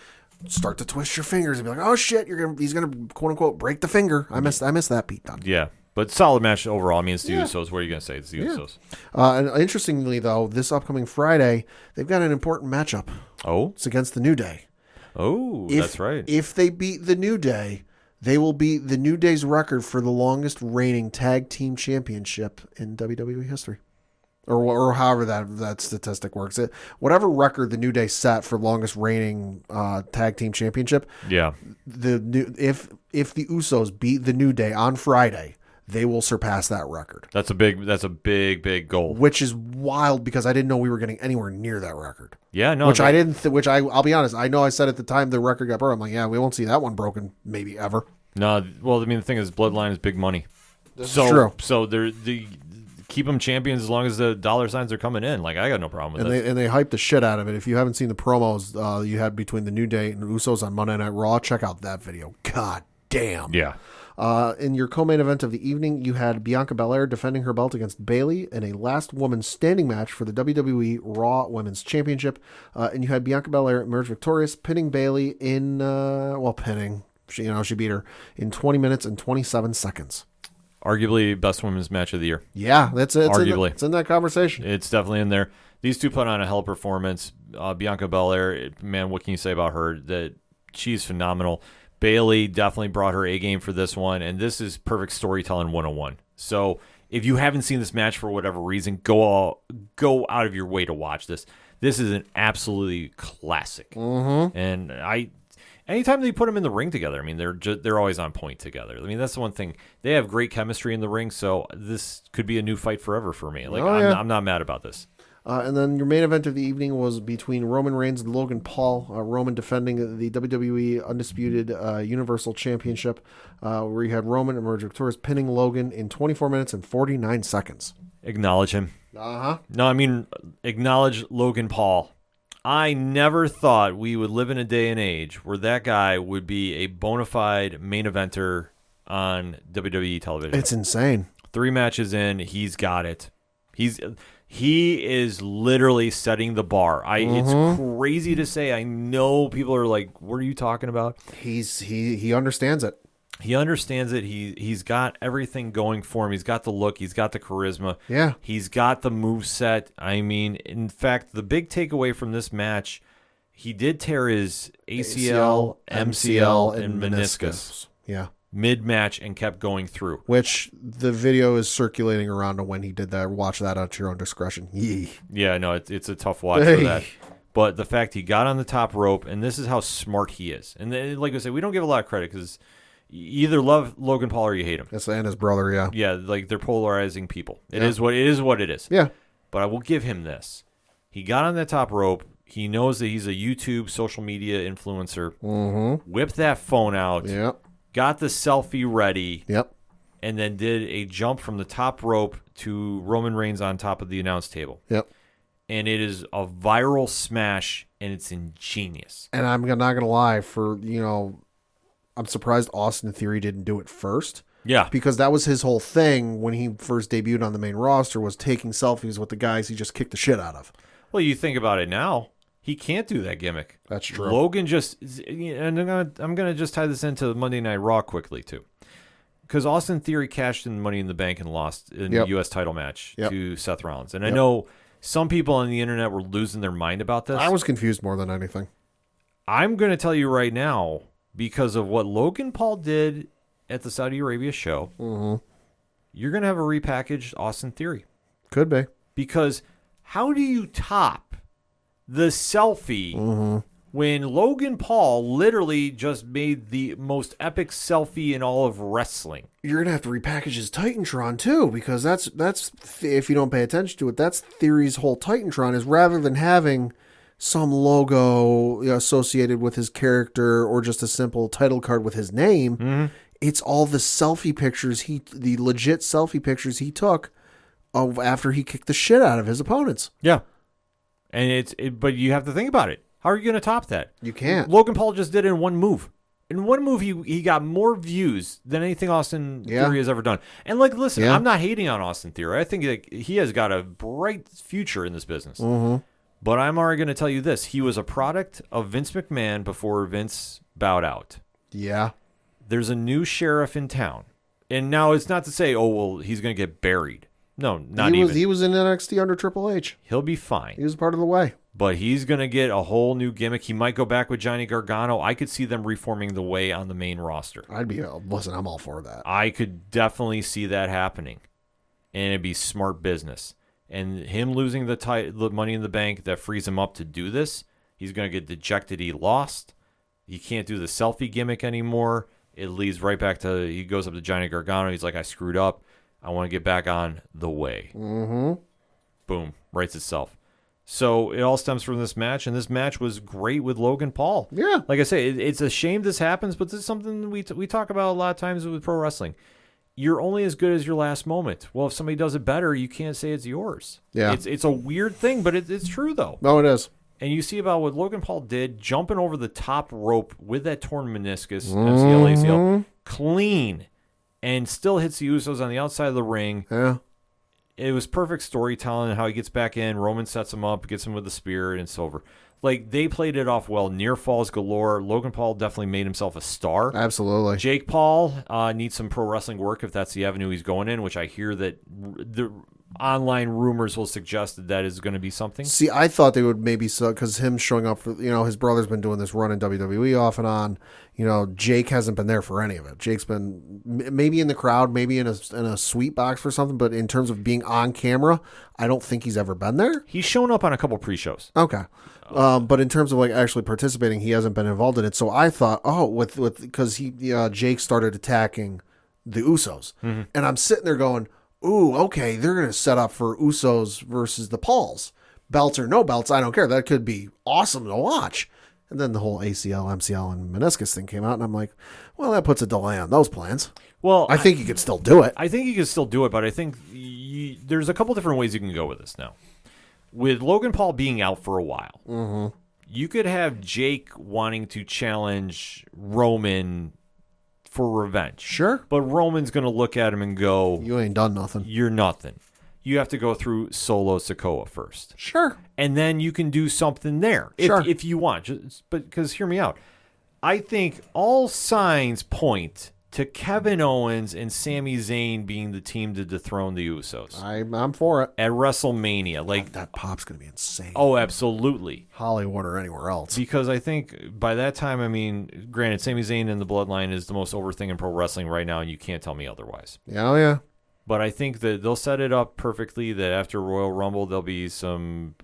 start to twist your fingers and be like, oh shit, he's gonna quote unquote break the finger. I miss that Pete Dunne. Yeah. But solid match overall. I mean, it's the Usos. What are you going to say? It's the Usos. And interestingly, though, this upcoming Friday, they've got an important matchup. Oh? It's against the New Day. Oh, that's right. If they beat the New Day, they will beat the New Day's record for the longest reigning tag team championship in WWE history. Or however that statistic works. Whatever record the New Day set for longest reigning tag team championship. Yeah. If the Usos beat the New Day on Friday, they will surpass that record. That's a big goal. Which is wild because I didn't know we were getting anywhere near that record. Yeah, no. I'll be honest, I know I said at the time the record got broken. I'm like, yeah, we won't see that one broken maybe ever. No, well, I mean, the thing is, Bloodline is big money. That's true. So keep them champions as long as the dollar signs are coming in. Like, I got no problem with And they hyped the shit out of it. If you haven't seen the promos you had between the New Day and Usos on Monday Night Raw, check out that video. God damn. Yeah. In your co-main event of the evening, you had Bianca Belair defending her belt against Bayley in a last woman standing match for the WWE Raw Women's Championship. And you had Bianca Belair emerge victorious, pinning Bayley in, pinning. She beat her in 20 minutes and 27 seconds. Arguably best women's match of the year. Yeah, that's it. Arguably. It's in that conversation. It's definitely in there. These two put on a hell of a performance. Bianca Belair, man, what can you say about her? That she's phenomenal. Bayley definitely brought her A game for this one, and this is perfect storytelling 101. So if you haven't seen this match for whatever reason, go out of your way to watch this. This is an absolutely classic. Mm-hmm. And anytime they put them in the ring together, I mean, they're always on point together. I mean, that's the one thing. They have great chemistry in the ring, so this could be a new fight forever for me. Like, I'm not mad about this. And then your main event of the evening was between Roman Reigns and Logan Paul. Roman defending the WWE Undisputed Universal Championship, where you had Roman emerge victorious, pinning Logan in 24 minutes and 49 seconds. Acknowledge him. Uh-huh. No, I mean, acknowledge Logan Paul. I never thought we would live in a day and age where that guy would be a bona fide main eventer on WWE television. It's insane. 3 matches in, he's got it. He is literally setting the bar. It's crazy to say. I know people are like, "What are you talking about?" He understands it. He understands it. He's got everything going for him. He's got the look. He's got the charisma. Yeah. He's got the moveset. I mean, in fact, the big takeaway from this match, he did tear his ACL, MCL, and meniscus. Yeah. Mid-match and kept going through. Which the video is circulating around on when he did that. Watch that at your own discretion. Yee. Yeah, no, it's a tough watch for that. But the fact he got on the top rope, and this is how smart he is. And then, like I said, we don't give a lot of credit because you either love Logan Paul or you hate him. Yes, and his brother, yeah. Yeah, like they're polarizing people. It is what it is. Yeah. But I will give him this. He got on that top rope. He knows that he's a YouTube social media influencer. Mm-hmm. Whipped that phone out. Yep. Got the selfie ready. Yep. And then did a jump from the top rope to Roman Reigns on top of the announce table. Yep. And it is a viral smash, and it's ingenious. And I'm not going to lie, I'm surprised Austin Theory didn't do it first. Yeah. Because that was his whole thing when he first debuted on the main roster, was taking selfies with the guys he just kicked the shit out of. Well, you think about it now. He can't do that gimmick. That's true. Logan and I'm gonna just tie this into Monday Night Raw quickly too, because Austin Theory cashed in Money in the Bank and lost in the U.S. title match to Seth Rollins, and I know some people on the internet were losing their mind about this. I was confused more than anything. I'm gonna tell you right now, because of what Logan Paul did at the Saudi Arabia show, you're gonna have a repackaged Austin Theory. Could be. Because how do you top the selfie when Logan Paul literally just made the most epic selfie in all of wrestling? You're going to have to repackage his Titantron too, because that's if you don't pay attention to it, that's Theory's whole Titantron, is rather than having some logo associated with his character or just a simple title card with his name, it's all the selfie pictures, the legit selfie pictures he took of after he kicked the shit out of his opponents. Yeah. And but you have to think about it. How are you going to top that? You can't. Logan Paul just did it in one move. In one move, he got more views than anything Austin Theory has ever done. And, like, listen, I'm not hating on Austin Theory. I think like, he has got a bright future in this business. Mm-hmm. But I'm already going to tell you this. He was a product of Vince McMahon before Vince bowed out. Yeah. There's a new sheriff in town. And now it's not to say, oh, well, he's going to get buried. No, not even. He was in NXT under Triple H. He'll be fine. He was part of the way. But he's going to get a whole new gimmick. He might go back with Johnny Gargano. I could see them reforming the way on the main roster. Listen, I'm all for that. I could definitely see that happening. And it'd be smart business. And him losing the Money in the Bank that frees him up to do this, he's going to get dejected he lost. He can't do the selfie gimmick anymore. It leads right back to, he goes up to Johnny Gargano. He's like, I screwed up. I want to get back on the way. Mm-hmm. Boom. Writes itself. So it all stems from this match, and this match was great with Logan Paul. Yeah. Like I say, it's a shame this happens, but this is something we talk about a lot of times with pro wrestling. You're only as good as your last moment. Well, if somebody does it better, you can't say it's yours. Yeah. It's a weird thing, but it's true, though. No, it is. And you see about what Logan Paul did, jumping over the top rope with that torn meniscus, MCL, ACL, clean, and still hits the Usos on the outside of the ring. Yeah. It was perfect storytelling, how he gets back in. Roman sets him up, gets him with the spear, and it's over. Like, they played it off well. Near falls galore. Logan Paul definitely made himself a star. Absolutely. Jake Paul needs some pro wrestling work if that's the avenue he's going in, which I hear that the online rumors will suggest that is going to be something. See, I thought they would maybe, because him showing up for, his brother's been doing this run in WWE off and on. Jake hasn't been there for any of it. Jake's been maybe in the crowd, maybe in a sweet box for something, but in terms of being on camera, I don't think he's ever been there. He's shown up on a couple pre-shows. Okay. But in terms of like actually participating, he hasn't been involved in it. So I thought, because Jake started attacking the Usos, and I'm sitting there going, ooh, okay, they're going to set up for Usos versus the Pauls. Belts or no belts, I don't care. That could be awesome to watch. And then the whole ACL, MCL, and meniscus thing came out, and I'm like, well, that puts a delay on those plans. Well, I think you could still do it. I think you can still do it, but I think there's a couple different ways you can go with this now. With Logan Paul being out for a while, you could have Jake wanting to challenge Roman for revenge. Sure. But Roman's going to look at him and go, You ain't done nothing. You're nothing. You have to go through Solo Sikoa first. Sure. And then you can do something there if you want. But because hear me out. I think all signs point to Kevin Owens and Sami Zayn being the team to dethrone the Usos. I'm for it. At WrestleMania. Like that pop's going to be insane. Oh, absolutely. Hollywood or anywhere else. Because I think by that time, I mean, granted, Sami Zayn in the Bloodline is the most over thing in pro wrestling right now, and you can't tell me otherwise. Oh, yeah. But I think that they'll set it up perfectly that after Royal Rumble, there'll be some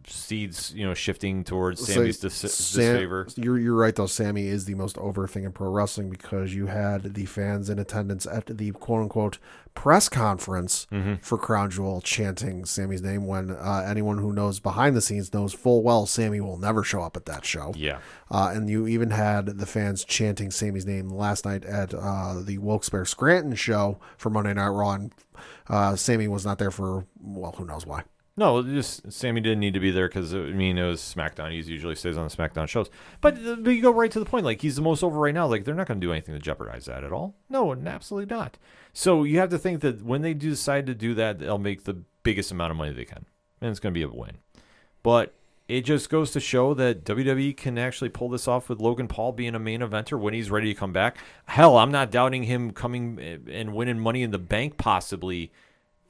seeds, shifting towards Sammy's disfavor. You're right, though. Sammy is the most over thing in pro wrestling because you had the fans in attendance at the quote-unquote press conference for Crown Jewel chanting Sammy's name when anyone who knows behind the scenes knows full well Sammy will never show up at that show. Yeah. And you even had the fans chanting Sammy's name last night at the Wilkes-Barre Scranton show for Monday Night Raw, and Sammy was not there for, well, who knows why. No, just Sammy didn't need to be there because, it was SmackDown. He usually stays on the SmackDown shows. But you go right to the point. Like, he's the most over right now. Like, they're not going to do anything to jeopardize that at all. No, absolutely not. So you have to think that when they decide to do that, they'll make the biggest amount of money they can. And it's going to be a win. But it just goes to show that WWE can actually pull this off with Logan Paul being a main eventer when he's ready to come back. Hell, I'm not doubting him coming and winning Money in the Bank possibly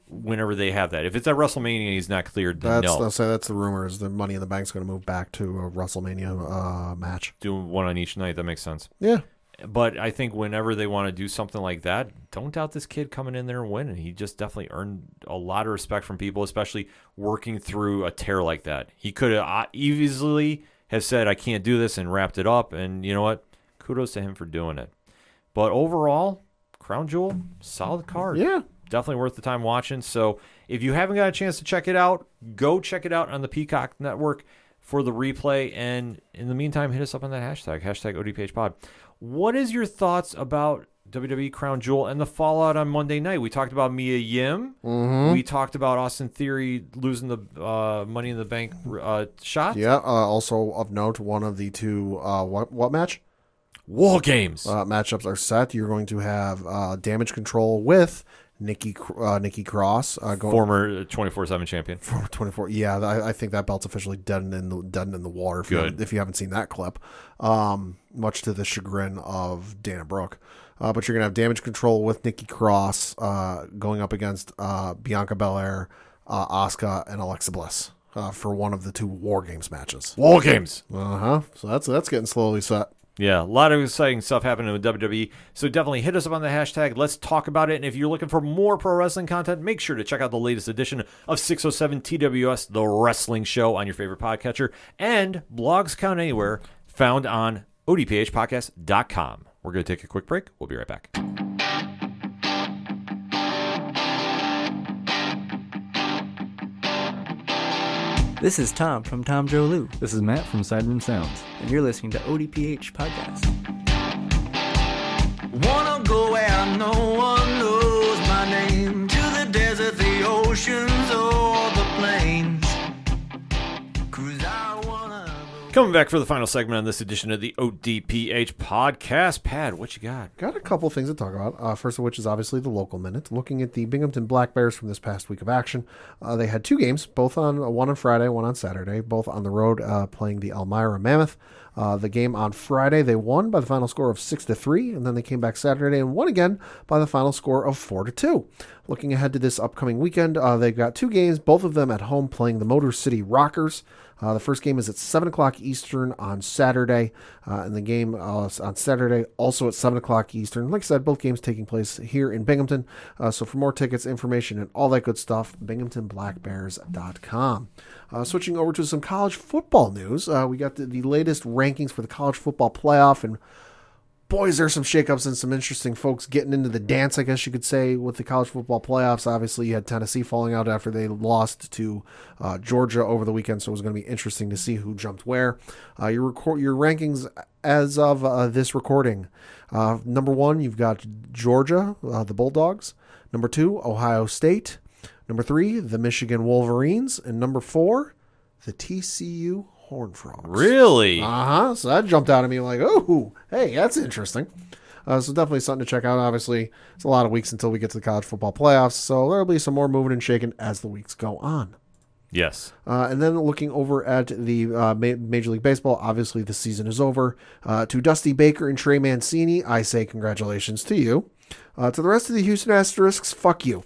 whenever they have that. If it's at WrestleMania he's not cleared, then no. I'll say that's the rumor, is the Money in the Bank's going to move back to a WrestleMania match. Do one on each night. That makes sense. Yeah. But I think whenever they want to do something like that, don't doubt this kid coming in there and winning. He just definitely earned a lot of respect from people, especially working through a tear like that. He could have easily have said, I can't do this, and wrapped it up. And you know what? Kudos to him for doing it. But overall, Crown Jewel, solid card. Yeah. Definitely worth the time watching. So if you haven't got a chance to check it out, go check it out on the Peacock Network for the replay. And in the meantime, hit us up on that hashtag ODPH pod. What is your thoughts about WWE Crown Jewel and the fallout on Monday night. We talked about Mia Yim. Mm-hmm. We talked about Austin Theory losing the Money in the Bank shot. Yeah. Also of note, one of the two what match? War Games matchups are set. You're going to have Damage Control with Nikki Cross, former 24/7 champion. Former 24. Yeah, I think that belt's officially dead in the water. If you haven't seen that clip, much to the chagrin of Dana Brooke. But you're gonna have Damage Control with Nikki Cross going up against Bianca Belair, Asuka, and Alexa Bliss for one of the two War Games matches. War Games. So that's getting slowly set. Yeah, a lot of exciting stuff happening with WWE. So definitely hit us up on the hashtag. Let's talk about it. And if you're looking for more pro wrestling content, make sure to check out the latest edition of 607 TWS, The Wrestling Show, on your favorite podcatcher. And Blogs Count Anywhere, found on ODPHpodcast.com. We're going to take a quick break. We'll be right back. This is Tom from Tom Joe Lou, This is Matt from Sideroom Sounds. and you're listening to ODPH Podcast. Wanna go where no one knows my name, to the desert, the oceans, or the plains. 'Cause I wanna go. Coming back for the final segment on this edition of the ODPH Podcast. Pad, what you got? Got a couple things to talk about. First of which is obviously the local minute. Looking at the Binghamton Black Bears from this past week of action, they had two games, both one on Friday, one on Saturday, both on the road playing the Elmira Mammoth. The game on Friday, they won by the final score of 6-3, and then they came back Saturday and won again by the final score of 4-2. Looking ahead to this upcoming weekend, they've got two games, both of them at home, playing the Motor City Rockers. The first game is at 7 o'clock Eastern on Saturday, and the game on Saturday also at 7 o'clock Eastern. Like I said, both games taking place here in Binghamton. So for more tickets, information, and all that good stuff, BinghamtonBlackBears.com. Switching over to some college football news, we got the latest rankings for the college football playoff, and boys, there's some shakeups and some interesting folks getting into the dance, I guess you could say, with the college football playoffs. Obviously, you had Tennessee falling out after they lost to Georgia over the weekend, so it was going to be interesting to see who jumped where. Your rankings as of this recording. Number 1, you've got Georgia, the Bulldogs. Number 2, Ohio State. Number 3, the Michigan Wolverines. And number 4, the TCU Horned Frogs. Really? So that jumped out at me like, oh, hey, that's interesting. So definitely something to check out. Obviously, it's a lot of weeks until we get to the college football playoffs, so there'll be some more moving and shaking as the weeks go on. Yes. And then looking over at the Major League Baseball, obviously the season is over. To Dusty Baker and Trey Mancini, I say congratulations to you. To the rest of the Houston Asterisks, fuck you.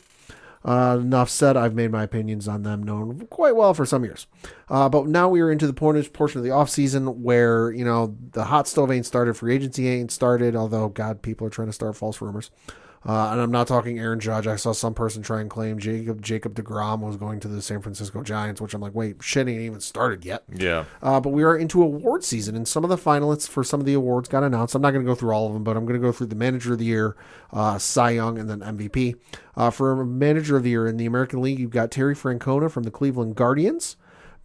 Enough said. I've made my opinions on them known quite well for some years. But now we are into the portion of the offseason where, the hot stove ain't started, free agency ain't started, although, God, people are trying to start false rumors. And I'm not talking Aaron Judge. I saw some person try and claim Jacob deGrom was going to the San Francisco Giants, which I'm like, wait, shit ain't even started yet. Yeah. But we are into award season, and some of the finalists for some of the awards got announced. I'm not going to go through all of them, but I'm going to go through the Manager of the Year, Cy Young, and then MVP. For Manager of the Year in the American League, you've got Terry Francona from the Cleveland Guardians,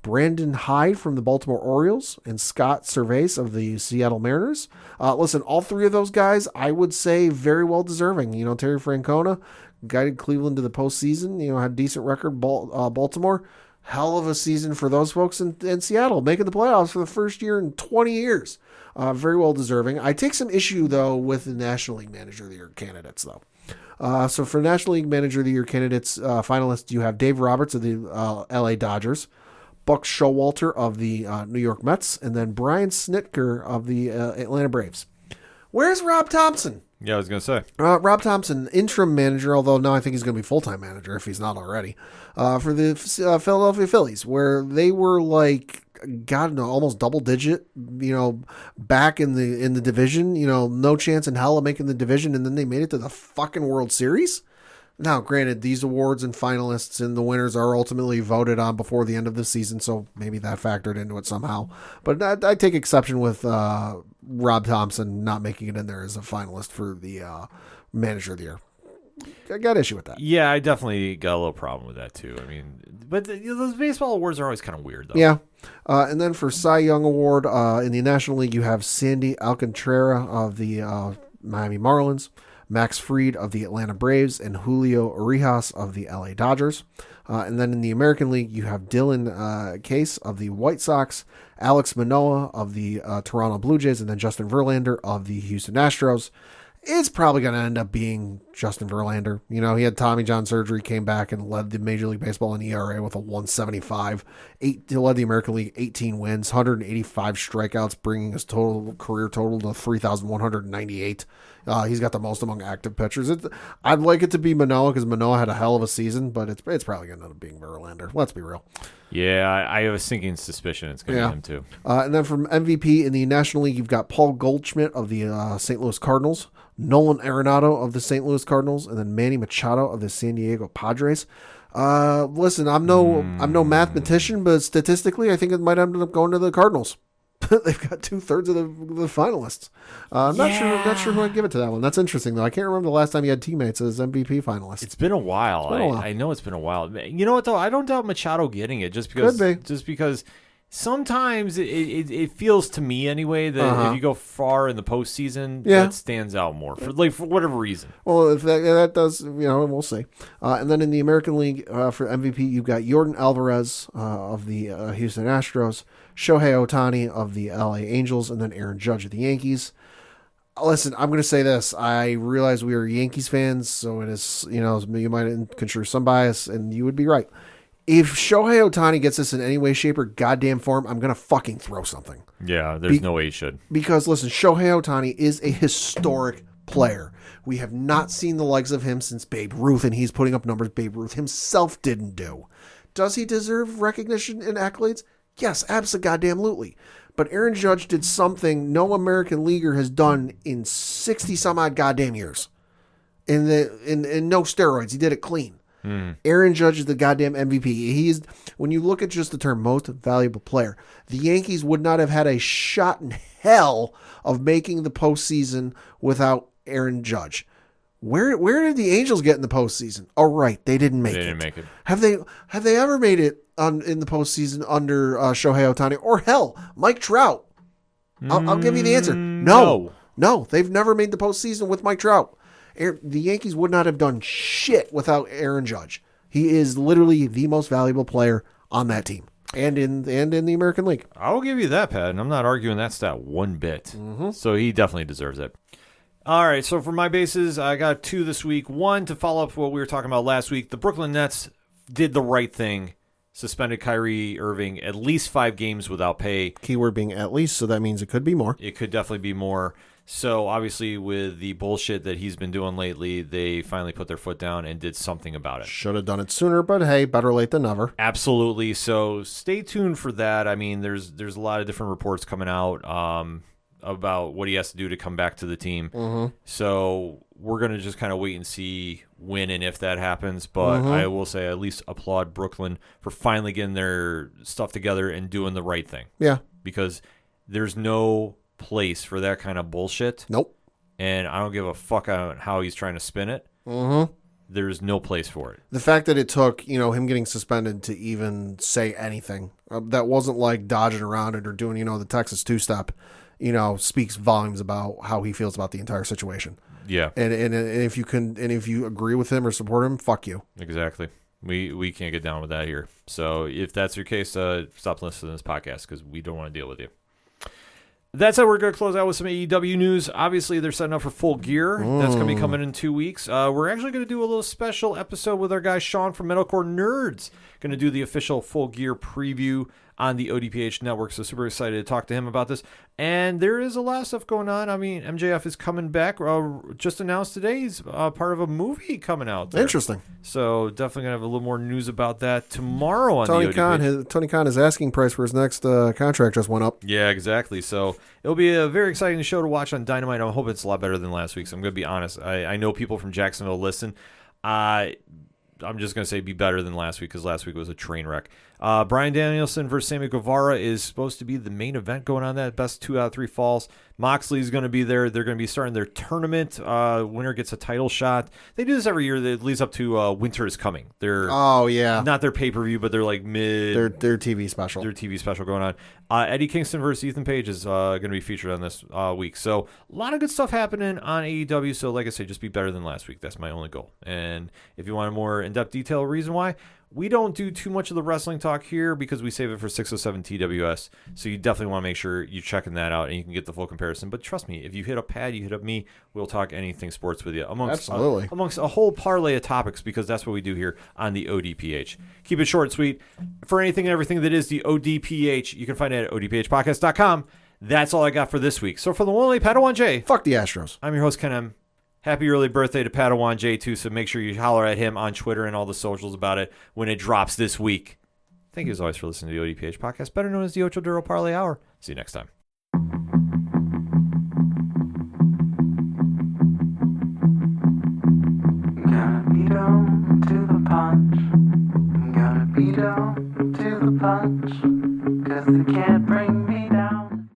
Brandon Hyde from the Baltimore Orioles, and Scott Servais of the Seattle Mariners. Listen, all three of those guys, I would say, very well deserving. Terry Francona guided Cleveland to the postseason, had a decent record. Baltimore, hell of a season for those folks. And Seattle, making the playoffs for the first year in 20 years. Very well deserving. I take some issue, though, with the National League Manager of the Year candidates, though. So for National League Manager of the Year candidates, finalists, you have Dave Roberts of the LA Dodgers, Buck Showalter of the New York Mets, and then Brian Snitker of the Atlanta Braves. Where's Rob Thompson? Yeah, I was going to say. Rob Thompson, interim manager, although now I think he's going to be full-time manager if he's not already, for the Philadelphia Phillies, where they were like, God, no, almost double-digit, back in the division, no chance in hell of making the division, and then they made it to the fucking World Series. Now, granted, these awards and finalists and the winners are ultimately voted on before the end of the season, so maybe that factored into it somehow. But I take exception with Rob Thompson not making it in there as a finalist for the Manager of the Year. I got issue with that. Yeah, I definitely got a little problem with that, too. I mean, but those baseball awards are always kind of weird, though. Yeah. And then for Cy Young Award, in the National League, you have Sandy Alcantara of the Miami Marlins, Max Fried of the Atlanta Braves, and Julio Urias of the LA Dodgers. And then in the American League, you have Dylan Case of the White Sox, Alex Manoah of the Toronto Blue Jays, and then Justin Verlander of the Houston Astros. It's probably going to end up being Justin Verlander. You know, he had Tommy John surgery, came back and led the Major League Baseball in ERA with a 175. He led the American League 18 wins, 185 strikeouts, bringing his career total to 3,198. He's got the most among active pitchers. I'd like it to be Manoah because Manoah had a hell of a season, but it's probably going to end up being Verlander. Let's be real. Yeah, I have a sinking suspicion it's going to be him too. And then from MVP in the National League, you've got Paul Goldschmidt of the St. Louis Cardinals, Nolan Arenado of the St. Louis Cardinals, and then Manny Machado of the San Diego Padres. Listen, I'm no mathematician, but statistically, I think it might end up going to the Cardinals. They've got 2/3 of the finalists. I'm not sure who I'd give it to that one. That's interesting though. I can't remember the last time he had teammates as MVP finalists. It's been a while. I know it's been a while. You know what though? I don't doubt Machado getting it just because sometimes it feels to me anyway that if you go far in the postseason, that stands out more for whatever reason. Well, if that does, we'll see. And then in the American League for MVP, you've got Yordan Alvarez of the Houston Astros, Shohei Ohtani of the LA Angels, and then Aaron Judge of the Yankees. Listen, I'm going to say this. I realize we are Yankees fans, so it is, you might construe some bias, and you would be right. If Shohei Ohtani gets this in any way, shape, or goddamn form, I'm going to fucking throw something. Yeah, there's no way he should. Because, listen, Shohei Ohtani is a historic player. We have not seen the likes of him since Babe Ruth, and he's putting up numbers Babe Ruth himself didn't do. Does he deserve recognition and accolades? Yes, absolutely. But Aaron Judge did something no American leaguer has done in 60-some-odd goddamn years. In no steroids. He did it clean. Aaron Judge is the goddamn MVP. When you look at just the term most valuable player, the Yankees would not have had a shot in hell of making the postseason without Aaron Judge. Where did the Angels get in the postseason? Oh, right, they didn't make it. They didn't make it. Have they ever made it in the postseason under Shohei Ohtani or hell, Mike Trout? I'll give you the answer. No, they've never made the postseason with Mike Trout. The Yankees would not have done shit without Aaron Judge. He is literally the most valuable player on that team and in the American League. I'll give you that, Pat, and I'm not arguing that stat one bit. So he definitely deserves it. All right, so for my bases, I got 2 this week. 1, to follow up what we were talking about last week, the Brooklyn Nets did the right thing, suspended Kyrie Irving at least 5 games without pay. Keyword being at least, so that means it could be more. It could definitely be more. So obviously with the bullshit that he's been doing lately, they finally put their foot down and did something about it. Should have done it sooner, but hey, better late than never. Absolutely. So stay tuned for that. I mean, there's a lot of different reports coming out about what he has to do to come back to the team. So we're going to just kind of wait and see when and if that happens. But I will say at least applaud Brooklyn for finally getting their stuff together and doing the right thing. Yeah. Because there's no place for that kind of bullshit. Nope. And I don't give a fuck on how he's trying to spin it. There's no place for it. The fact that it took, him getting suspended to even say anything that wasn't like dodging around it or doing, the Texas two-step, speaks volumes about how he feels about the entire situation. Yeah. And if you agree with him or support him, fuck you. Exactly. We can't get down with that here. So if that's your case, stop listening to this podcast because we don't want to deal with you. That's how we're going to close out with some AEW news. Obviously, they're setting up for Full Gear. That's going to be coming in 2 weeks. We're actually going to do a little special episode with our guy Sean from Metalcore Nerds. Going to do the official Full Gear preview on the ODPH network. So super excited to talk to him about this. And there is a lot of stuff going on. I mean, MJF is coming back. Just announced today he's part of a movie coming out there. Interesting. So definitely going to have a little more news about that tomorrow on the ODPH. Tony Khan, his asking price for his next contract just went up. Yeah, exactly. So it'll be a very exciting show to watch on Dynamite. I hope it's a lot better than last week's. I'm going to be honest. I know people from Jacksonville listen. I'm just going to say be better than last week because last week was a train wreck. Bryan Danielson versus Sammy Guevara is supposed to be the main event going on that best 2 out of 3 falls. Moxley's going to be there. They're going to be starting their tournament. Winner gets a title shot. They do this every year. That leads up to Winter is Coming. They're not their pay-per-view, but they're like mid. Their TV special. Their TV special going on. Eddie Kingston versus Ethan Page is going to be featured on this week. So a lot of good stuff happening on AEW. So like I say, just be better than last week. That's my only goal. And if you want a more in-depth detail reason why, we don't do too much of the wrestling talk here because we save it for 607 TWS. So you definitely want to make sure you're checking that out and you can get the full comparison. But trust me, if you hit up Pad, you hit up me, we'll talk anything sports with you amongst a whole parlay of topics because that's what we do here on the ODPH. Keep it short and sweet. For anything and everything that is the ODPH, you can find it at odphpodcast.com. That's all I got for this week. So for the one only Padawan J, fuck the Astros. I'm your host, Ken M. Happy early birthday to Padawan J2, so make sure you holler at him on Twitter and all the socials about it when it drops this week. Thank you as always for listening to the ODPH podcast, better known as the Ocho Duro Parlay Hour. See you next time. Gotta be down to the punch. Gotta be down to the punch. 'Cause they can't bring me